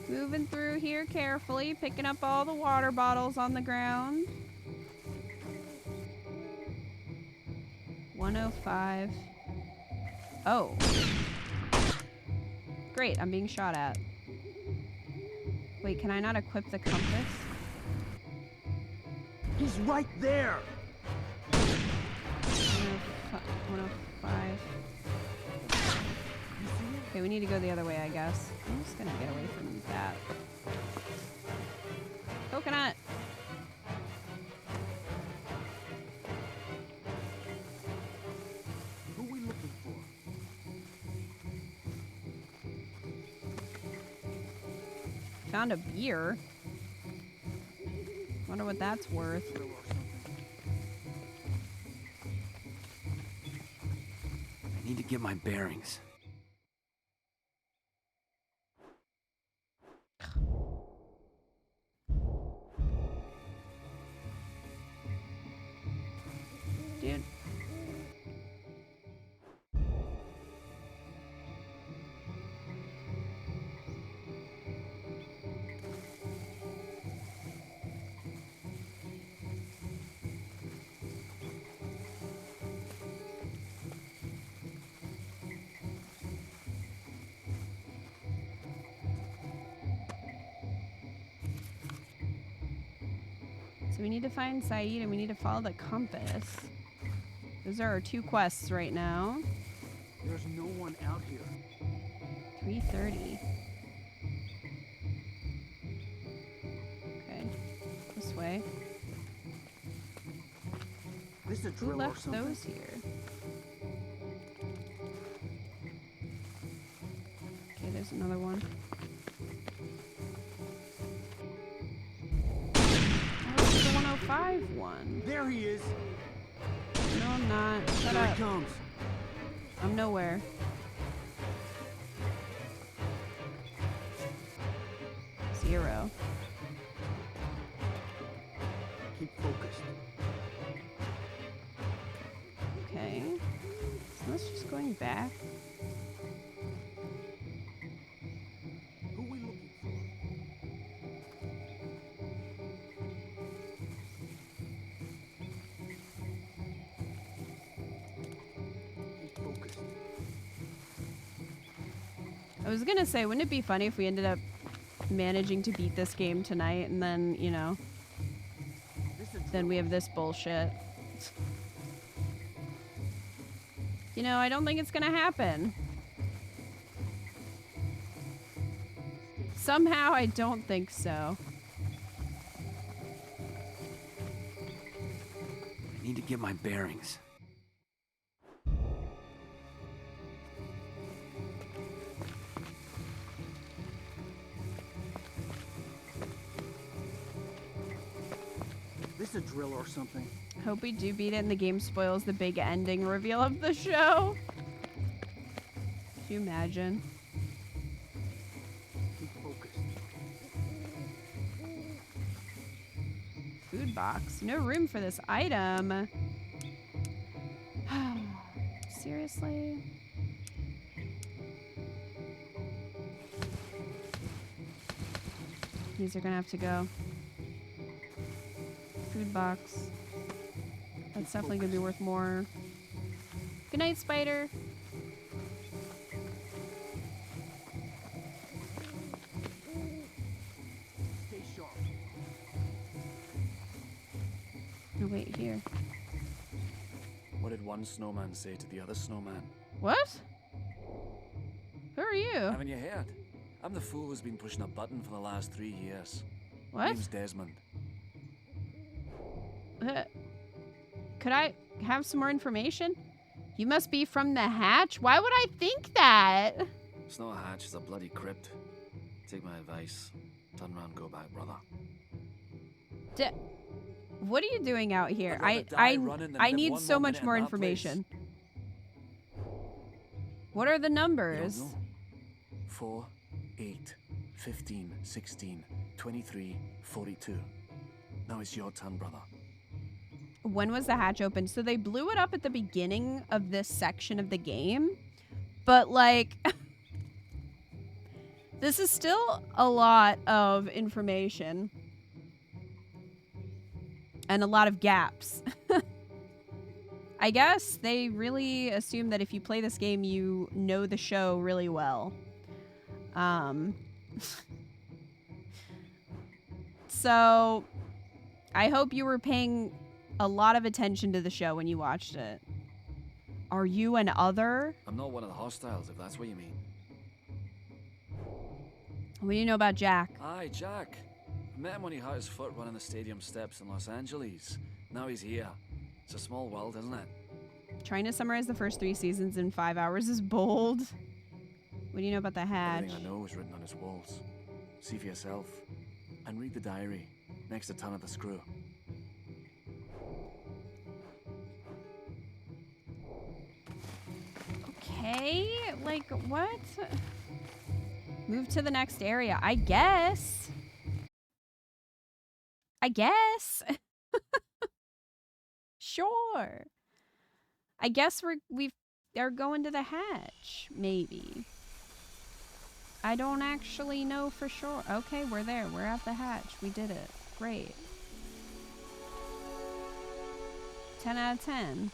moving through here carefully, picking up all the water bottles on the ground. 105. Oh. Great, I'm being shot at. Wait, can I not equip the compass? He's right there! 105. Okay, we need to go the other way, I guess. I'm just gonna get away from that. Coconut! Who are we looking for? Found a beer. Wonder what that's worth. I need to get my bearings. Dude. So we need to find Saeed and we need to follow the compass. Those are our two quests right now. There's no one out here. 3:30. Okay. This way. This is a Who drill or left something. those here? Okay, there's another one. Oh, it's the 105 one. There he is. No, I'm not. Shut Here up. he comes. I'm nowhere. Zero. Keep focused. Okay. So that's just going back. Who are we looking for? I was gonna say, wouldn't it be funny if we ended up managing to beat this game tonight and then, you know, then we have this bullshit. You know, I don't think it's gonna happen. Somehow, I don't think so. I need to get my bearings. This a drill or something? Hope we do beat it and the game spoils the big ending reveal of the show. Can you imagine? Keep focused. Food box. No room for this item. Seriously? These are gonna have to go. Food box. That's definitely gonna be worth more. Good night, spider. Stay sharp. Oh, wait, here. What did one snowman say to the other snowman? What? Who are you? Haven't you heard? I'm the fool who's been pushing a button for the last 3 years. What? Name's Desmond. Could I have some more information? You must be from the hatch? Why would I think that? It's not a hatch, it's a bloody crypt. Take my advice. Turn around, go back, brother. What are you doing out here? I need so much more information. What are the numbers? 4, 8, 15, 16, 23, 42. Now it's your turn, brother. When was the hatch open? So they blew it up at the beginning of this section of the game. But, like, this is still a lot of information. And a lot of gaps. I guess they really assume that if you play this game, you know the show really well. So, I hope you were paying a lot of attention to the show when you watched it. Are you an other? I'm not one of the hostiles, if that's what you mean. What do you know about Jack? Aye, Jack. I met him when he hurt his foot running the stadium steps in Los Angeles. Now he's here. It's a small world, isn't it? Trying to summarize the first 3 seasons in 5 hours is bold. What do you know about the hatch? Everything I know is written on his walls. See for yourself. And read the diary, next to Ton of the Screw. Okay, like, what? Move to the next area, I guess. Sure. I guess we are going to the hatch, maybe. I don't actually know for sure. Okay, we're there. We're at the hatch. We did it. Great. 10 out of 10.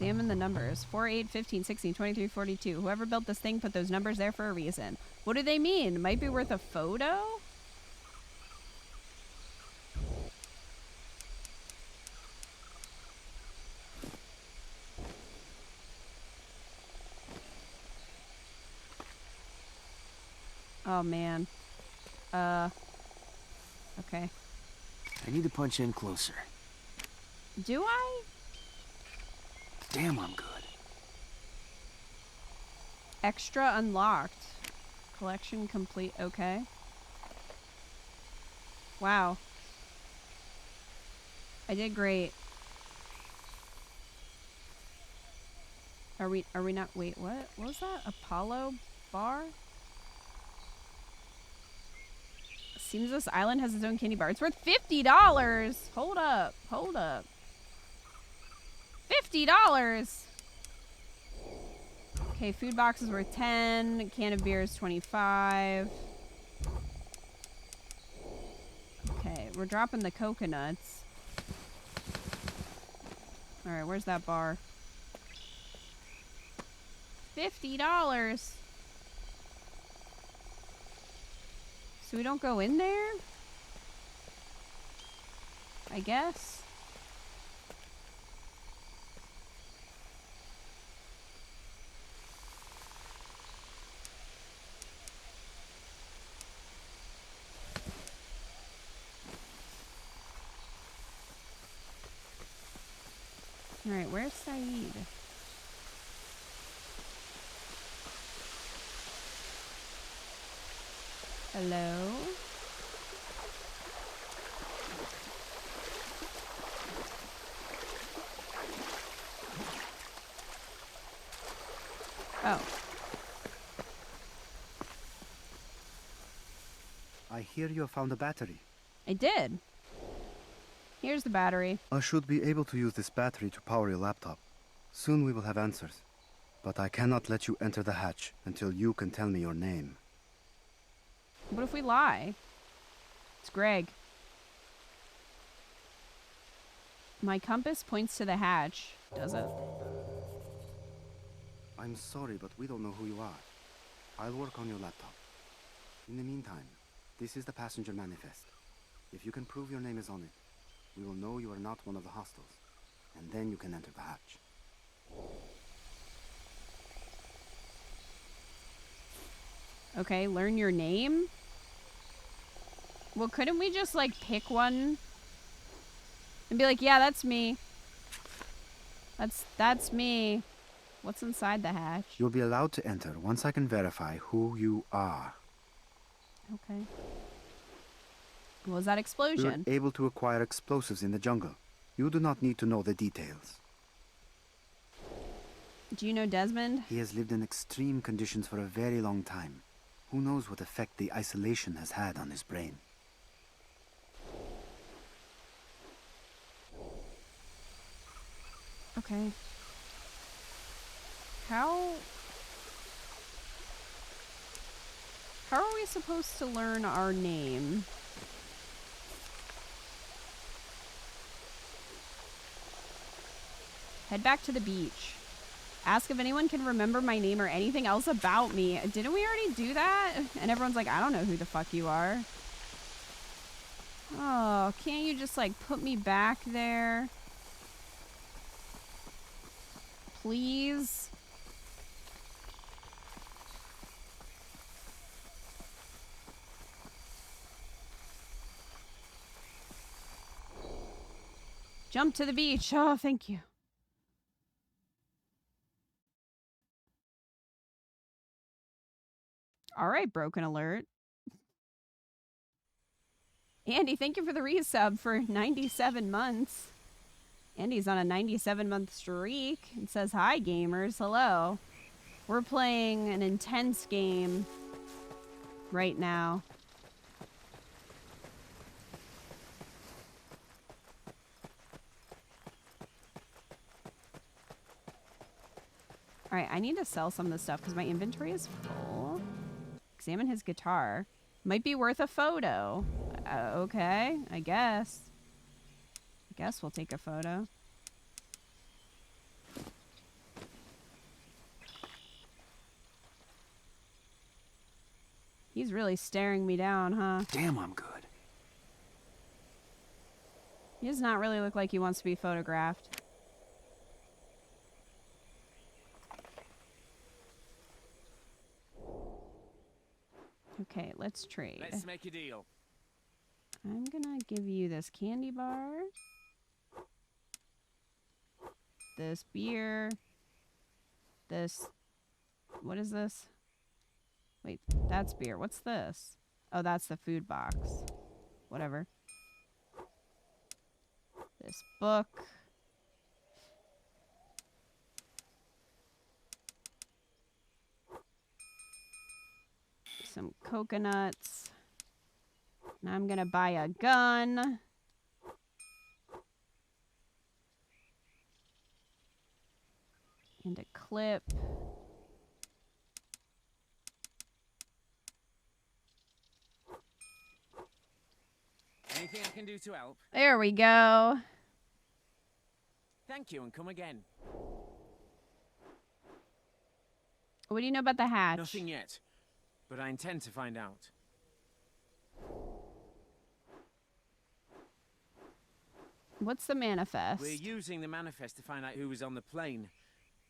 Examine the numbers. 4, 8, 15, 16, 23, 42. Whoever built this thing put those numbers there for a reason. What do they mean? Might be worth a photo? Oh, man. Okay. I need to punch in closer. Do I? Damn, I'm good. Extra unlocked. Collection complete. Okay. Wow. I did great. Are we not? Wait, what? What was that? Apollo bar? Seems this island has its own candy bar. It's worth $50. Hold up. Hold up. $50. Okay, food box is worth 10. A can of beer is 25. Okay, we're dropping the coconuts. Alright, where's that bar? $50! So we don't go in there? I guess. Alright, where's Saeed? Hello? Oh. I hear you have found a battery. I did. Here's the battery. I should be able to use this battery to power your laptop. Soon we will have answers. But I cannot let you enter the hatch until you can tell me your name. What if we lie? It's Greg. My compass points to the hatch. Does it? I'm sorry, but we don't know who you are. I'll work on your laptop. In the meantime, this is the passenger manifest. If you can prove your name is on it, we will know you are not one of the hostiles, and then you can enter the hatch. Okay, learn your name? Well, couldn't we just, like, pick one? And be like, yeah, that's me. That's me. What's inside the hatch? You'll be allowed to enter once I can verify who you are. Okay. What was that We explosion? were able to acquire explosives in the jungle. You do not need to know the details. Do you know Desmond? He has lived in extreme conditions for a very long time. Who knows what effect the isolation has had on his brain? Okay. How are we supposed to learn our name? Head back to the beach. Ask if anyone can remember my name or anything else about me. Didn't we already do that? And everyone's like, I don't know who the fuck you are. Oh, can't you just, like, put me back there? Please? Jump to the beach. Oh, thank you. All right, Broken Alert. Andy, thank you for the resub for 97 months. Andy's on a 97-month streak and says, hi, gamers. Hello. We're playing an intense game right now. All right, I need to sell some of this stuff because my inventory is full. Examine his guitar. Might be worth a photo. Okay, I guess. I guess we'll take a photo. He's really staring me down, huh? Damn, I'm good. He does not really look like he wants to be photographed. Okay, let's trade. Let's make a deal. I'm gonna give you this candy bar. This beer. This... What is this? Wait, that's beer. What's this? Oh, that's the food box. Whatever. This book. Some coconuts. Now I'm gonna buy a gun. And a clip. can do to help? There we go. Thank you and come again. What do you know about the hatch? Nothing yet, but I intend to find out. What's the manifest? We're using the manifest to find out who was on the plane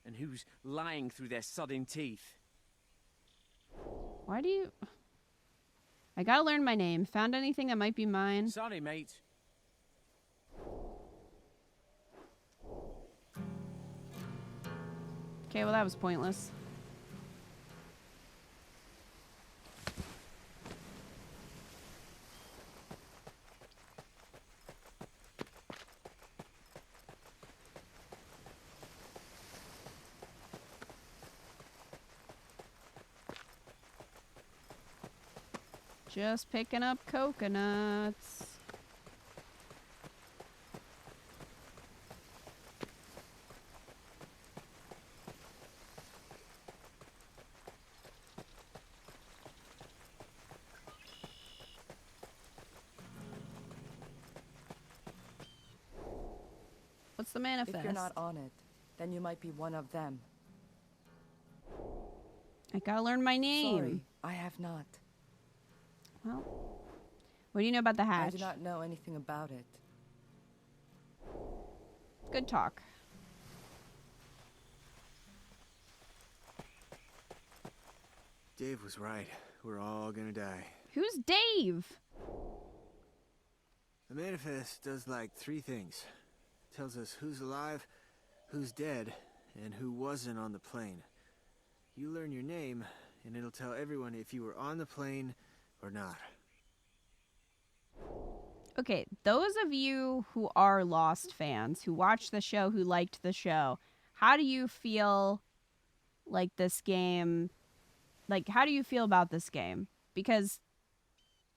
and who's lying through their sodding teeth. Why do you... I gotta learn my name. Found anything that might be mine? Sorry, mate. Okay, well that was pointless. Just picking up coconuts. What's the manifest? If you're not on it, then you might be one of them. I gotta learn my name. Sorry, I have not. Well, what do you know about the hatch? I do not know anything about it. Good talk. Dave was right. We're all gonna die. Who's Dave? The manifest does like 3 things. Tells us who's alive, who's dead, and who wasn't on the plane. You learn your name, and it'll tell everyone if you were on the plane or not. Okay, those of you who are Lost fans, who watched the show, who liked the show, how do you feel like this game... Like, how do you feel about this game? Because,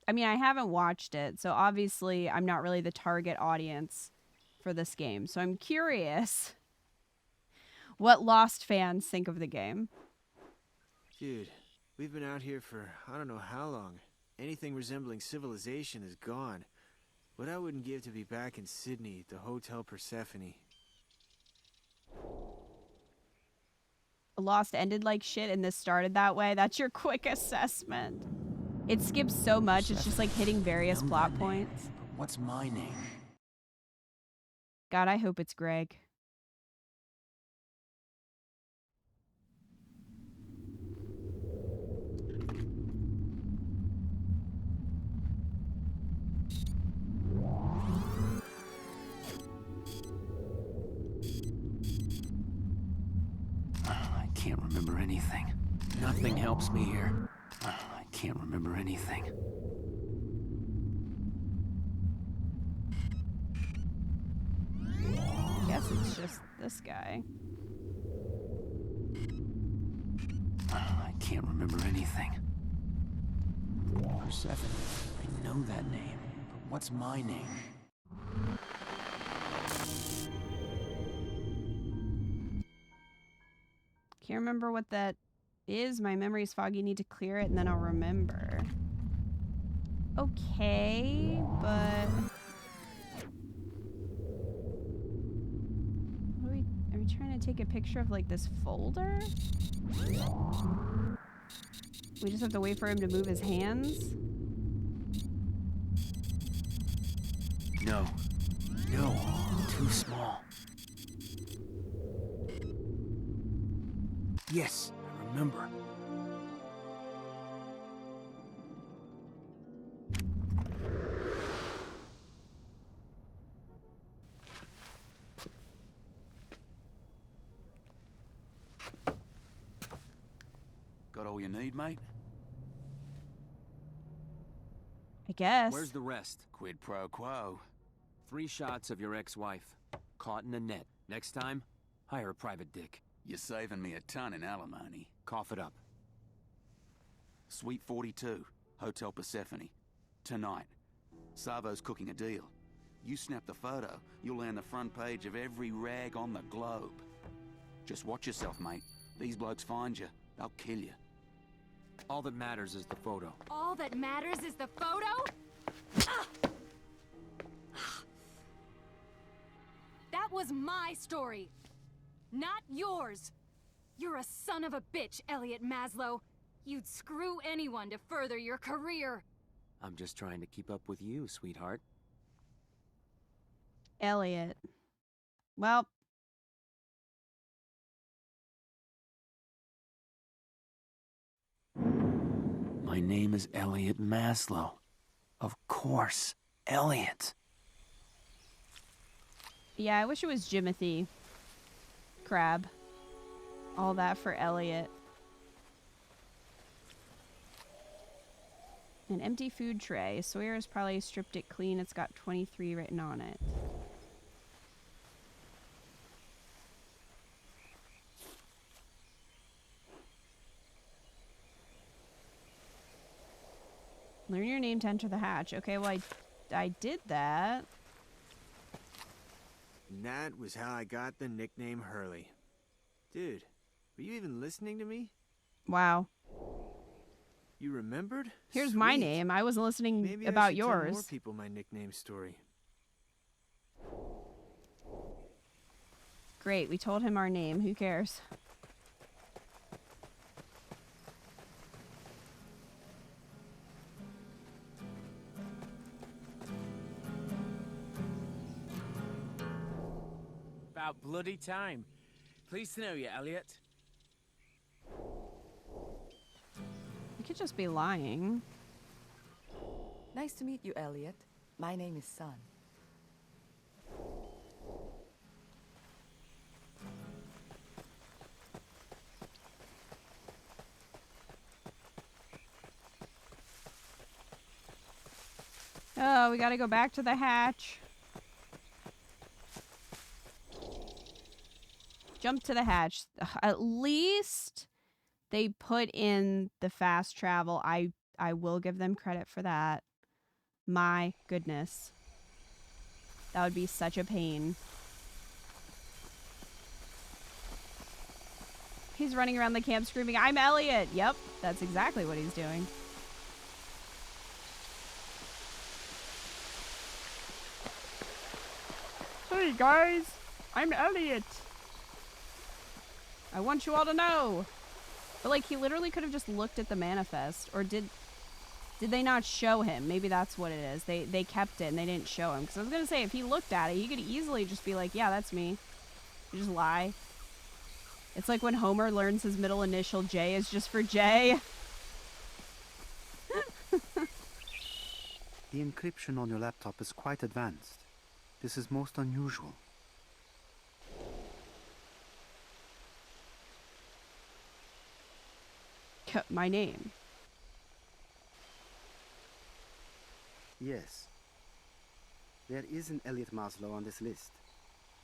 I mean, I haven't watched it, so obviously I'm not really the target audience for this game. So I'm curious what Lost fans think of the game. Dude, we've been out here for I don't know how long. Anything resembling civilization is gone. What I wouldn't give to be back in Sydney at the Hotel Persephone. Lost ended like shit and this started that way. That's your quick assessment. It skips so much, it's just like hitting various plot points. What's my name? God, I hope it's Greg. I can't remember anything. Nothing helps me here. I can't remember anything. I guess it's just this guy. I can't remember anything. Persephone. I know that name. But what's my name? Can't remember what that is. My memory's foggy. Need to clear it and then I'll remember. Okay, but... Are we trying to take a picture of like this folder? We just have to wait for him to move his hands? No. No. Too small. Yes, I remember. Got all you need, mate? I guess. Where's the rest? Quid pro quo. 3 shots of your ex-wife. Caught in a net. Next time, hire a private dick. You're saving me a ton in alimony. Cough it up. Suite 42, Hotel Persephone. Tonight. Savo's cooking a deal. You snap the photo, you'll land the front page of every rag on the globe. Just watch yourself, mate. These blokes find you, they'll kill you. All that matters is the photo. All that matters is the photo? Ah! was my story, not yours. You're a son of a bitch, Elliot Maslow. You'd screw anyone to further your career. I'm just trying to keep up with you, sweetheart. Elliot. Well. My name is Elliot Maslow. Of course, Elliot. Yeah, I wish it was Jimothy Crab. All that for Elliot. An empty food tray. Sawyer has probably stripped it clean. It's got 23 written on it. Learn your name to enter the hatch. Okay, well, I did that. And that was how I got the nickname Hurley. Dude, were you even listening to me? Wow. You remembered? Here's my name. I wasn't listening Maybe about I should yours. tell more people my nickname story. Great, we told him our name. Who cares? About bloody time. Pleased to know you, Elliot. You could just be lying. Nice to meet you, Elliot. My name is Sun. Oh, we gotta go back to the hatch. Jump to the hatch. At least they put in the fast travel. I will give them credit for that. My goodness. That would be such a pain. He's running around the camp screaming, "I'm Elliot!" Yep, that's exactly what he's doing. Hey guys, I'm Elliot. I want you all to know. But like, he literally could have just looked at the manifest, or did they not show him? Maybe that's what it is. They kept it and they didn't show him. Because I was gonna say, if he looked at it, he could easily just be like, yeah, that's me. You just lie. It's like when Homer learns his middle initial J is just for J. The encryption on your laptop is quite advanced. This is most unusual. My name. Yes. There is an Elliot Maslow on this list.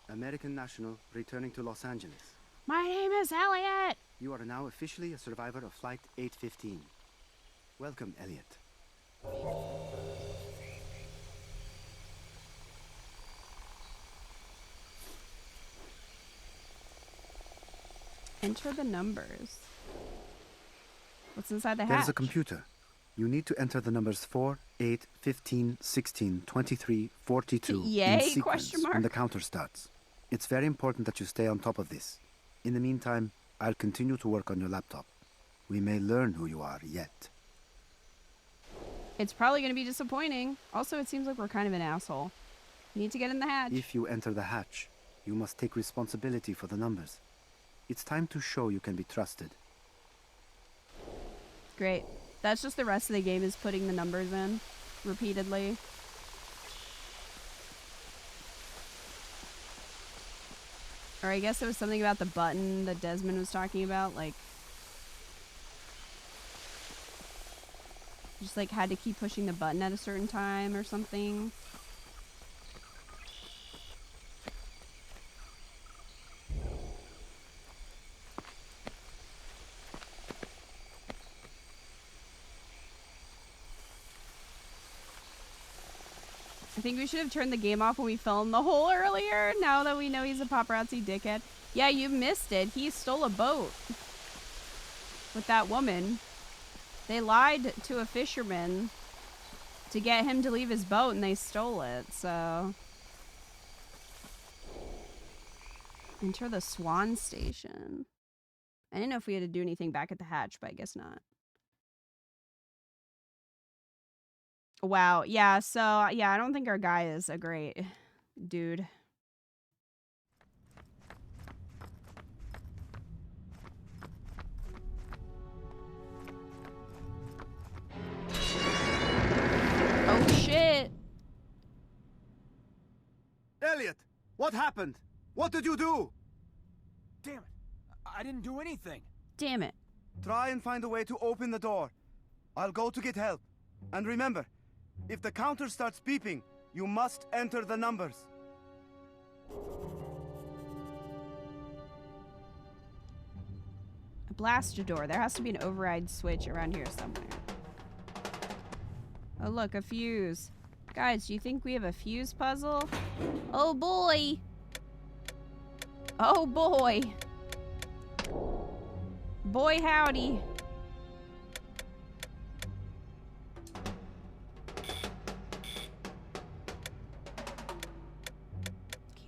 American national returning to Los Angeles. My name is Elliot! You are now officially a survivor of Flight 815. Welcome, Elliot. Enter the numbers. What's inside the hatch? There's a computer. You need to enter the numbers 4, 8, 15, 16, 23, 42 Yay? in sequence Question mark. when the counter starts. It's very important that you stay on top of this. In the meantime, I'll continue to work on your laptop. We may learn who you are yet. It's probably going to be disappointing. Also, it seems like we're kind of an asshole. We need to get in the hatch. If you enter the hatch, you must take responsibility for the numbers. It's time to show you can be trusted. Great. That's just the rest of the game, is putting the numbers in repeatedly. Or I guess it was something about the button that Desmond was talking about, like just like had to keep pushing the button at a certain time or something. I think we should have turned the game off when we fell in the hole earlier, now that we know he's a paparazzi dickhead. Yeah, you missed it. He stole a boat with that woman. They lied to a fisherman to get him to leave his boat, and they stole it, so... Enter the Swan Station. I didn't know if we had to do anything back at the hatch, but I guess not. Wow. Yeah, so, yeah, I don't think our guy is a great dude. Oh, shit. Elliot, what happened? What did you do? Damn it. I didn't do anything. Damn it. Try and find a way to open the door. I'll go to get help. And remember, if the counter starts beeping, you must enter the numbers. A blast door. There has to be an override switch around here somewhere. Oh, look, a fuse. Guys, do you think we have a fuse puzzle? Oh, boy. Oh, boy. Boy, howdy.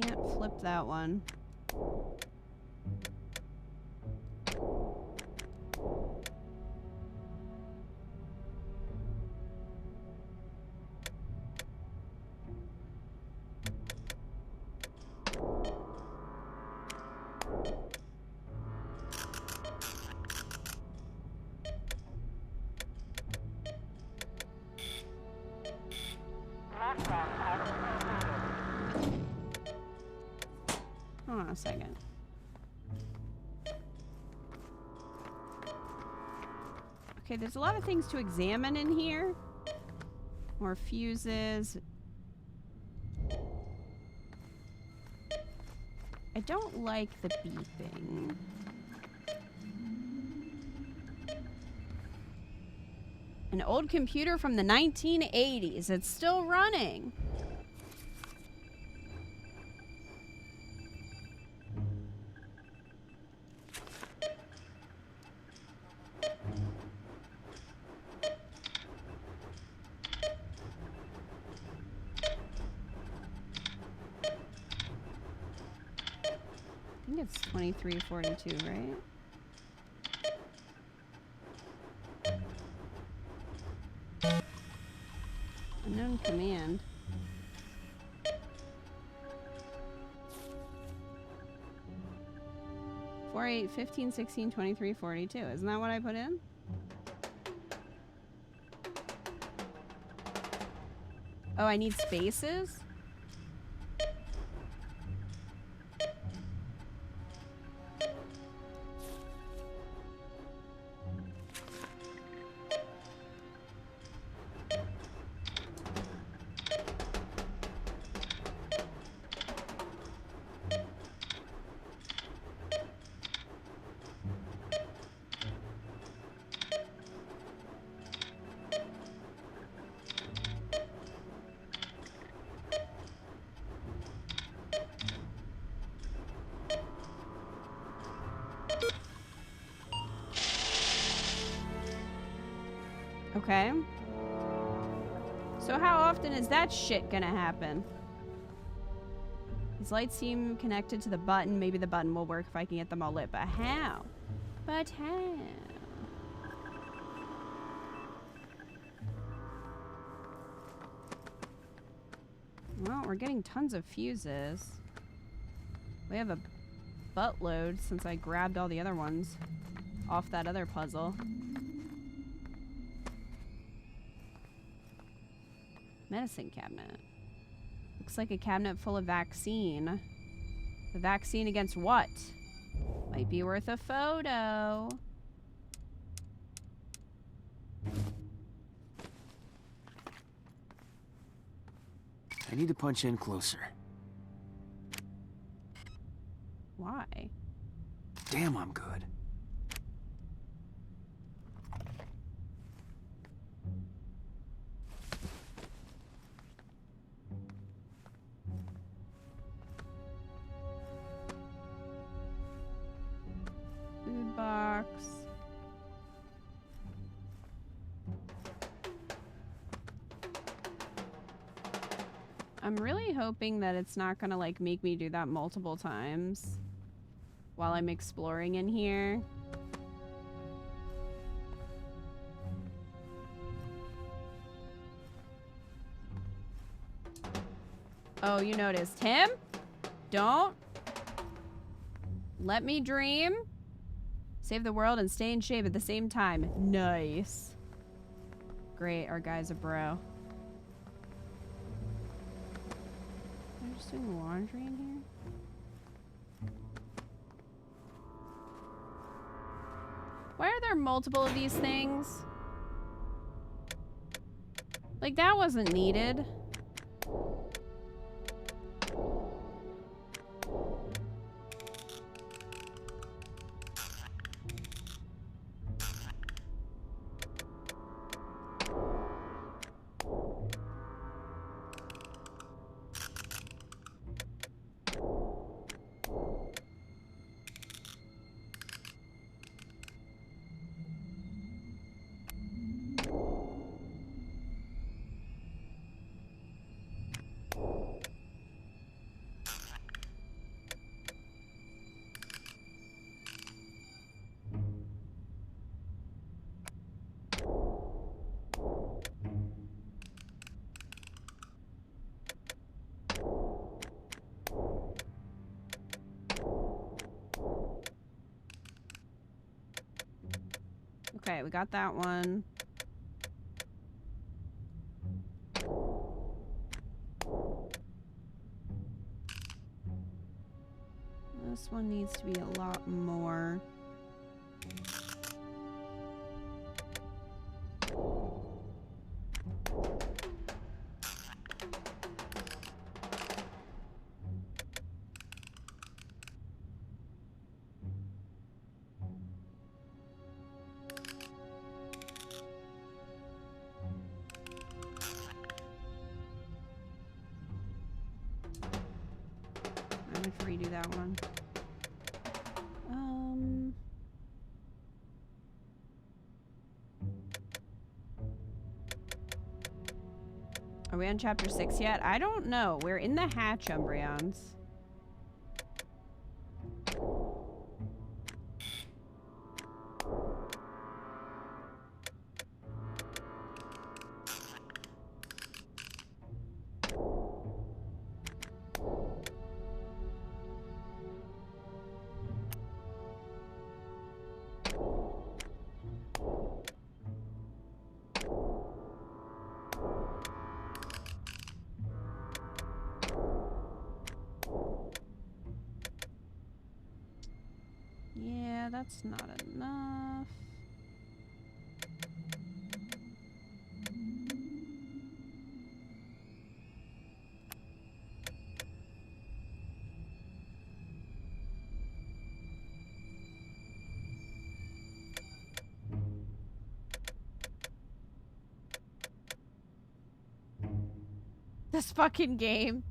Can't flip that one. Hold on a second. Okay, there's a lot of things to examine in here. More fuses. I don't like the beeping. An old computer from the 1980s. It's still running. I think it's 2342, right? Unknown command. Four, 8, 15, 16, 23, 42. Isn't that what I put in? Oh, I need spaces? Okay. So how often is that shit gonna happen? These lights seem connected to the button. Maybe the button will work if I can get them all lit. But how? But how? Well, we're getting tons of fuses. We have a buttload since I grabbed all the other ones off that other puzzle. Medicine cabinet. Looks like a cabinet full of vaccine. The vaccine against what? Might be worth a photo. I need to punch in closer. Why? Damn, I'm good. Food box. I'm really hoping that it's not gonna like make me do that multiple times. while I'm exploring in here. Oh, you noticed him? Don't. Let me dream. Save the world and stay in shape at the same time. Nice. Great, our guy's a bro. They're just doing laundry in here? Why are there multiple of these things? Like, that wasn't needed. Okay, we got that one. This one needs to be a lot more. I'm gonna redo that one. Are we on chapter 6 yet? I don't know. We're in the hatch, Umbreons. Yeah, that's not enough. This fucking game.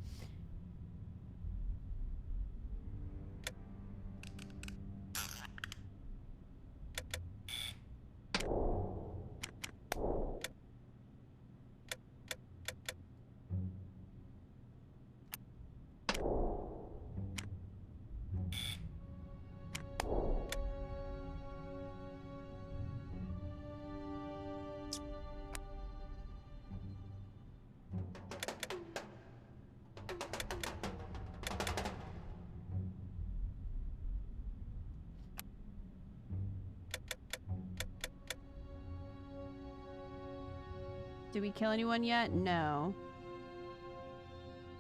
Did we kill anyone yet? No.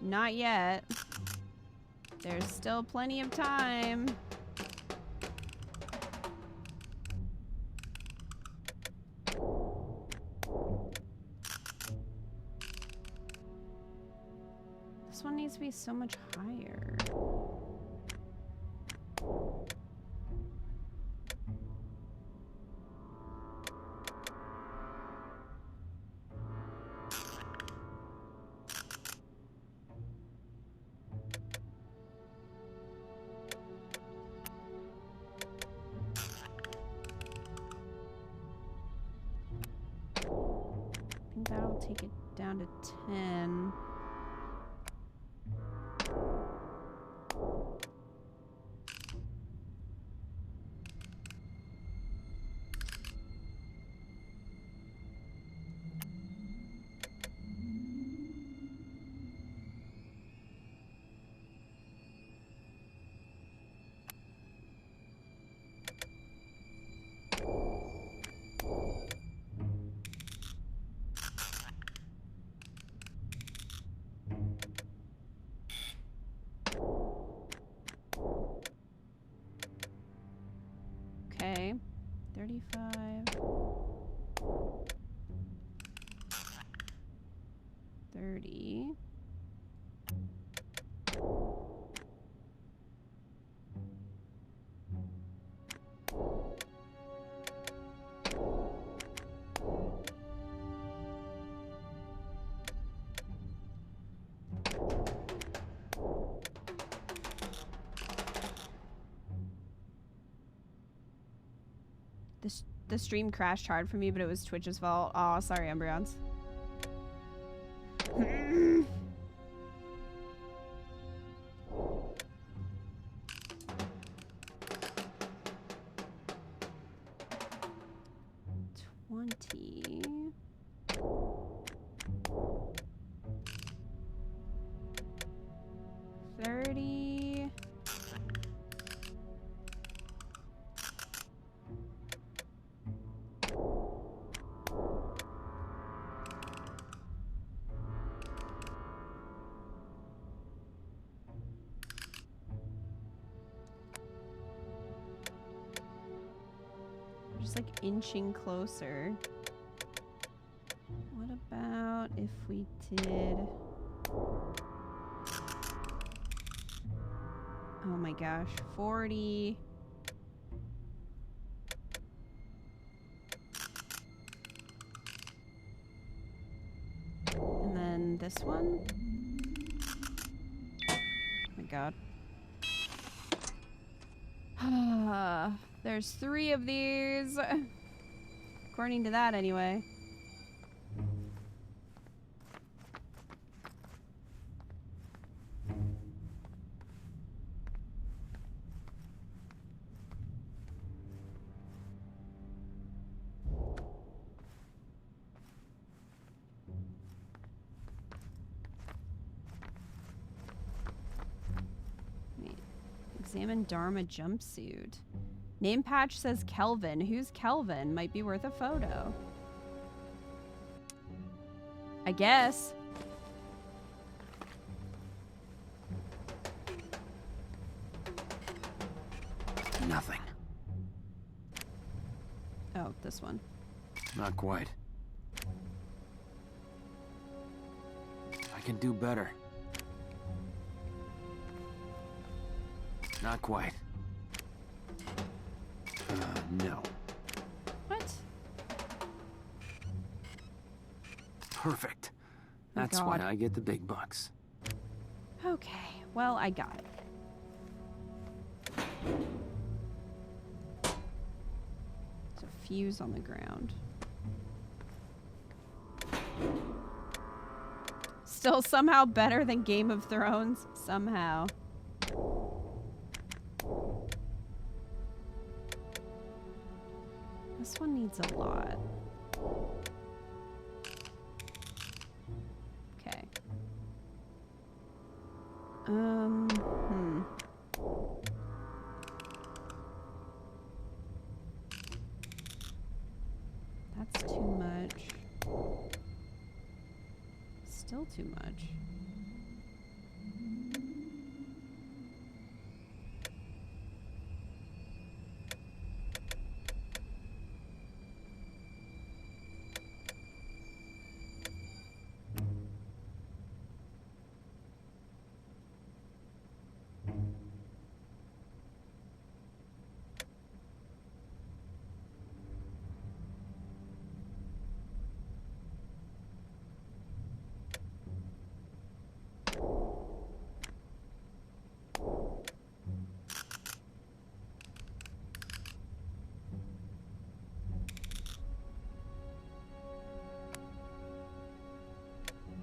Not yet. There's still plenty of time. This one needs to be so much higher. I think that'll take it down to 10. 25. 30. The stream crashed hard for me, but it was Twitch's fault. Aw, sorry, embryons. Just like inching closer. What about if we did... Oh my gosh, 40. And then this one? Oh my god. There's 3 of these. According to that, anyway. Wait. Examine Dharma jumpsuit. Name patch says Kelvin. Who's Kelvin? Might be worth a photo. I guess. Nothing. Oh, this one. Not quite. I can do better. Not quite. No. What? Perfect. Oh, That's why I get the big bucks. Okay, well, I got it. There's a fuse on the ground. Still somehow better than Game of Thrones. Somehow. This one needs a lot. Okay. That's too much. Still too much.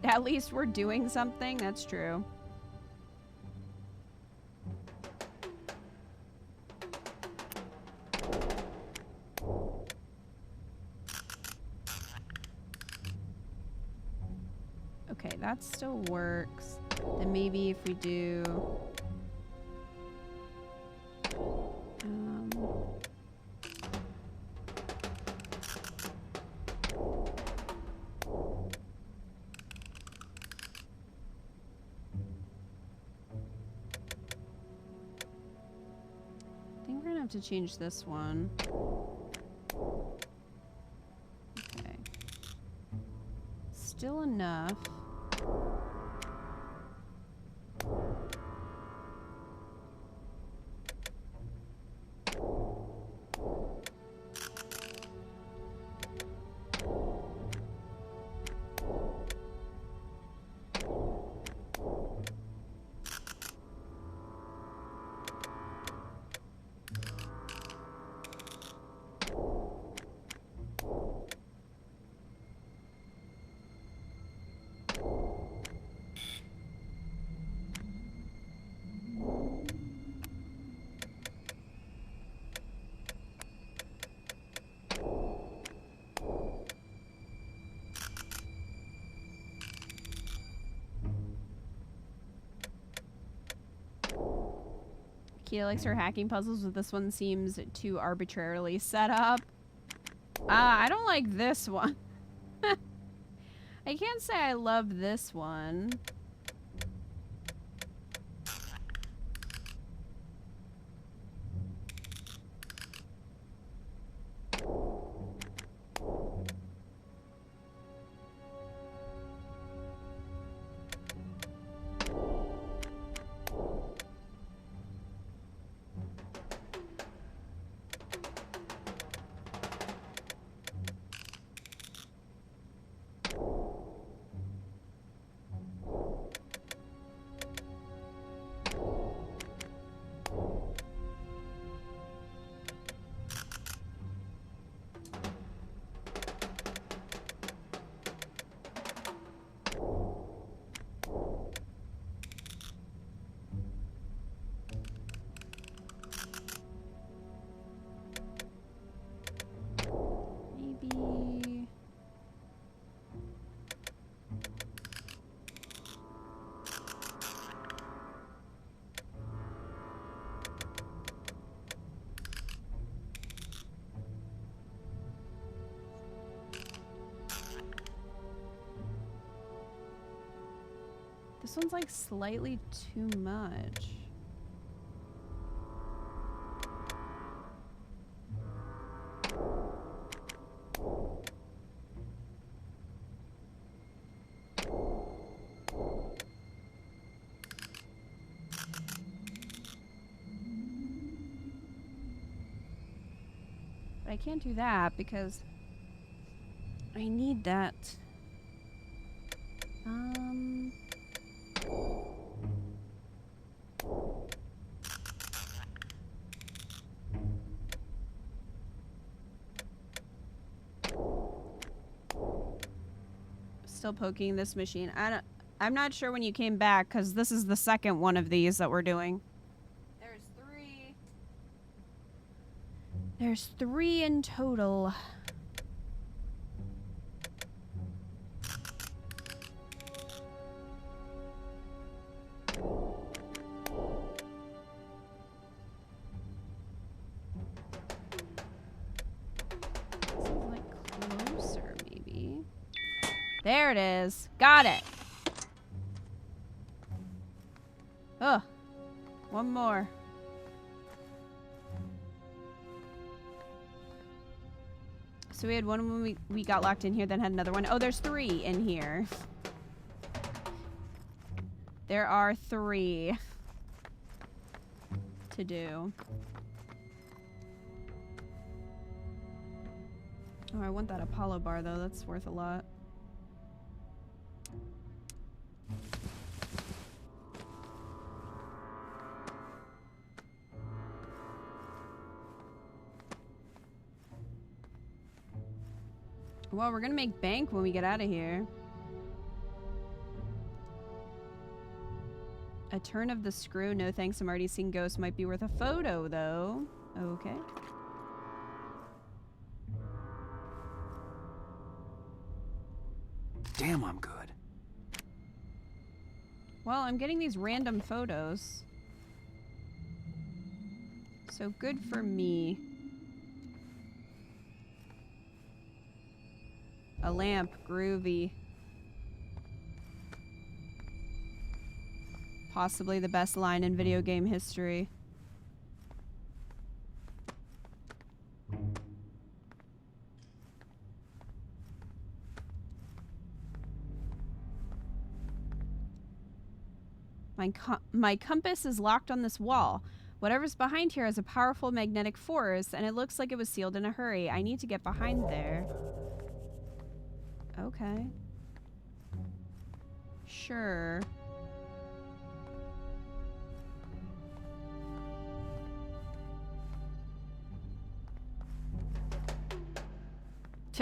At least we're doing something, that's true. Okay, that still works. Then maybe if we do... I think we're gonna have to change this one. still enough. Kita likes her hacking puzzles, but this one seems too arbitrarily set up. I don't like this one. I can't say I love this one. Maybe... This one's like slightly too much. But I can't do that because I need that. Still poking this machine. I'm not sure when you came back because this is the second one of these that we're doing. There's three. There's three in total. This is like closer, maybe. There it is. Got it. Ugh. One more. So we had one when we got locked in here, then had another one. Oh, there's three in here. There are three to do. Oh, I want that Apollo bar, though. That's worth a lot. Well, we're gonna make bank when we get out of here. A turn of the screw. No thanks, I'm already seeing ghosts. Might be worth a photo, though. Okay. Damn, I'm good. Well, I'm getting these random photos. So good for me. A lamp, groovy. Possibly the best line in video game history. My compass is locked on this wall. Whatever's behind here has a powerful magnetic force, and it looks like it was sealed in a hurry. I need to get behind there. Okay. Sure.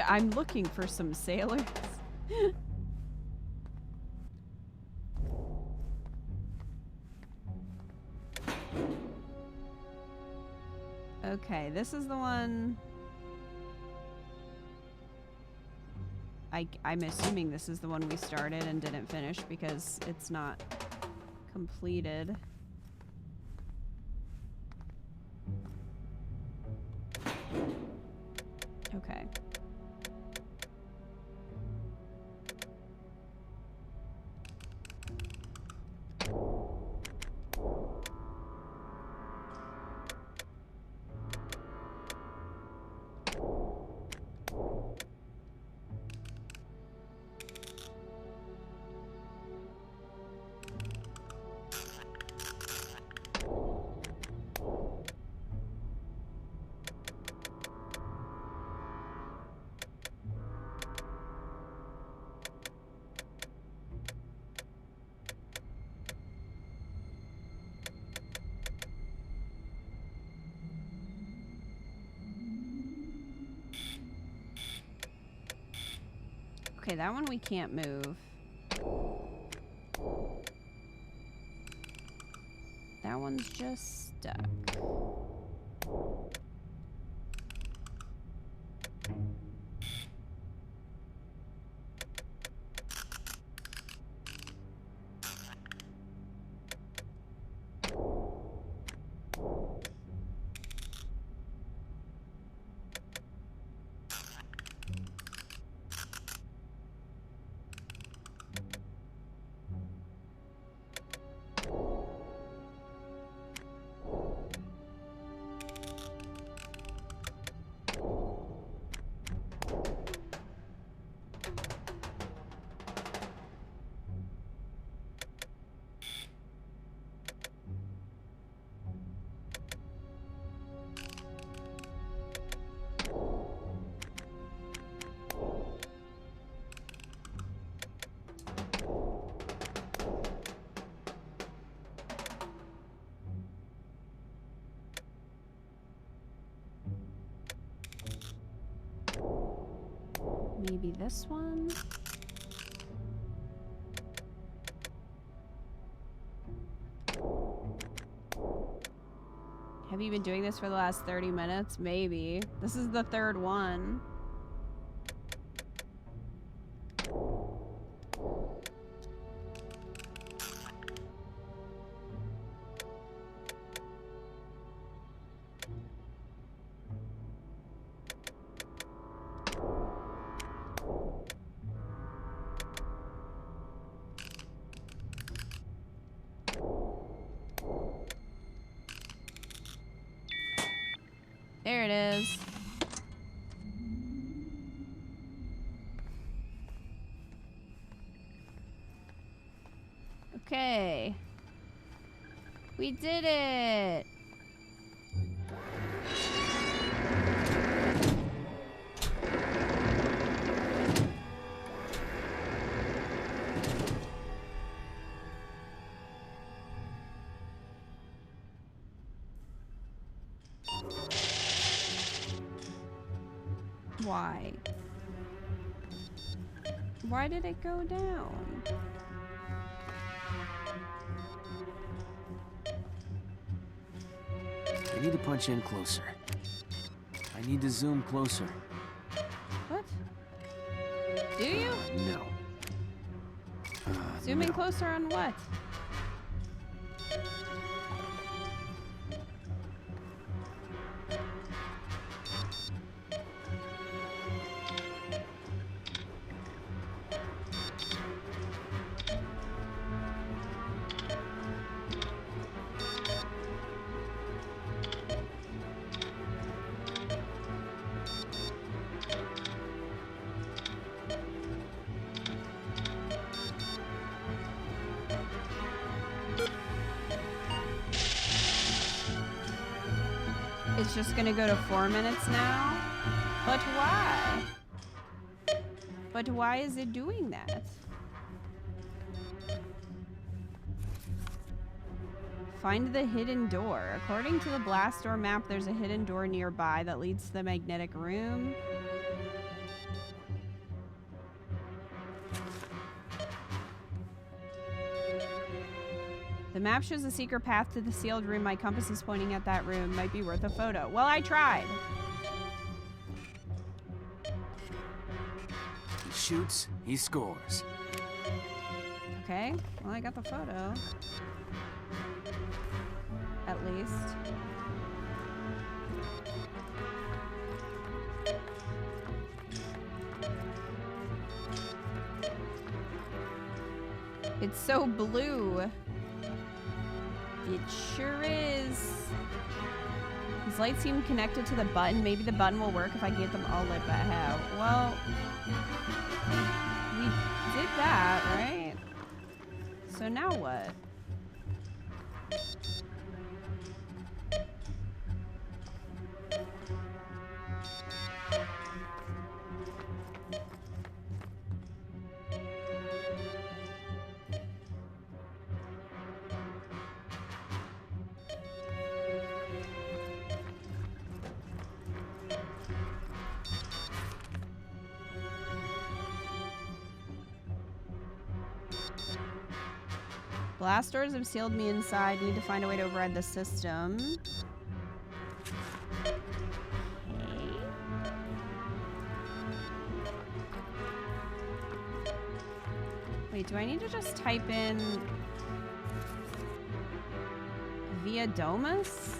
I'm looking for some sailors. Okay, this is the one. I'm assuming this is the one we started and didn't finish because it's not completed. Okay. Okay, that one we can't move. That one's just stuck. Maybe this one? Have you been doing this for the last 30 minutes? Maybe. This is the third one. There it is. Okay. We did it. Why? Why did it go down? I need to punch in closer. I need to zoom closer. What? Do you? No. Zoom in closer on what? It's just gonna go to 4 minutes now? But why? But why is it doing that? Find the hidden door. According to the blast door map, there's a hidden door nearby that leads to the magnetic room. The map shows a secret path to the sealed room. My compass is pointing at that room. Might be worth a photo. Well, I tried. He shoots, he scores. Okay, well, I got the photo. At least. It's so blue. It sure is. These lights seem connected to the button. Maybe the button will work if I get them all lit, but how? Well, we did that, right? So now what? Blast doors have sealed me inside. Need to find a way to override the system. Okay. Wait, do I need to just type in via Domus?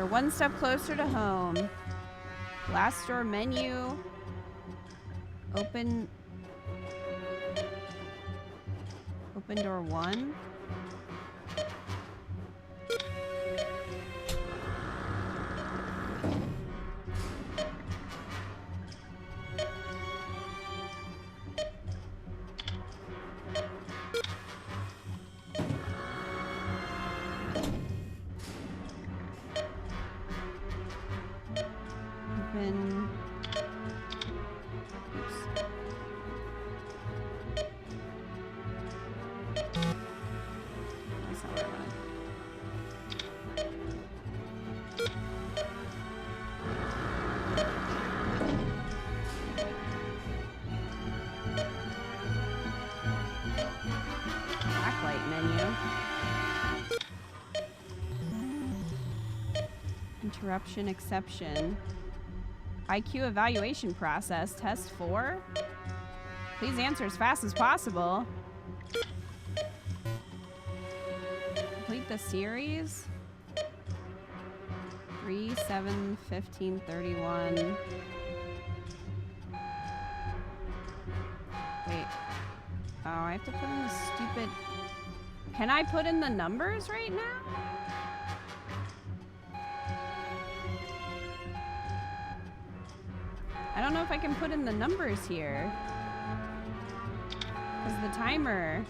One step closer to home. Blast door menu. Open door 1. Interruption exception. IQ evaluation process. Test 4. Please answer as fast as possible. Complete the series. 3, 7, 15, 31. Wait. Oh, I have to put in the stupid... Can I put in the numbers right now? I don't know if I can put in the numbers here. Because the timer...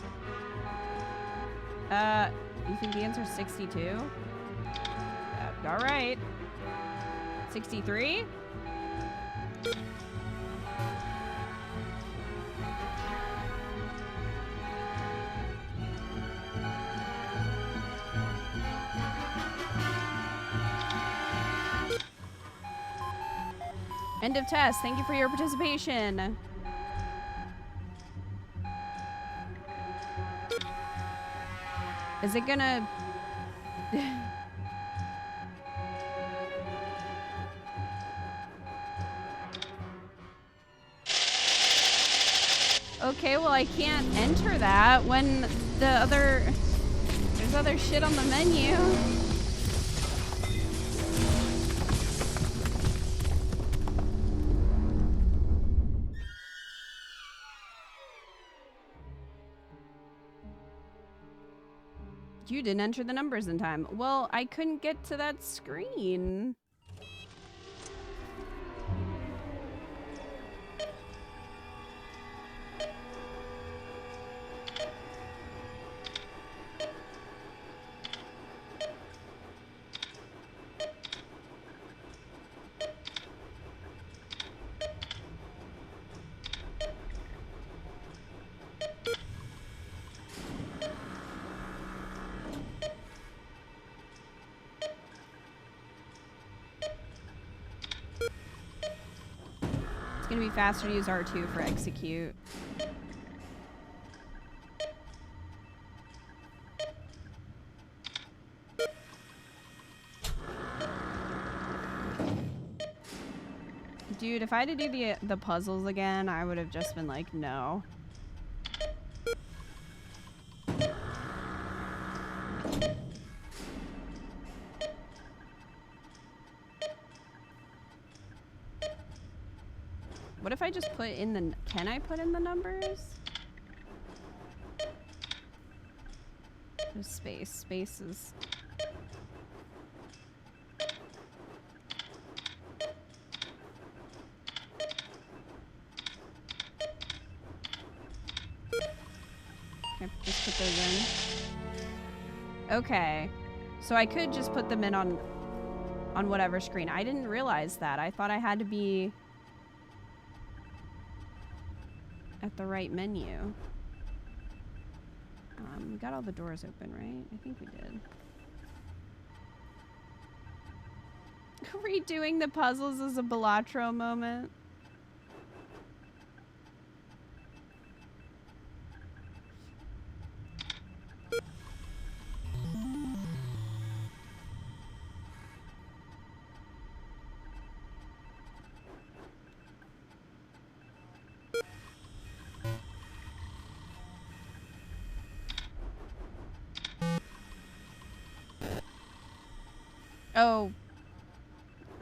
you think the answer's 62? Alright. 63? End of test. Thank you for your participation. Is it gonna... Okay, well I can't enter that when the other... There's other shit on the menu. You didn't enter the numbers in time. Well, I couldn't get to that screen. It's gonna be faster to use R2 for execute. Dude, if I had to do the puzzles again, I would have just been like, no. What if I just put in the... Can I put in the numbers? There's space. Space is... Can I just put those in? Okay. So I could just put them in on whatever screen. I didn't realize that. I thought I had to be at the right menu. We got all the doors open, right? I think we did. Redoing the puzzles is a Balatro moment.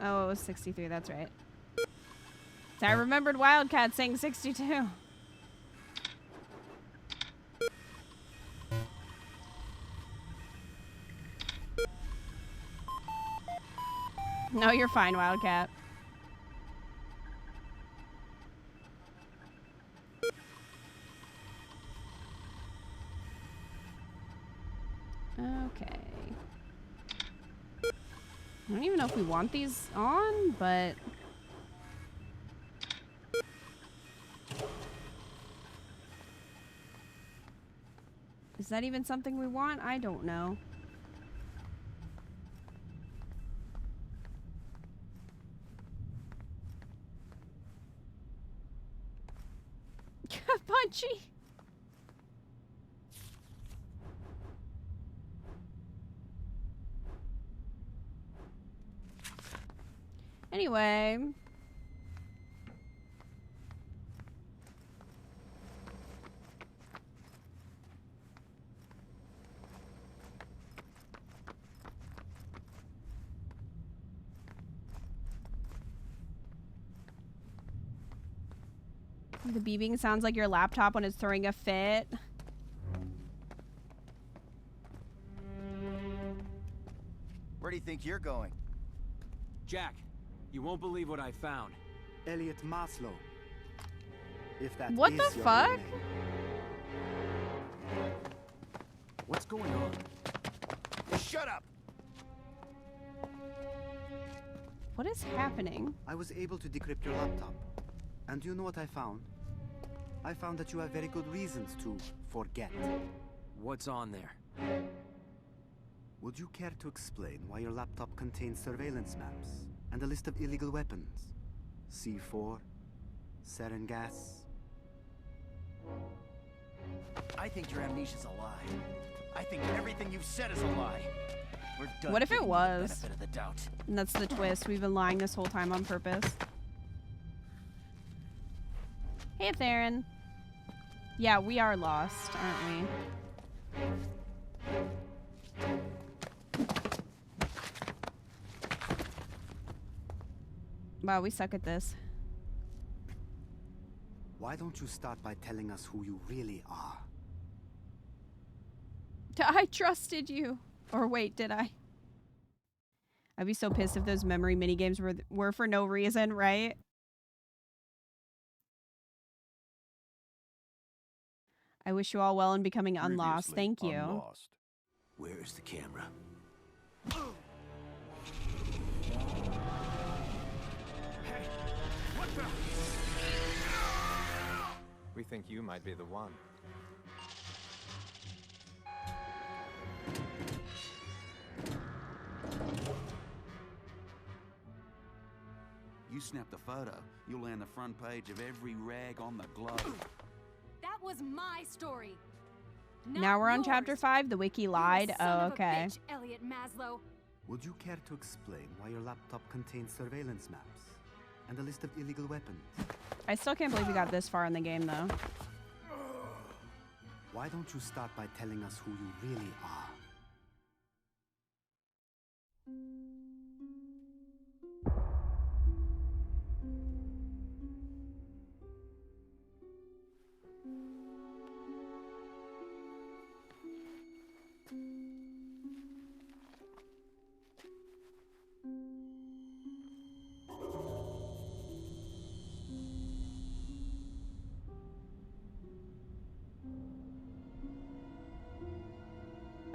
Oh, it was 63, that's right. So I remembered Wildcat saying 62. No, you're fine, Wildcat. Okay. I don't even know if we want these on, but... Is that even something we want? I don't know. Punchy! Anyway. The beeping sounds like your laptop when it's throwing a fit. Where do you think you're going? Jack, you won't believe what I found. Elliot Maslow. If that What is the your fuck? real name. What's going on? Shut up! What is happening? I was able to decrypt your laptop. And do you know what I found? I found that you have very good reasons to forget. What's on there? Would you care to explain why your laptop contains surveillance maps and a list of illegal weapons? C4, sarin gas. I think your amnesia's a lie. I think everything you've said is a lie. We're done. What if it giving you the was? benefit of the doubt. And that's the twist. We've been lying this whole time on purpose. Hey, Theron. Yeah, we are lost, aren't we? Wow, we suck at this. Why don't you start by telling us who you really are? I trusted you. Or wait, did I? I'd be so pissed if those memory minigames were for no reason, right? I wish you all well in becoming unlost. Thank you. Unlost. Where is the camera? Hey, what the? We think you might be the one. You snap the photo, you'll land the front page of every rag on the globe. That was my story. Now we're on chapter 5. The wiki lied. Oh, okay. Bitch, Elliot Maslow. Would you care to explain why your laptop contains surveillance maps and a list of illegal weapons? I still can't believe we got this far in the game, though. Why don't you start by telling us who you really are?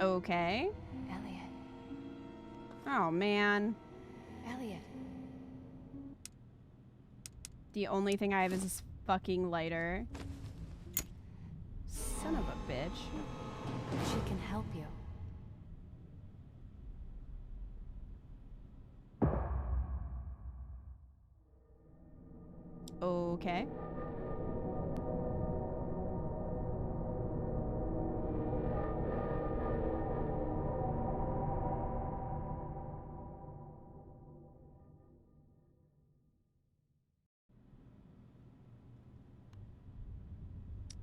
Okay. Elliot. Oh, man. Elliot. The only thing I have is this fucking lighter. Son of a bitch. She can help you. Okay.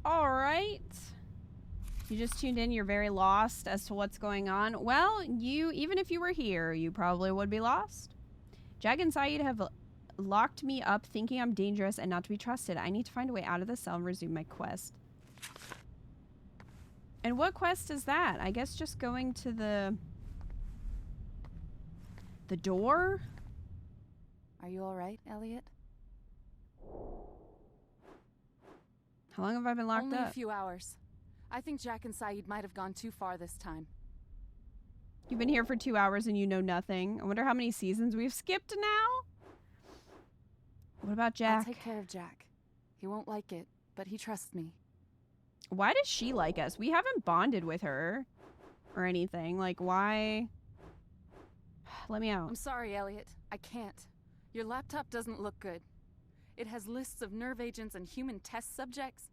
All right. You just tuned in. You're very lost as to what's going on. Well, even if you were here, you probably would be lost. Jag and Saeed have locked me up thinking I'm dangerous and not to be trusted. I need to find a way out of the cell and resume my quest. And what quest is that? I guess just going to the door? Are you all right, Elliot? How long have I been locked Only up? a few hours. I think Jack and Saeed might have gone too far this time. You've been here for 2 hours and you know nothing. I wonder how many seasons we've skipped now? What about Jack? I'll take care of Jack. He won't like it, but he trusts me. Why does she like us? We haven't bonded with her or anything. Like, why? Let me out. I'm sorry, Elliot. I can't. Your laptop doesn't look good. It has lists of nerve agents and human test subjects,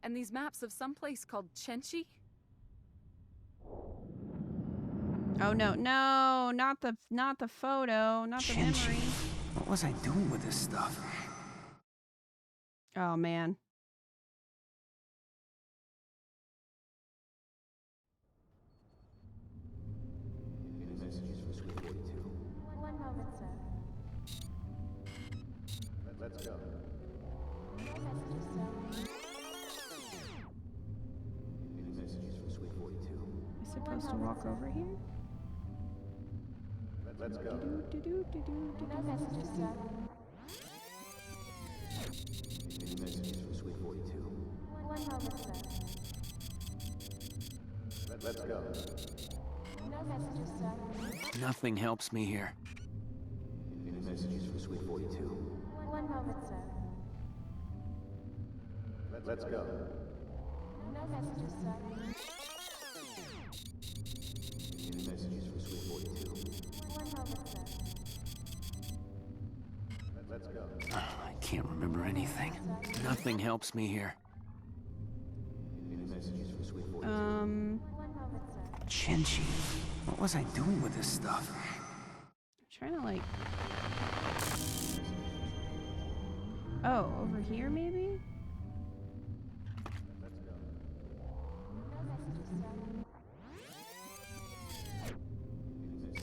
and these maps of some place called Chenchi. Oh no, no, not the photo, not the memory. What was I doing with this stuff? Oh man. One moment, sir. Let's go. No messages, sir. Messages from Suite 42. Am I supposed to walk over here? Let's go. No messages, sir. Messages from Suite 42. One moment, sir. Let's go. No messages, sir. Nothing helps me here. Messages from Suite 42. One moment, sir. Let's go. No messages, sir. Messages from Suite 42. One moment, sir. Let's go. I can't remember anything. Nothing helps me here. Messages from Suite 42. One moment, sir. Chenchi. What was I doing with this stuff? I'm trying to like... Oh, over here maybe? Let's go. No messages, sir.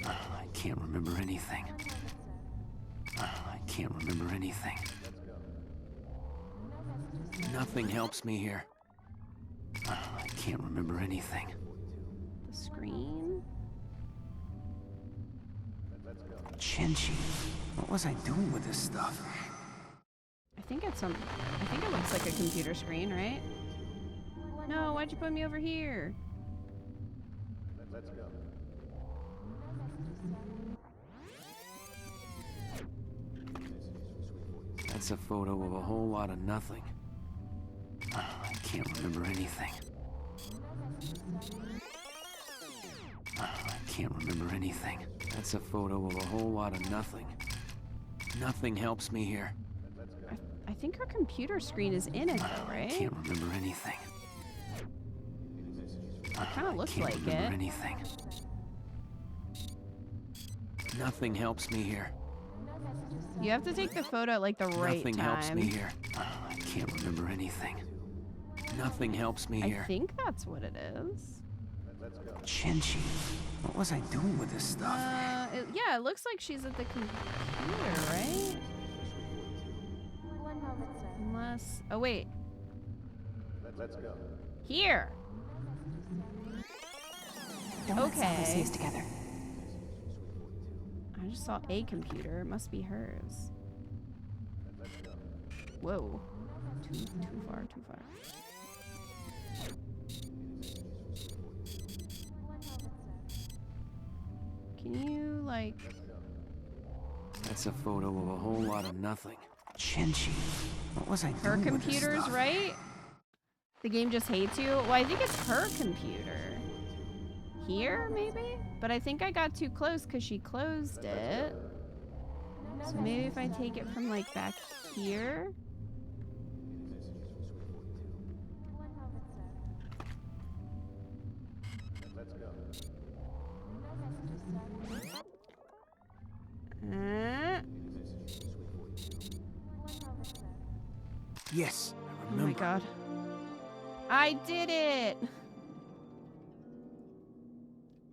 I can't remember anything. One moment, sir. I can't remember anything. Let's go. No messages, sir. Nothing helps me here. I can't remember anything. The screen. Chinchi, what was I doing with this stuff? I think it looks like a computer screen, right? No, why'd you put me over here? Let's go. That's a photo of a whole lot of nothing. I can't remember anything. I can't remember anything. That's a photo of a whole lot of nothing. Nothing helps me here. I think her computer screen is in it though, right? I can't remember anything. It kind of looks like it. I can't remember anything. Nothing helps me here. You have to take the photo at like the right Nothing time. helps me here. I can't remember anything. Nothing helps me here. I think that's what it is. Chinchi, what was I doing with this stuff? Yeah, it looks like she's at the computer, right? Unless, oh wait. Let's go. Here. Okay. Together. I just saw a computer. It must be hers. Whoa. Too far, too far. Can you, like... That's a photo of a whole lot of nothing. Chinchi, what was I Her doing with this computer's stuff? right? The game just hates you? Well, I think it's her computer. Here, maybe? But I think I got too close because she closed it. So maybe if I take it from, like, back here? Let's go. Yes, I Oh remember. my god. I did it!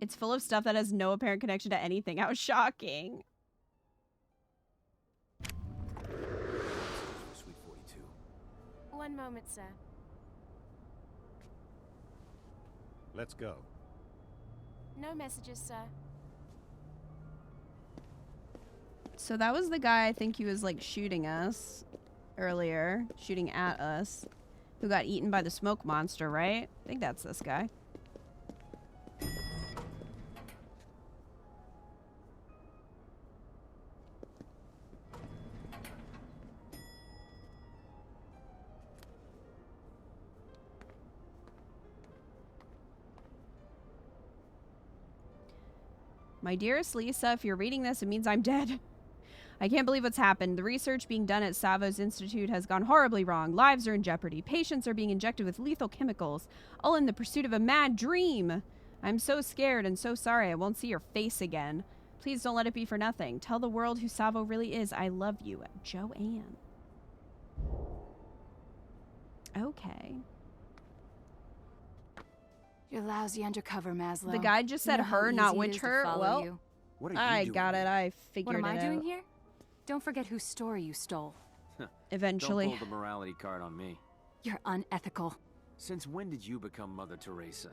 It's full of stuff that has no apparent connection to anything. How shocking. Suite 42. One moment, sir. Let's go. No messages, sir. So that was the guy, I think he was like shooting us earlier, shooting at us, who got eaten by the smoke monster, right? I think that's this guy. My dearest Lisa, if you're reading this, it means I'm dead. I can't believe what's happened. The research being done at Savo's Institute has gone horribly wrong. Lives are in jeopardy. Patients are being injected with lethal chemicals, all in the pursuit of a mad dream. I'm so scared and so sorry I won't see your face again. Please don't let it be for nothing. Tell the world who Savo really is. I love you. Joanne. Okay. You're lousy undercover, Maslow. The guy just said her, not witch her. Well, what I got it. I figured it out. What am I doing here? Don't forget whose story you stole. Eventually. Don't pull the morality card on me. You're unethical. Since when did you become Mother Teresa?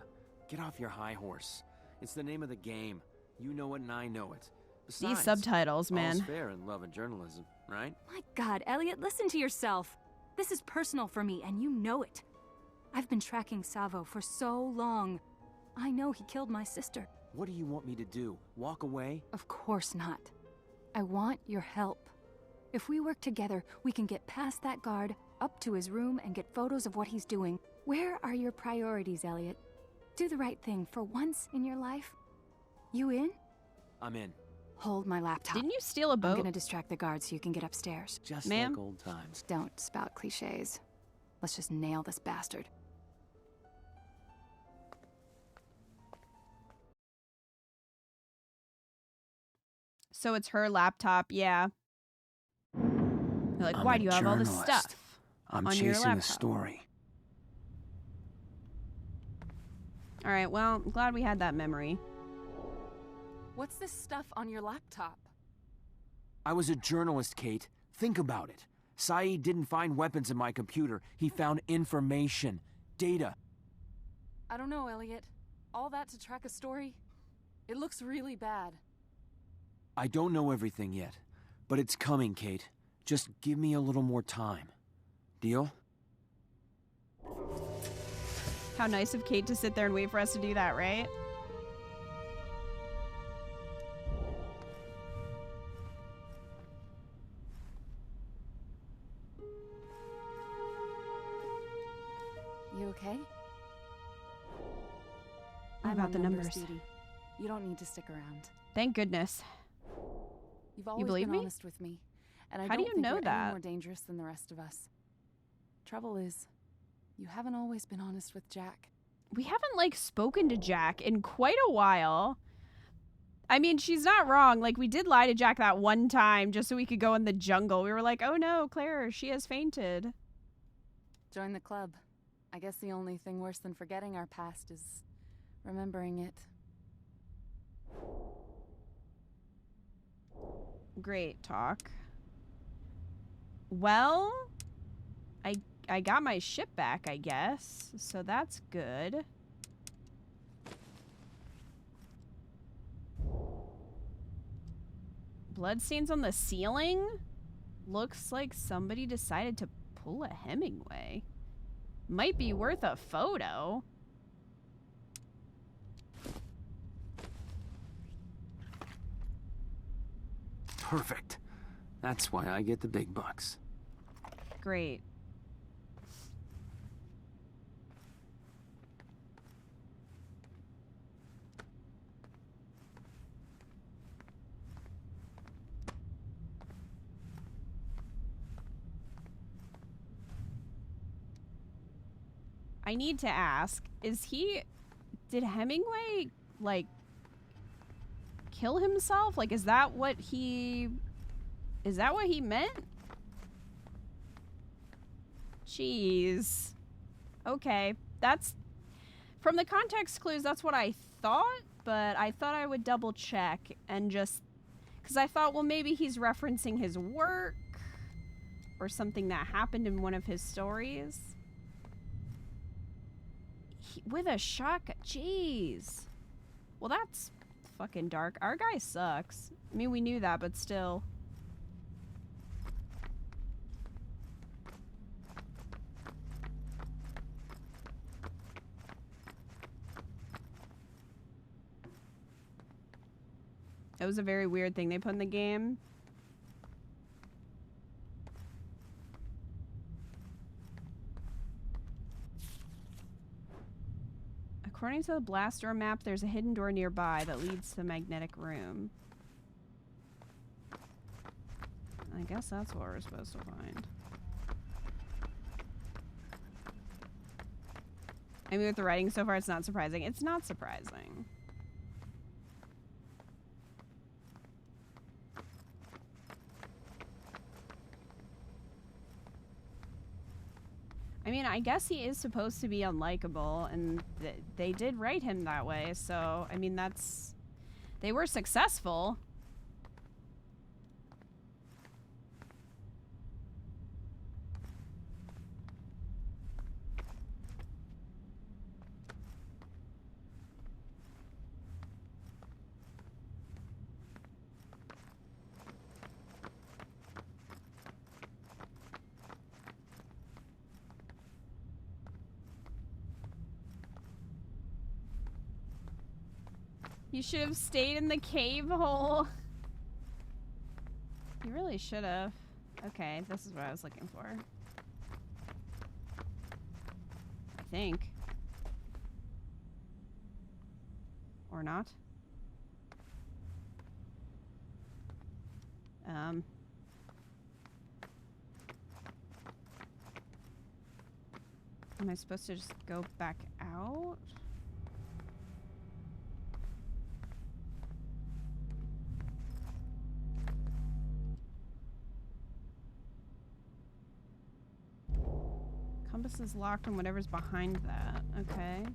Get off your high horse. It's the name of the game. You know it and I know it. Besides, These subtitles, man. All's fair in love and journalism, right? My God, Elliot, listen to yourself. This is personal for me, and you know it. I've been tracking Savo for so long. I know he killed my sister. What do you want me to do? Walk away? Of course not. I want your help. If we work together, we can get past that guard, up to his room, and get photos of what he's doing. Where are your priorities, Elliot? Do the right thing for once in your life. You in? I'm in. Hold my laptop. Didn't you steal a boat? I'm gonna distract the guards so you can get upstairs. Just Ma'am? like old times. Don't spout cliches. Let's just nail this bastard. So it's her laptop, yeah. They're like, I'm why a do you have all this journalist. stuff I'm on your chasing laptop? a story. All right, well, I'm glad we had that memory. What's this stuff on your laptop? I was a journalist, Kate. Think about it. Saeed didn't find weapons in my computer. He found information. Data. I don't know, Elliot. All that to track a story? It looks really bad. I don't know everything yet, but it's coming, Kate. Just give me a little more time. Deal? How nice of Kate to sit there and wait for us to do that, right? You okay? What about the numbers? Duty. You don't need to stick around. Thank goodness. You've always believe been me? honest with me, and I How do don't you think know you're that? any more dangerous than the rest of us. Trouble is, you haven't always been honest with Jack. We haven't, like, spoken to Jack in quite a while. I mean, she's not wrong. Like, we did lie to Jack that one time just so we could go in the jungle. We were like, oh no, Claire, she has fainted. Join the club. I guess the only thing worse than forgetting our past is remembering it. Great talk. Well, I got my ship back, I guess. So that's good. Bloodstains on the ceiling? Looks like somebody decided to pull a Hemingway. Might be worth a photo. Perfect. That's why I get the big bucks. Great. I need to ask, did Hemingway, like, kill himself? Like, is that what he meant? Jeez. Okay, that's, from the context clues, that's what I thought, but I thought I would double check and just, because I thought, well, maybe he's referencing his work or something that happened in one of his stories. With a shotgun. Jeez. Well, that's fucking dark. Our guy sucks. I mean, we knew that, but still. That was a very weird thing they put in the game. According to the blast door map, there's a hidden door nearby that leads to the magnetic room. I guess that's what we're supposed to find. I mean, with the writing so far, it's not surprising. It's not surprising. I mean, I guess he is supposed to be unlikable, and they did write him that way, so, I mean, that's... They were successful. You should have stayed in the cave hole. You really should have. Okay, this is what I was looking for. I think. Or not. Am I supposed to just go back out? Compass is locked on whatever's behind that. Okay.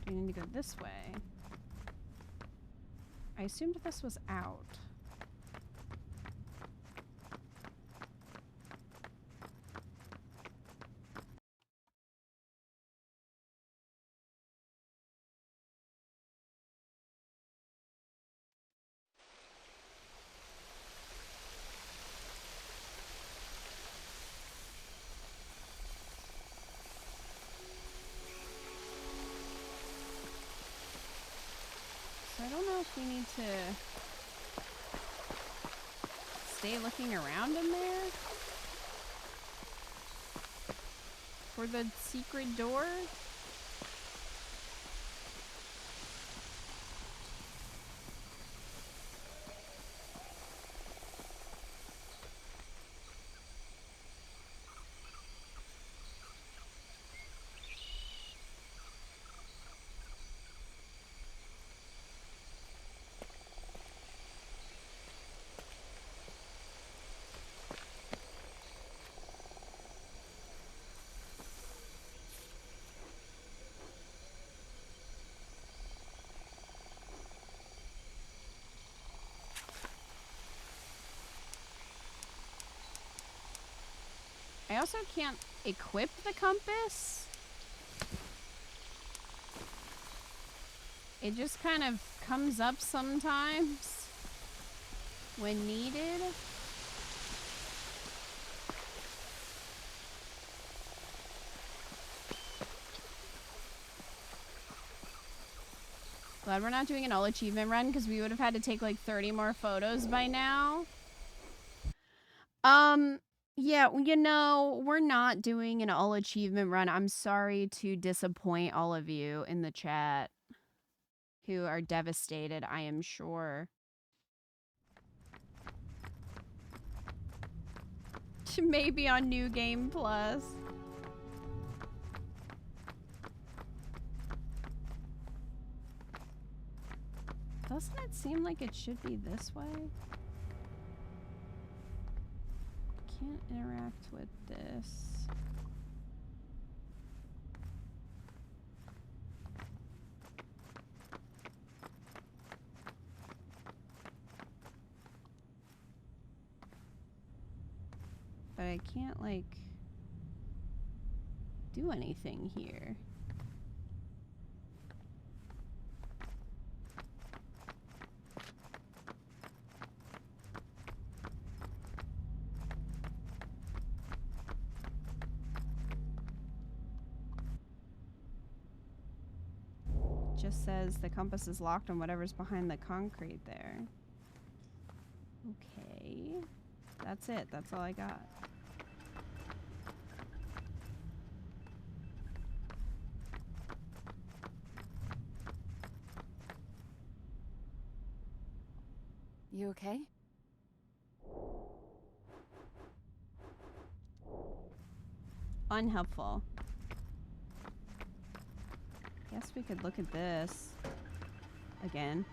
Do we need to go this way? I assumed this was out. to stay looking around in there? For the secret door? I also can't equip the compass. It just kind of comes up sometimes when needed. Glad we're not doing an all achievement run because we would have had to take like 30 more photos by now. Yeah, you know, we're not doing an all achievement run. I'm sorry to disappoint all of you in the chat who are devastated, I am sure. Maybe on New Game Plus. Doesn't it seem like it should be this way? Can't interact with this. But I can't, like, do anything here. Just says the compass is locked on whatever's behind the concrete there. Okay. That's it. That's all I got. You okay? Unhelpful. Guess we could look at this again.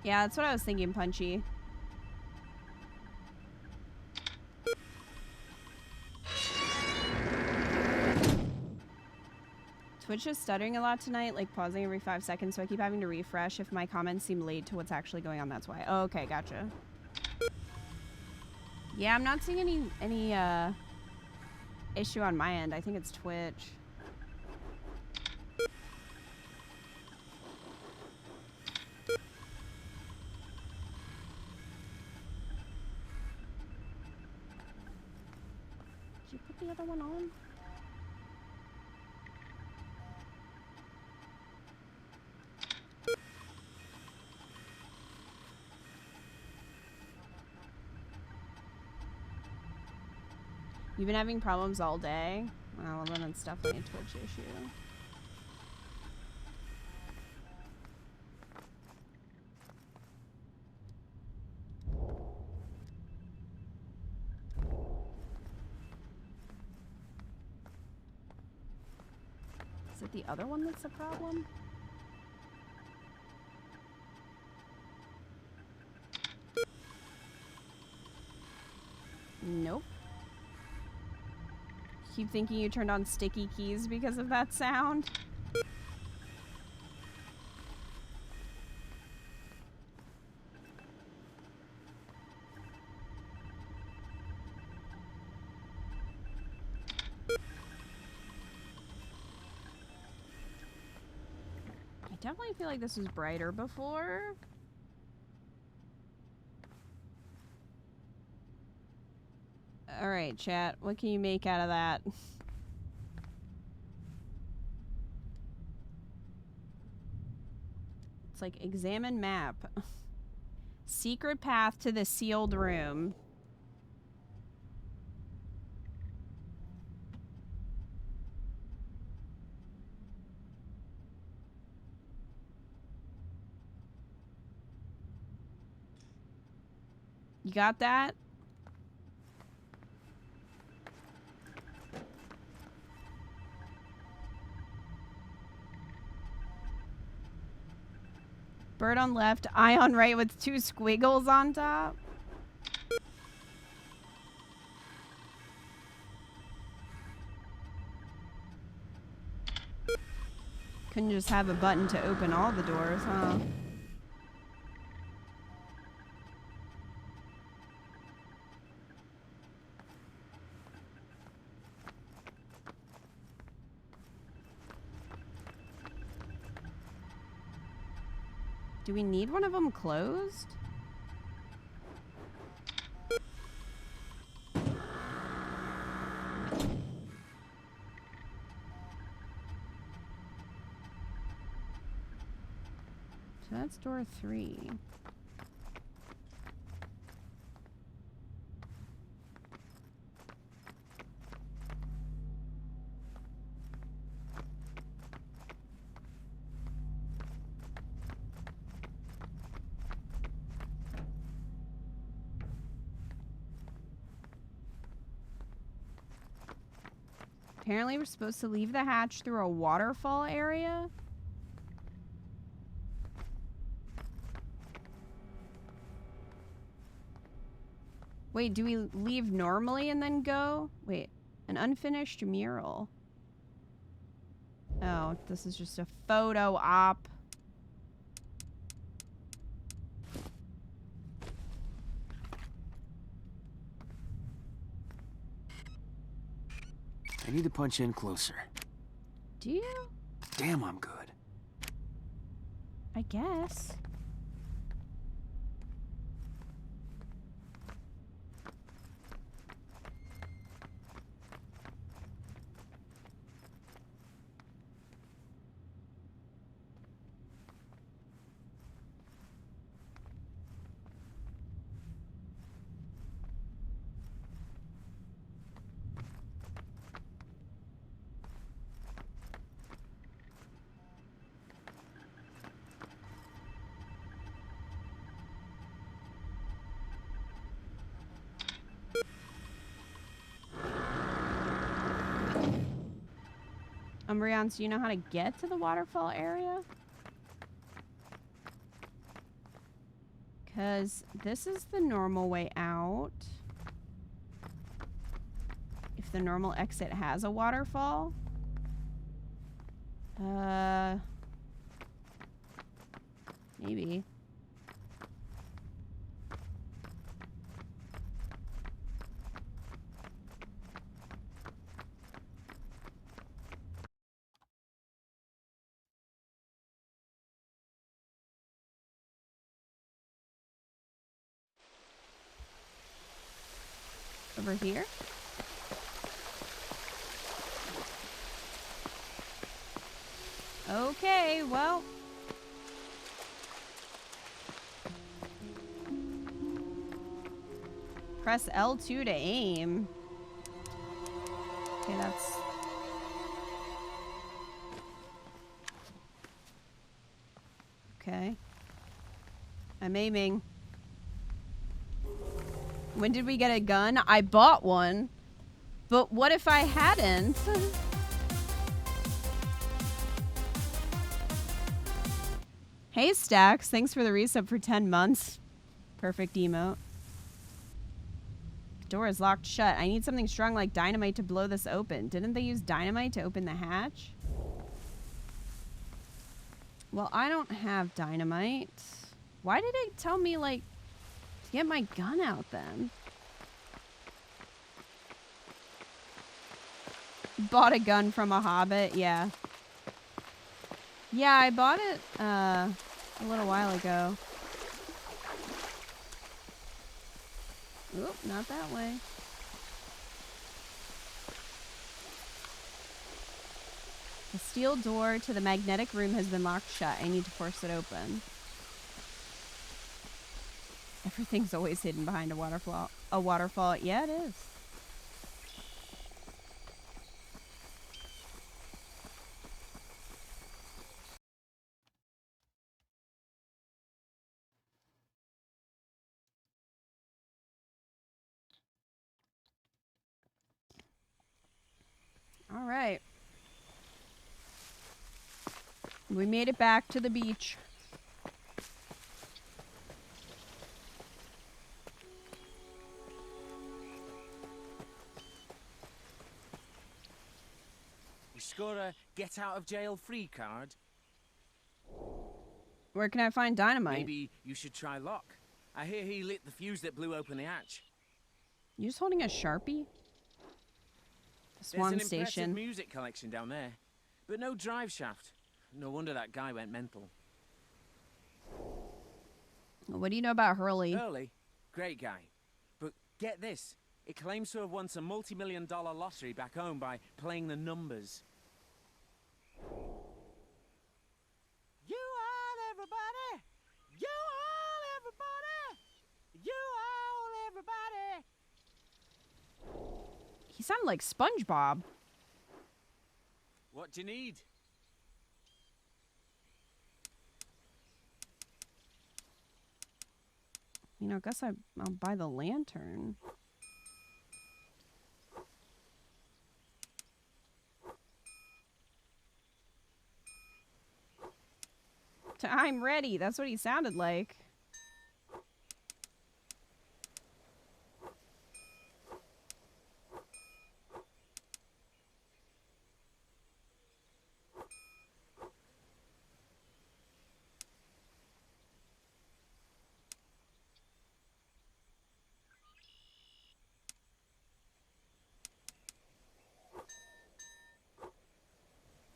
Yeah, that's what I was thinking, Punchy. Twitch is stuttering a lot tonight, like pausing every 5 seconds, so I keep having to refresh. If my comments seem late to what's actually going on, that's why. Oh, okay, gotcha. Yeah, I'm not seeing any issue on my end. I think it's Twitch. Did you put the other one on? You've been having problems all day? Well, then it's definitely a Twitch issue. Is it the other one that's the problem? Nope. Keep thinking you turned on sticky keys because of that sound. Definitely feel like this was brighter before. Alright, chat. What can you make out of that? It's like, examine map. Secret path to the sealed room. You got that? Bird on left, eye on right with 2 squiggles on top. Couldn't just have a button to open all the doors, huh? Do we need one of them closed? So that's door 3. Apparently we're supposed to leave the hatch through a waterfall area. Wait, do we leave normally and then go? Wait, an unfinished mural. Oh, this is just a photo op. I need to punch in closer. Do you? Damn, I'm good. I guess. Umbreon, so you know how to get to the waterfall area? Because this is the normal way out. If the normal exit has a waterfall. Maybe. Over here? Okay, well. Press L2 to aim. Okay, that's... Okay. I'm aiming. When did we get a gun? I bought one. But what if I hadn't? Hey, Stacks. Thanks for the resub for 10 months. Perfect emote. Door is locked shut. I need something strong like dynamite to blow this open. Didn't they use dynamite to open the hatch? Well, I don't have dynamite. Why did it tell me, like, to get my gun out then? Bought a gun from a hobbit, yeah. Yeah, I bought it a little while ago. Oop, not that way. The steel door to the magnetic room has been locked shut. I need to force it open. Everything's always hidden behind a waterfall. A waterfall. Yeah, it is. All right. We made it back to the beach. You score a get out of jail free card? Where can I find dynamite? Maybe you should try Locke. I hear he lit the fuse that blew open the hatch. You just holding a Sharpie? The Swan There's an impressive Station. music collection down there, but no drive shaft. No wonder that guy went mental. What do you know about Hurley? Hurley? Great guy. But get this. It claims to have won some multi-million-dollar lottery back home by playing the numbers. You all everybody! You all everybody! You all everybody! He sounded like SpongeBob. What do you need? You know, I guess I'll buy the lantern. I'm ready. That's what he sounded like.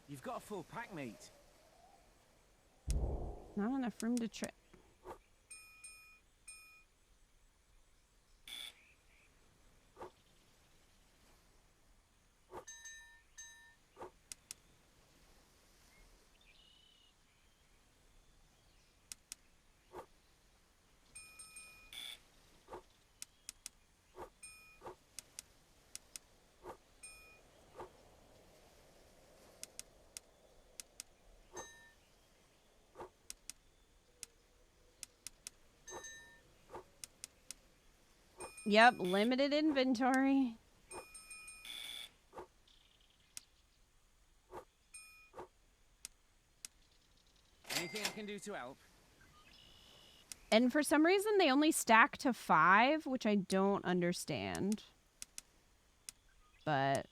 You've got a full pack, mate. Not enough room to trip. Yep, limited inventory. Anything I can do to help? And for some reason, they only stack to 5, which I don't understand. But...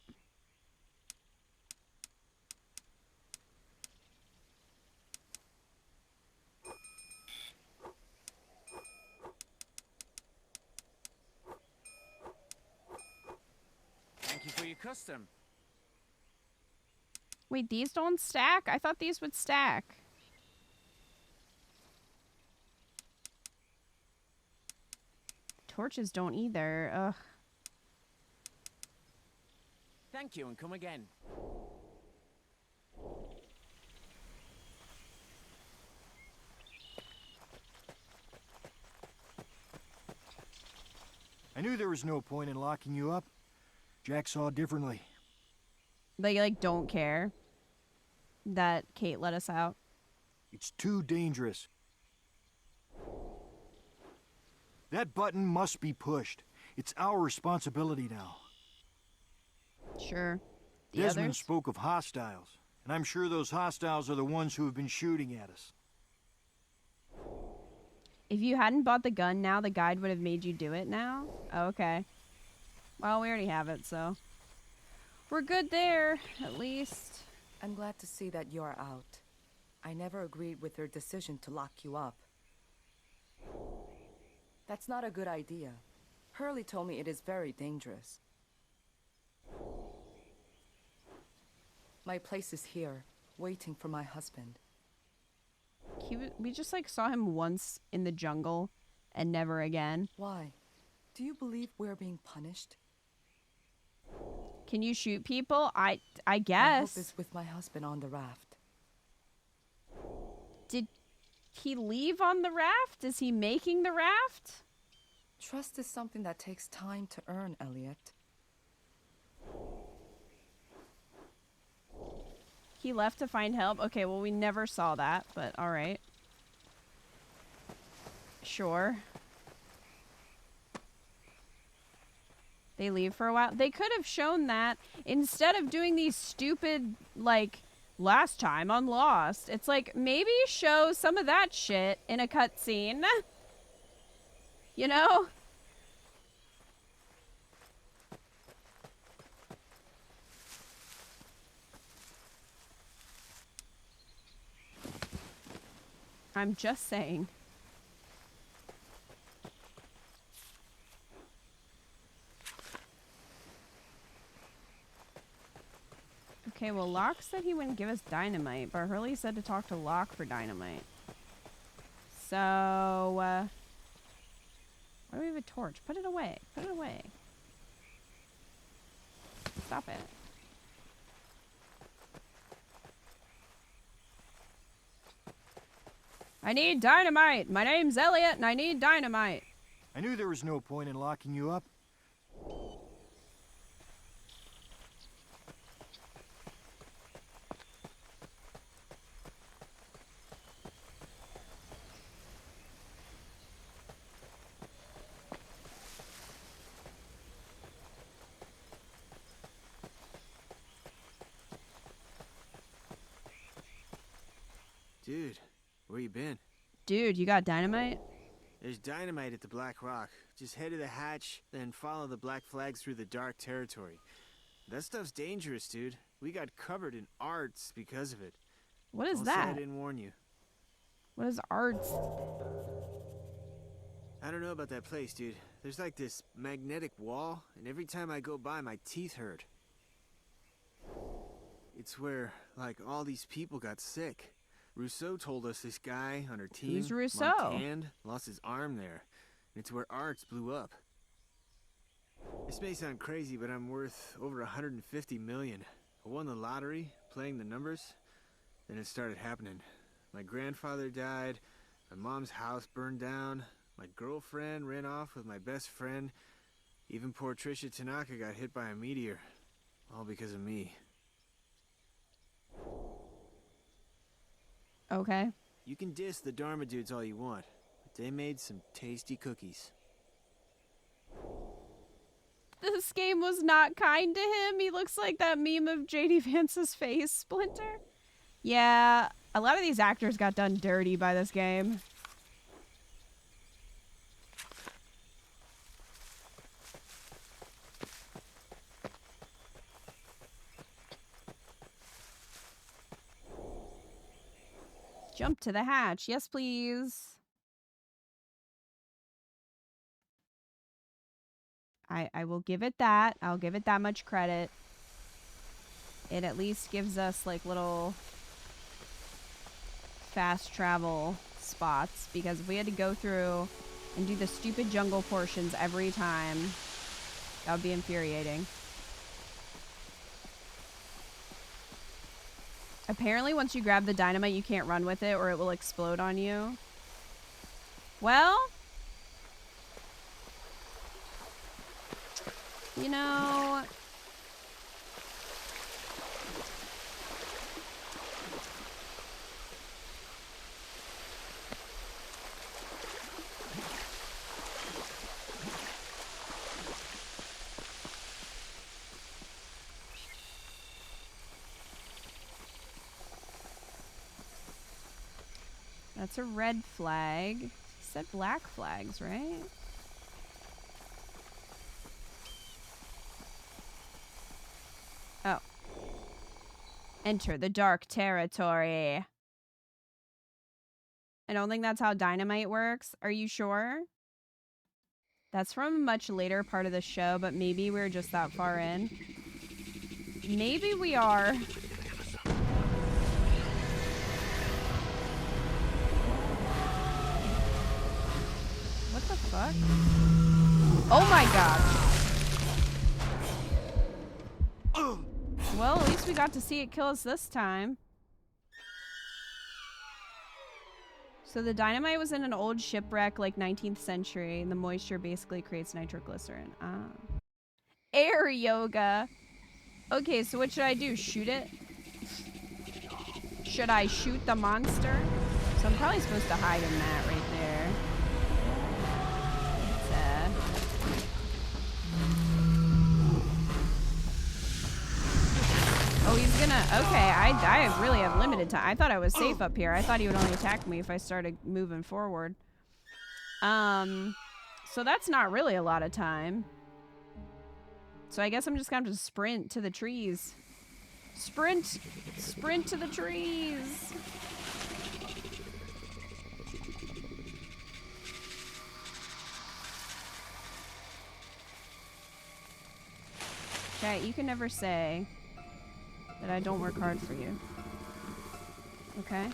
Thank you for your custom. Wait, these don't stack? I thought these would stack. Torches don't either. Ugh. Thank you and come again. I knew there was no point in locking you up. Jack saw differently. They, like, don't care that Kate let us out. It's too dangerous. That button must be pushed. It's our responsibility now. Sure. The Desmond others? spoke of hostiles, and I'm sure those hostiles are the ones who have been shooting at us. If you hadn't bought the gun now, the guide would have made you do it now? Oh, okay. Well, we already have it, so... We're good there, at least. I'm glad to see that you're out. I never agreed with their decision to lock you up. That's not a good idea. Hurley told me it is very dangerous. My place is here, waiting for my husband. we just like saw him once in the jungle and never again. Why? Do you believe we're being punished? Can you shoot people? I My guess. hope is with my husband on the raft. Did he leave on the raft? Is he making the raft? Trust is something that takes time to earn, Elliot. He left to find help? Okay, well, we never saw that, but alright. Sure. They leave for a while. They could have shown that instead of doing these stupid, like, last time on Lost. It's like, maybe show some of that shit in a cutscene. You know? I'm just saying. Okay, well, Locke said he wouldn't give us dynamite, but Hurley said to talk to Locke for dynamite. So, why do we have a torch? Put it away. Put it away. Stop it. I need dynamite! My name's Elliot, and I need dynamite! I knew there was no point in locking you up. Dude, where you been? Dude, you got dynamite? There's dynamite at the Black Rock. Just head to the hatch, then follow the black flags through the dark territory. That stuff's dangerous, dude. We got covered in arts because of it. What is Don't say that? I didn't warn you. What is arts? I don't know about that place, dude. There's like this magnetic wall, and every time I go by, my teeth hurt. It's where, like, all these people got sick. Rousseau told us this guy on her team, Who's Rousseau? Montand, lost his arm there. And it's where Arts blew up. This may sound crazy, but I'm worth over 150 million. I won the lottery, playing the numbers. Then it started happening. My grandfather died. My mom's house burned down. My girlfriend ran off with my best friend. Even poor Trisha Tanaka got hit by a meteor. All because of me. Okay. You can diss the Dharma dudes all you want, but they made some tasty cookies. This game was not kind to him. He looks like that meme of JD Vance's face, Splinter. Yeah, a lot of these actors got done dirty by this game. Jump to the hatch. Yes, please. I will give it that. I'll give it that much credit. It at least gives us like little fast travel spots, because if we had to go through and do the stupid jungle portions every time, that would be infuriating. Apparently, once you grab the dynamite, you can't run with it or it will explode on you. Well, you know, that's a red flag. It said black flags, right? Oh. Enter the dark territory. I don't think that's how dynamite works. Are you sure? That's from a much later part of the show, but maybe we're just that far in. Maybe we are. What the fuck? Oh my god. Well, at least we got to see it kill us this time. So the dynamite was in an old shipwreck like 19th century, and the moisture basically creates nitroglycerin. Ah. Air yoga. Okay, so what should I do? Shoot it? Should I shoot the monster? So I'm probably supposed to hide in that right there. Oh, he's gonna... Okay, I really have limited time. I thought I was safe up here. I thought he would only attack me if I started moving forward. So that's not really a lot of time. So I guess I'm just gonna have to sprint to the trees. Sprint! Sprint to the trees! Chat, you can never say that I don't work hard for you. Okay?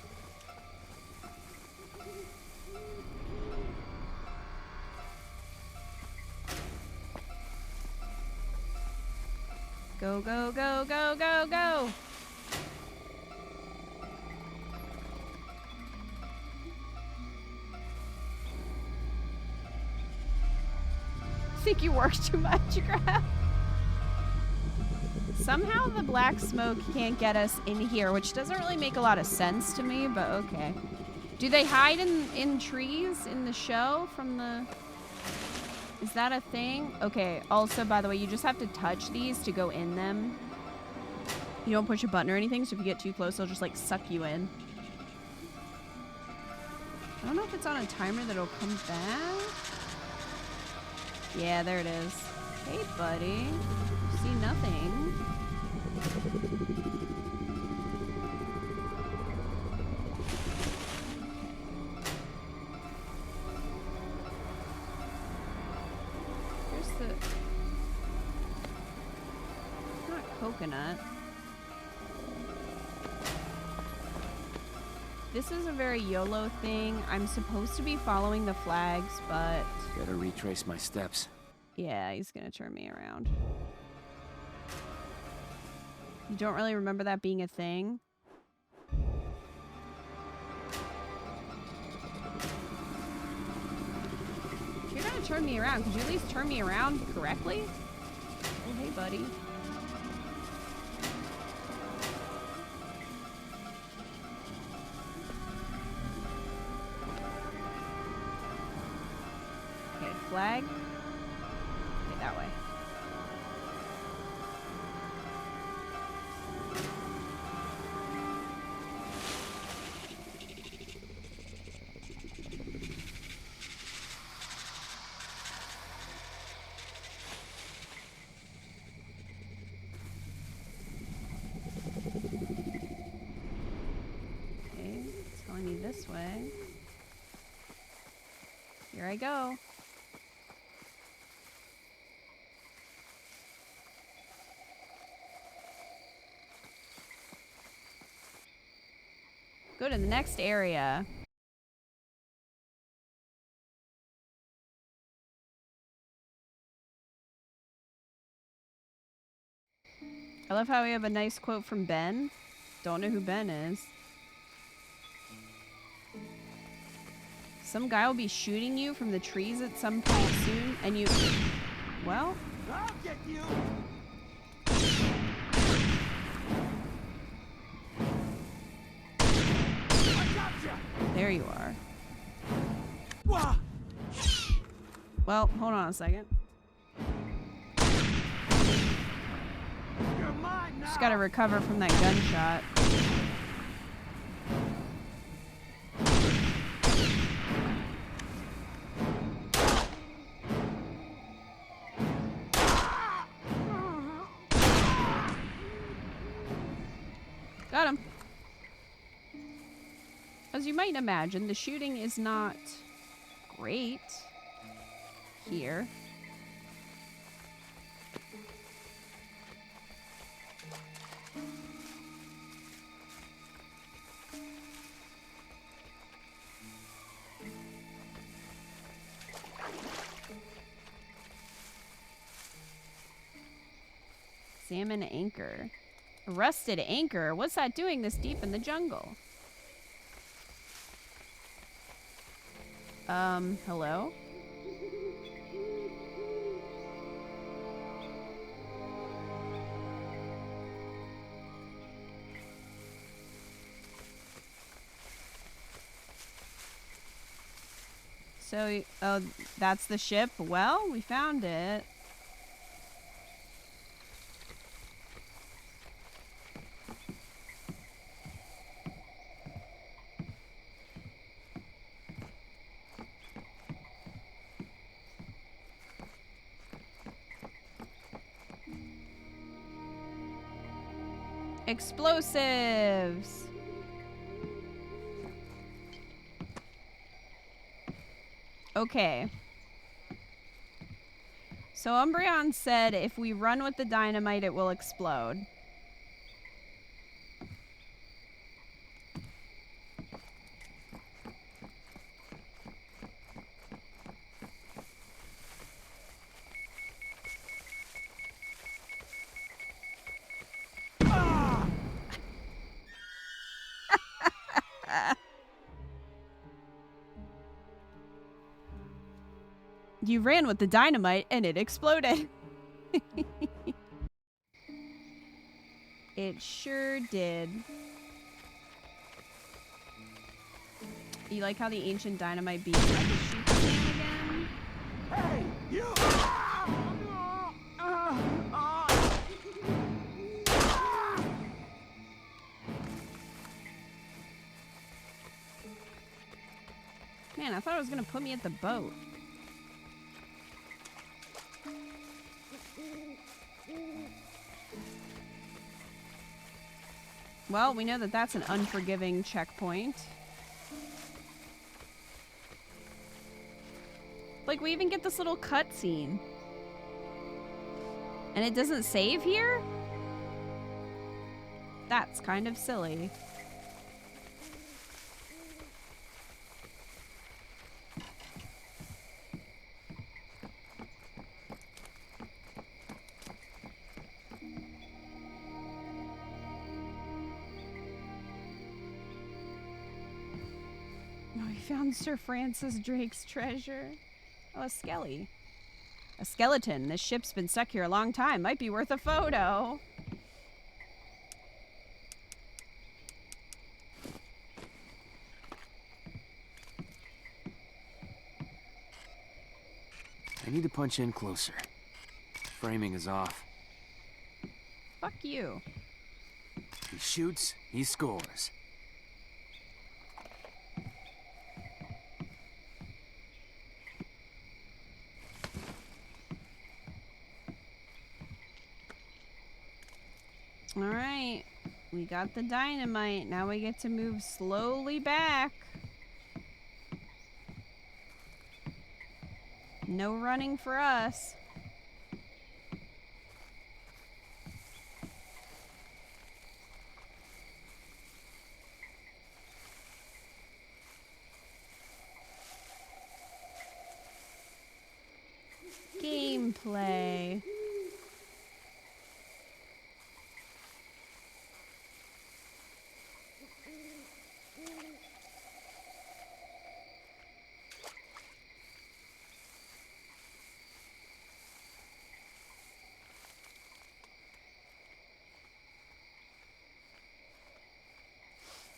Go, go, go, go, go, go! Think you work too much, Graf? Somehow the black smoke can't get us in here, which doesn't really make a lot of sense to me, but okay. Do they hide in trees in the show from the... Is that a thing? Okay, also, by the way, you just have to touch these to go in them. You don't push a button or anything, so if you get too close, they'll just, like, suck you in. I don't know if it's on a timer that'll come back. Yeah, there it is. Hey, buddy. See nothing. Here's the... Not coconut. This is a very YOLO thing. I'm supposed to be following the flags, but... Gotta retrace my steps. Yeah, he's gonna turn me around. You don't really remember that being a thing? If you're gonna turn me around, could you at least turn me around correctly? Oh, hey, buddy. Okay, flag. Okay, that way. This way. Here I go. Go to the next area. I love how we have a nice quote from Ben. Don't know who Ben is. Some guy will be shooting you from the trees at some point soon, and you... Well... I'll get you! I gotcha! There you are. Well, hold on a second. You're mine now. Just gotta recover from that gunshot. Got him. As you might imagine, the shooting is not great here. Salmon anchor. A rusted anchor? What's that doing this deep in the jungle? Hello? So, oh, that's the ship? Well, we found it. Explosives! Okay. So Umbreon said if we run with the dynamite, it will explode. You ran with the dynamite and it exploded. It sure did. You like how the ancient dynamite beat like a sheep again? Hey, you! Man, I thought it was gonna put me at the boat. Well, we know that that's an unforgiving checkpoint. Like, we even get this little cutscene. And it doesn't save here? That's kind of silly. Found Sir Francis Drake's treasure. Oh, a skelly. A skeleton. This ship's been stuck here a long time. Might be worth a photo. I need to punch in closer. Framing is off. Fuck you. He shoots, he scores. Alright, we got the dynamite. Now we get to move slowly back. No running for us. Gameplay.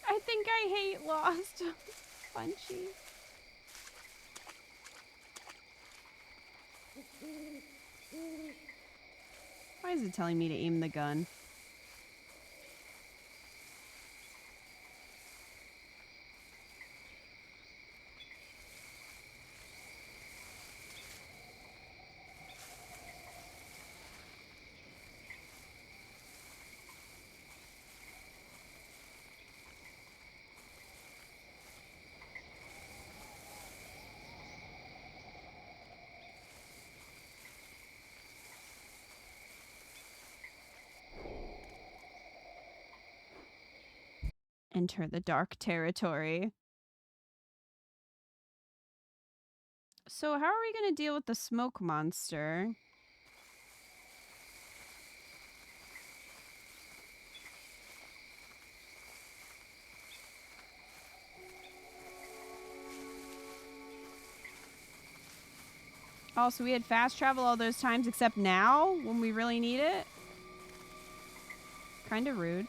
I think I hate Lost. Punchy. Why is it telling me to aim the gun? Enter the dark territory. So how are we going to deal with the smoke monster? Oh, so we had fast travel all those times except now when we really need it? Kind of rude.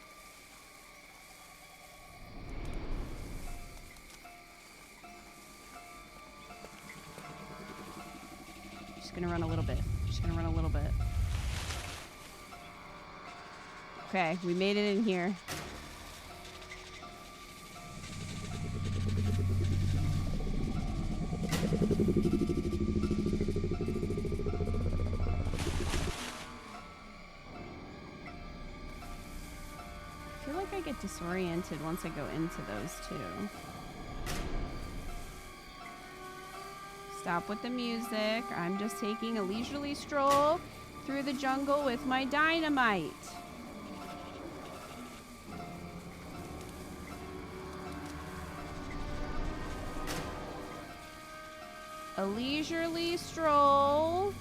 Just gonna run a little bit. Just gonna run a little bit. Okay, we made it in here. I feel like I get disoriented once I go into those two. Stop with the music. I'm just taking a leisurely stroll through the jungle with my dynamite. A leisurely stroll.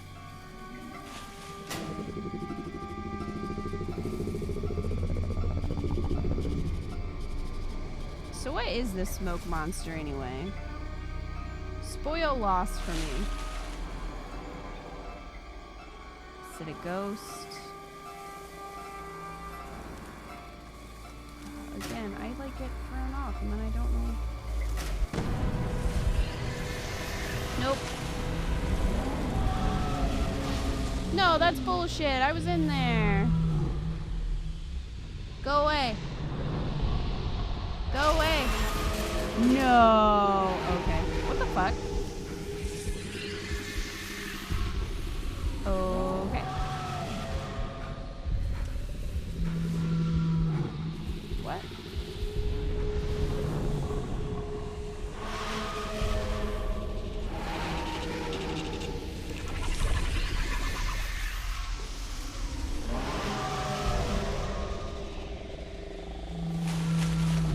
So what is this smoke monster anyway? Spoil lost for me. Is it a ghost? Again, I like get thrown off and then I don't know. Nope. No, that's bullshit. I was in there. Go away. Go away. No. Okay. What the fuck? Okay. What?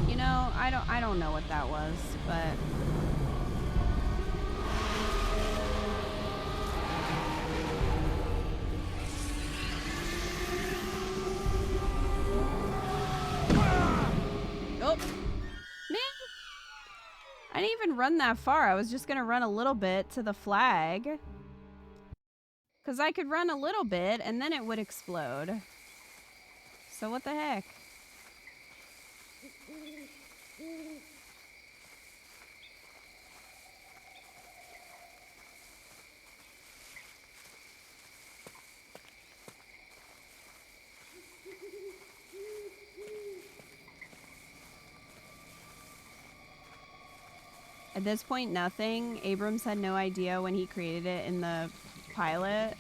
You know, I don't know what that was, but oh, man. I didn't even run that far. I was just gonna run a little bit to the flag. Because I could run a little bit and then it would explode. So what the heck? At this point, nothing. Abrams had no idea when he created it in the pilot.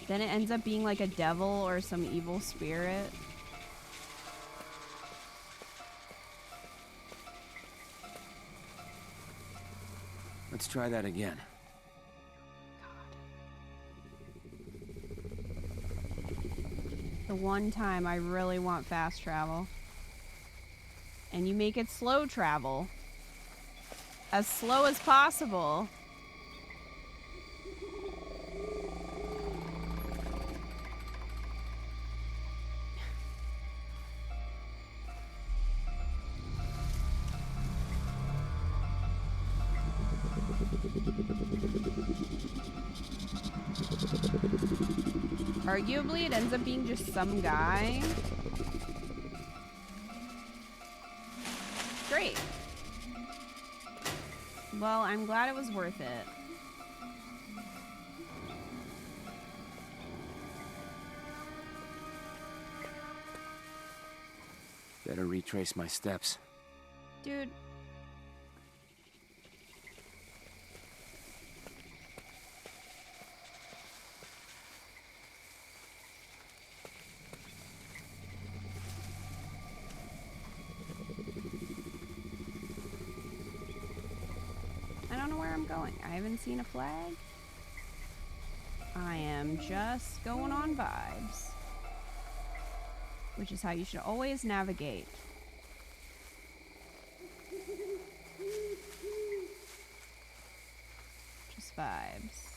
Then it ends up being like a devil or some evil spirit. Let's try that again. The one time I really want fast travel. And you make it slow travel. As slow as possible. Arguably, it ends up being just some guy. Great. Well, I'm glad it was worth it. Better retrace my steps. Dude. I don't know where I'm going. I haven't seen a flag. I am just going on vibes. Which is how you should always navigate. Just vibes.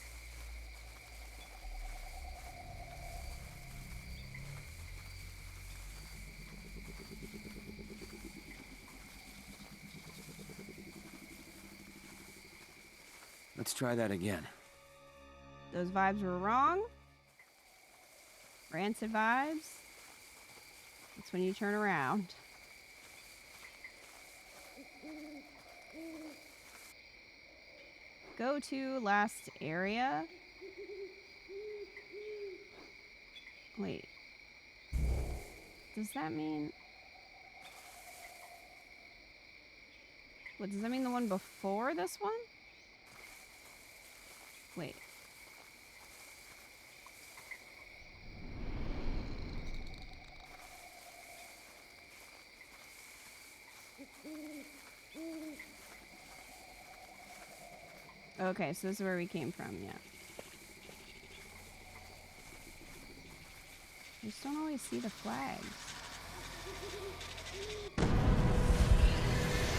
Let's try that again. Those vibes were wrong. Rancid vibes. That's when you turn around. Go to last area. Wait. Does that mean... What, does that mean the one before this one? Wait. Okay, so this is where we came from, yeah. I just don't always see the flags.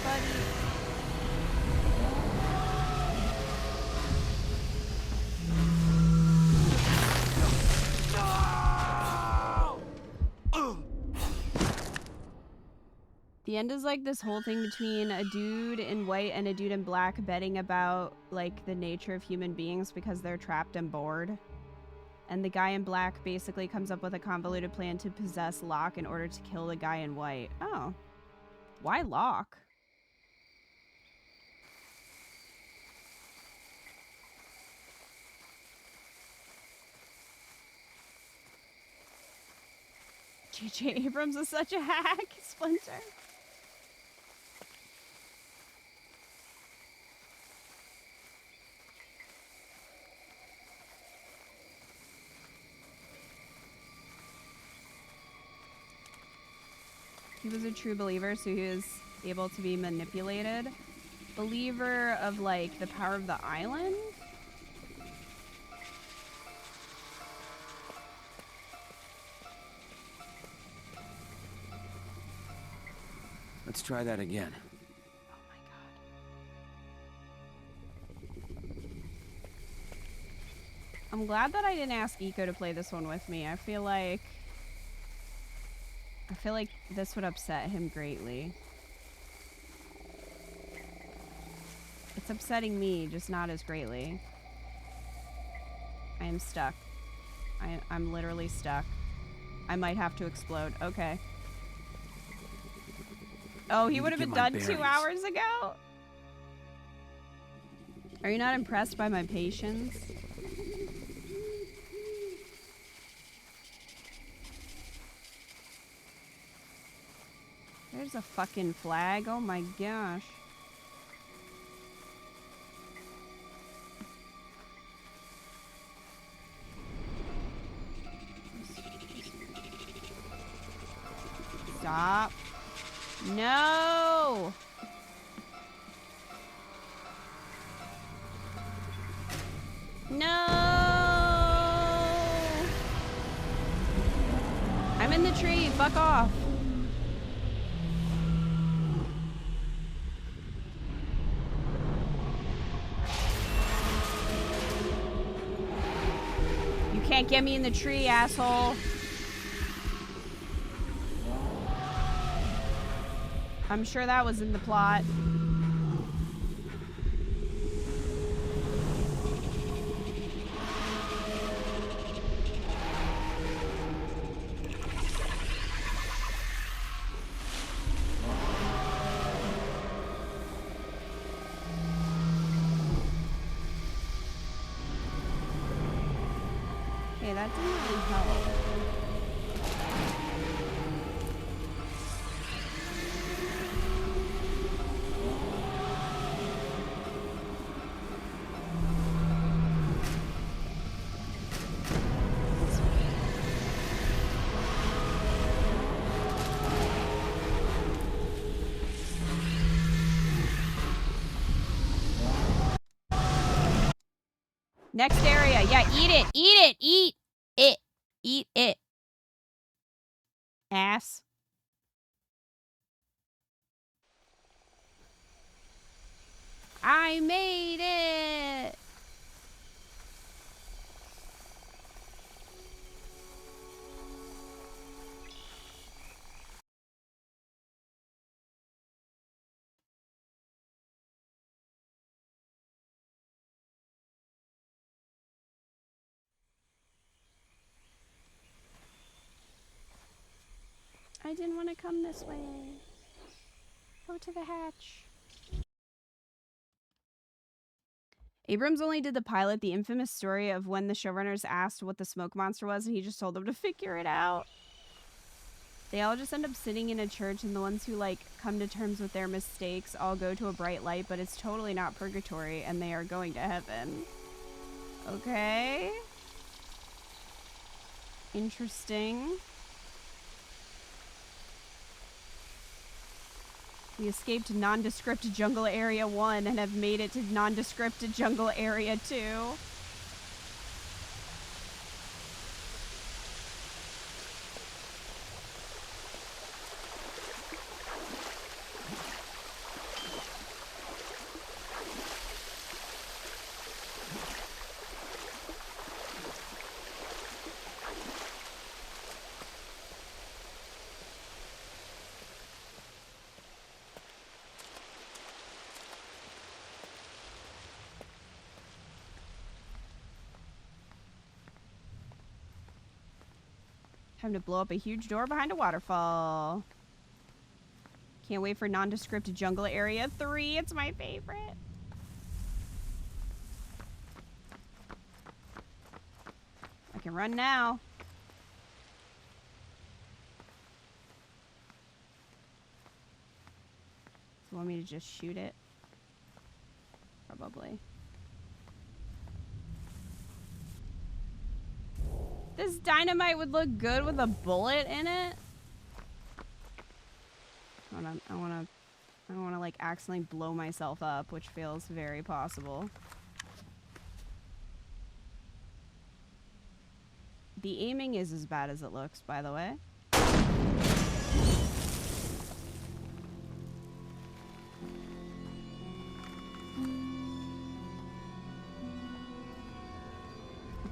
Buddy. The end is like this whole thing between a dude in white and a dude in black betting about like the nature of human beings because they're trapped and bored. And the guy in black basically comes up with a convoluted plan to possess Locke in order to kill the guy in white. Oh. Why Locke? J.J. Abrams is such a hack, Splinter. He was a true believer, so he was able to be manipulated. Believer of, like, the power of the island? Let's try that again. I'm glad that I didn't ask Eco to play this one with me. I feel like this would upset him greatly. It's upsetting me, just not as greatly. I am stuck. I'm literally stuck. I might have to explode. Okay. Oh, he would have been done 2 hours ago? Are you not impressed by my patience? There's a fucking flag. Oh my gosh. Stop. No! No! I'm in the tree. Fuck off. You can't get me in the tree, asshole. I'm sure that was in the plot. Okay, that didn't really help. Next area. Yeah, eat it. Eat it. Eat it. Eat it. Ass. I made it. I didn't want to come this way. Go to the hatch. Abrams only did the pilot, the infamous story of when the showrunners asked what the smoke monster was and he just told them to figure it out. They all just end up sitting in a church, and the ones who, like, come to terms with their mistakes all go to a bright light, but it's totally not purgatory, and they are going to heaven. Okay. Interesting. We escaped Nondescript Jungle Area 1 and have made it to Nondescript Jungle Area 2. Time to blow up a huge door behind a waterfall. Can't wait for Nondescript Jungle Area 3. It's my favorite. I can run now. You want me to just shoot it? Probably. This dynamite would look good with a bullet in it. I wanna like accidentally blow myself up, which feels very possible. The aiming is as bad as it looks, by the way.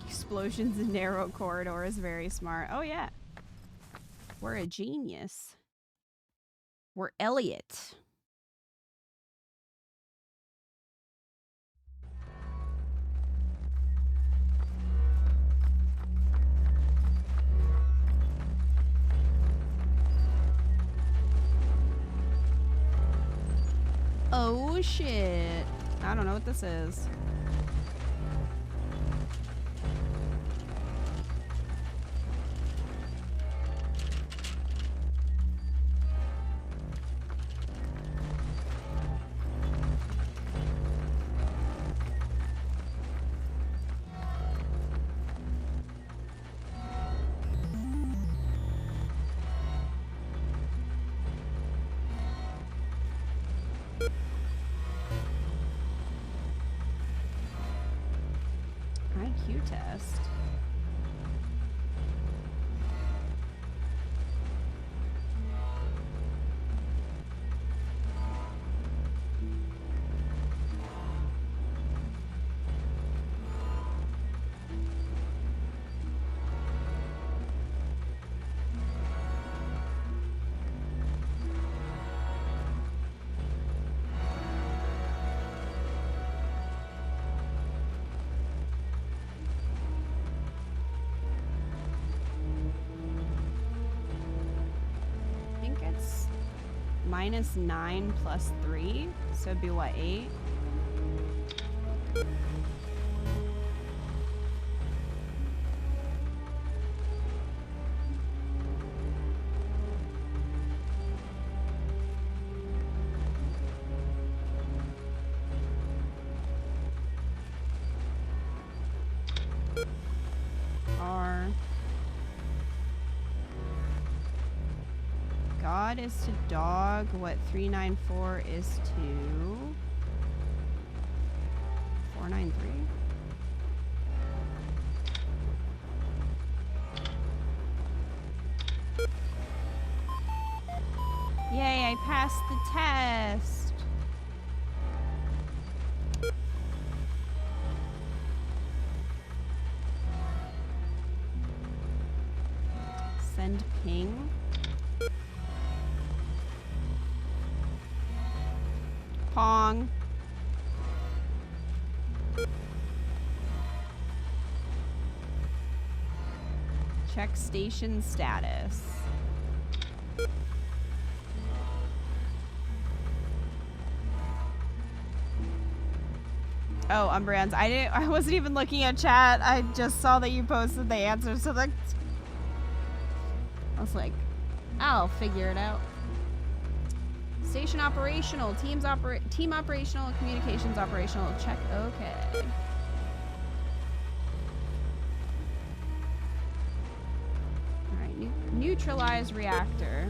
Explosions in narrow corridors, very smart. Oh yeah. We're a genius. We're Elliot. Oh shit. I don't know what this is. IQ test. -9 plus 3, so it'd be what, 8? God is to dog what 394 is to 493. Yay, I passed the test. Send ping. Pong. Check station status. Oh, Umbreons. I wasn't even looking at chat. I just saw that you posted the answer, so that I was like, I'll figure it out. Station operational, team operational, communications operational. Check. Okay. All right. Neutralize reactor.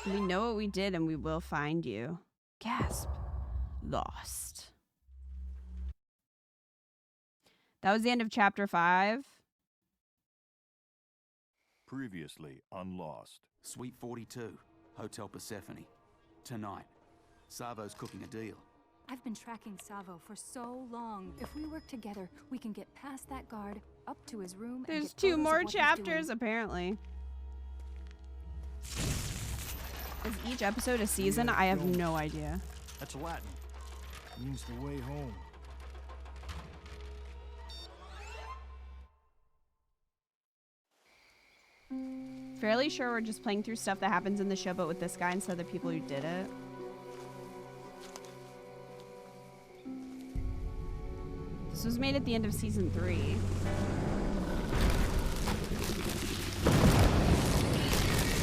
We know what we did and we will find you. Gasp. Lost. That was the end of chapter 5. Previously on Lost. Suite 42, Hotel Persephone. Tonight, Savo's cooking a deal. I've been tracking Savo for so long. If we work together, we can get past that guard, up to his room. There's and get 2 photos more of what he's chapters, doing. apparently. Is each episode a season? I have no idea. That's Latin. It means the way home. Fairly sure we're just playing through stuff that happens in the show, but with this guy instead of the people who did it. This was made at the end of season 3.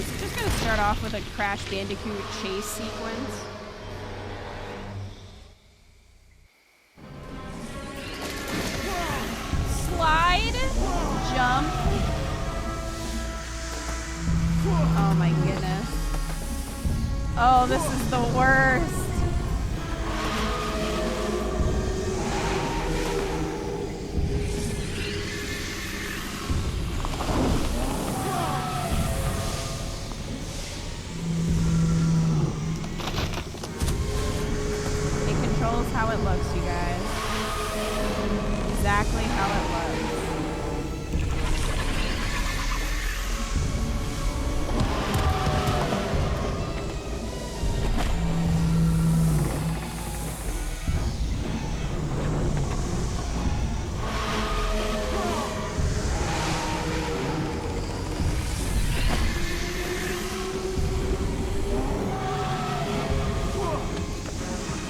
It's just gonna start off with a Crash Bandicoot chase sequence. Slide, jump. Oh my goodness. Oh, this is the worst. It controls how it looks, you guys. Exactly how it looks.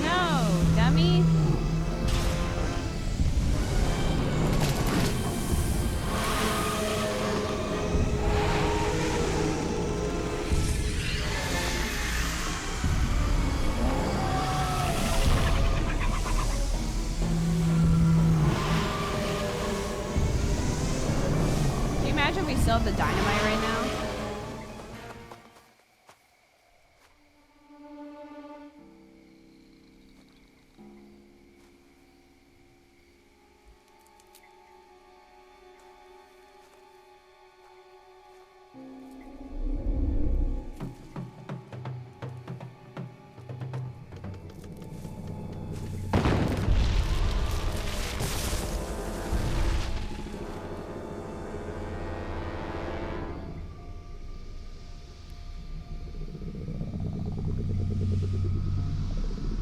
No, dummy. Can you imagine we still have the dynamite right now?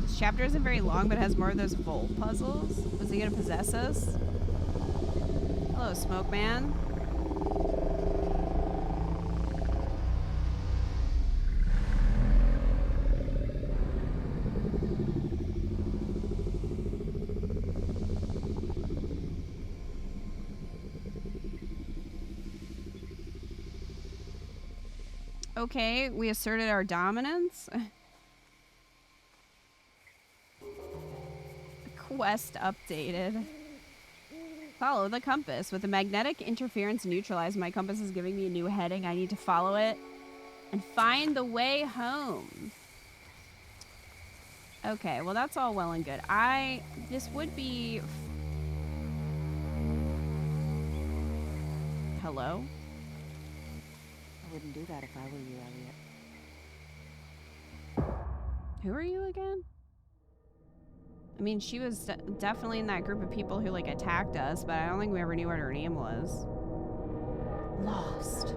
This chapter isn't very long, but it has more of those Volt puzzles. Was he gonna possess us? Hello, Smoke Man. Okay, we asserted our dominance. Quest updated. Follow the compass. With the magnetic interference neutralized, my compass is giving me a new heading. I need to follow it and find the way home. Okay, well that's all well and good. This would be... Hello? wouldn't do that if I were you, Elliot. Who are you again? I mean, she was definitely in that group of people who, like, attacked us, but I don't think we ever knew what her name was. Lost.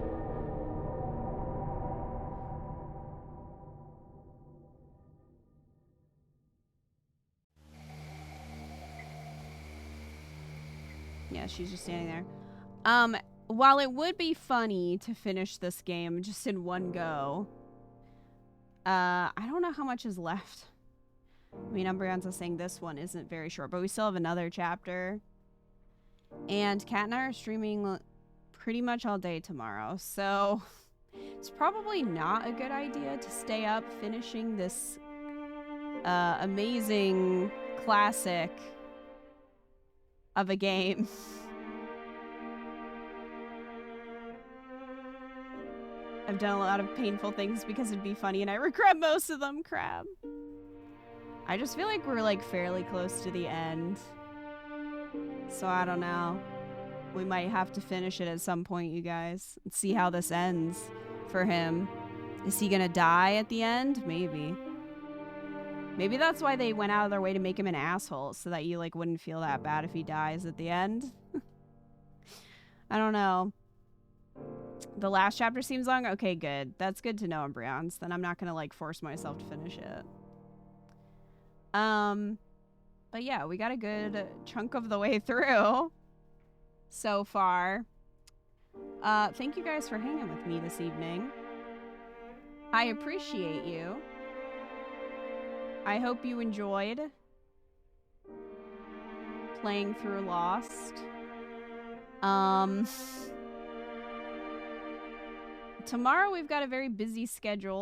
Yeah, she's just standing there. While it would be funny to finish this game just in one go, I don't know how much is left. I mean, Umbreon's saying this one isn't very short, but we still have another chapter. And Kat and I are streaming pretty much all day tomorrow, so it's probably not a good idea to stay up finishing this amazing classic of a game. I've done a lot of painful things because it'd be funny, and I regret most of them, crap. I just feel like we're, like, fairly close to the end. So I don't know. We might have to finish it at some point, you guys. And see how this ends for him. Is he gonna die at the end? Maybe. Maybe that's why they went out of their way to make him an asshole, so that you, like, wouldn't feel that bad if he dies at the end. I don't know. The last chapter seems long? Okay, good. That's good to know, Umbreons. Then I'm not gonna, like, force myself to finish it. But yeah, we got a good chunk of the way through so far. Thank you guys for hanging with me this evening. I appreciate you. I hope you enjoyed playing through Lost. Tomorrow we've got a very busy schedule.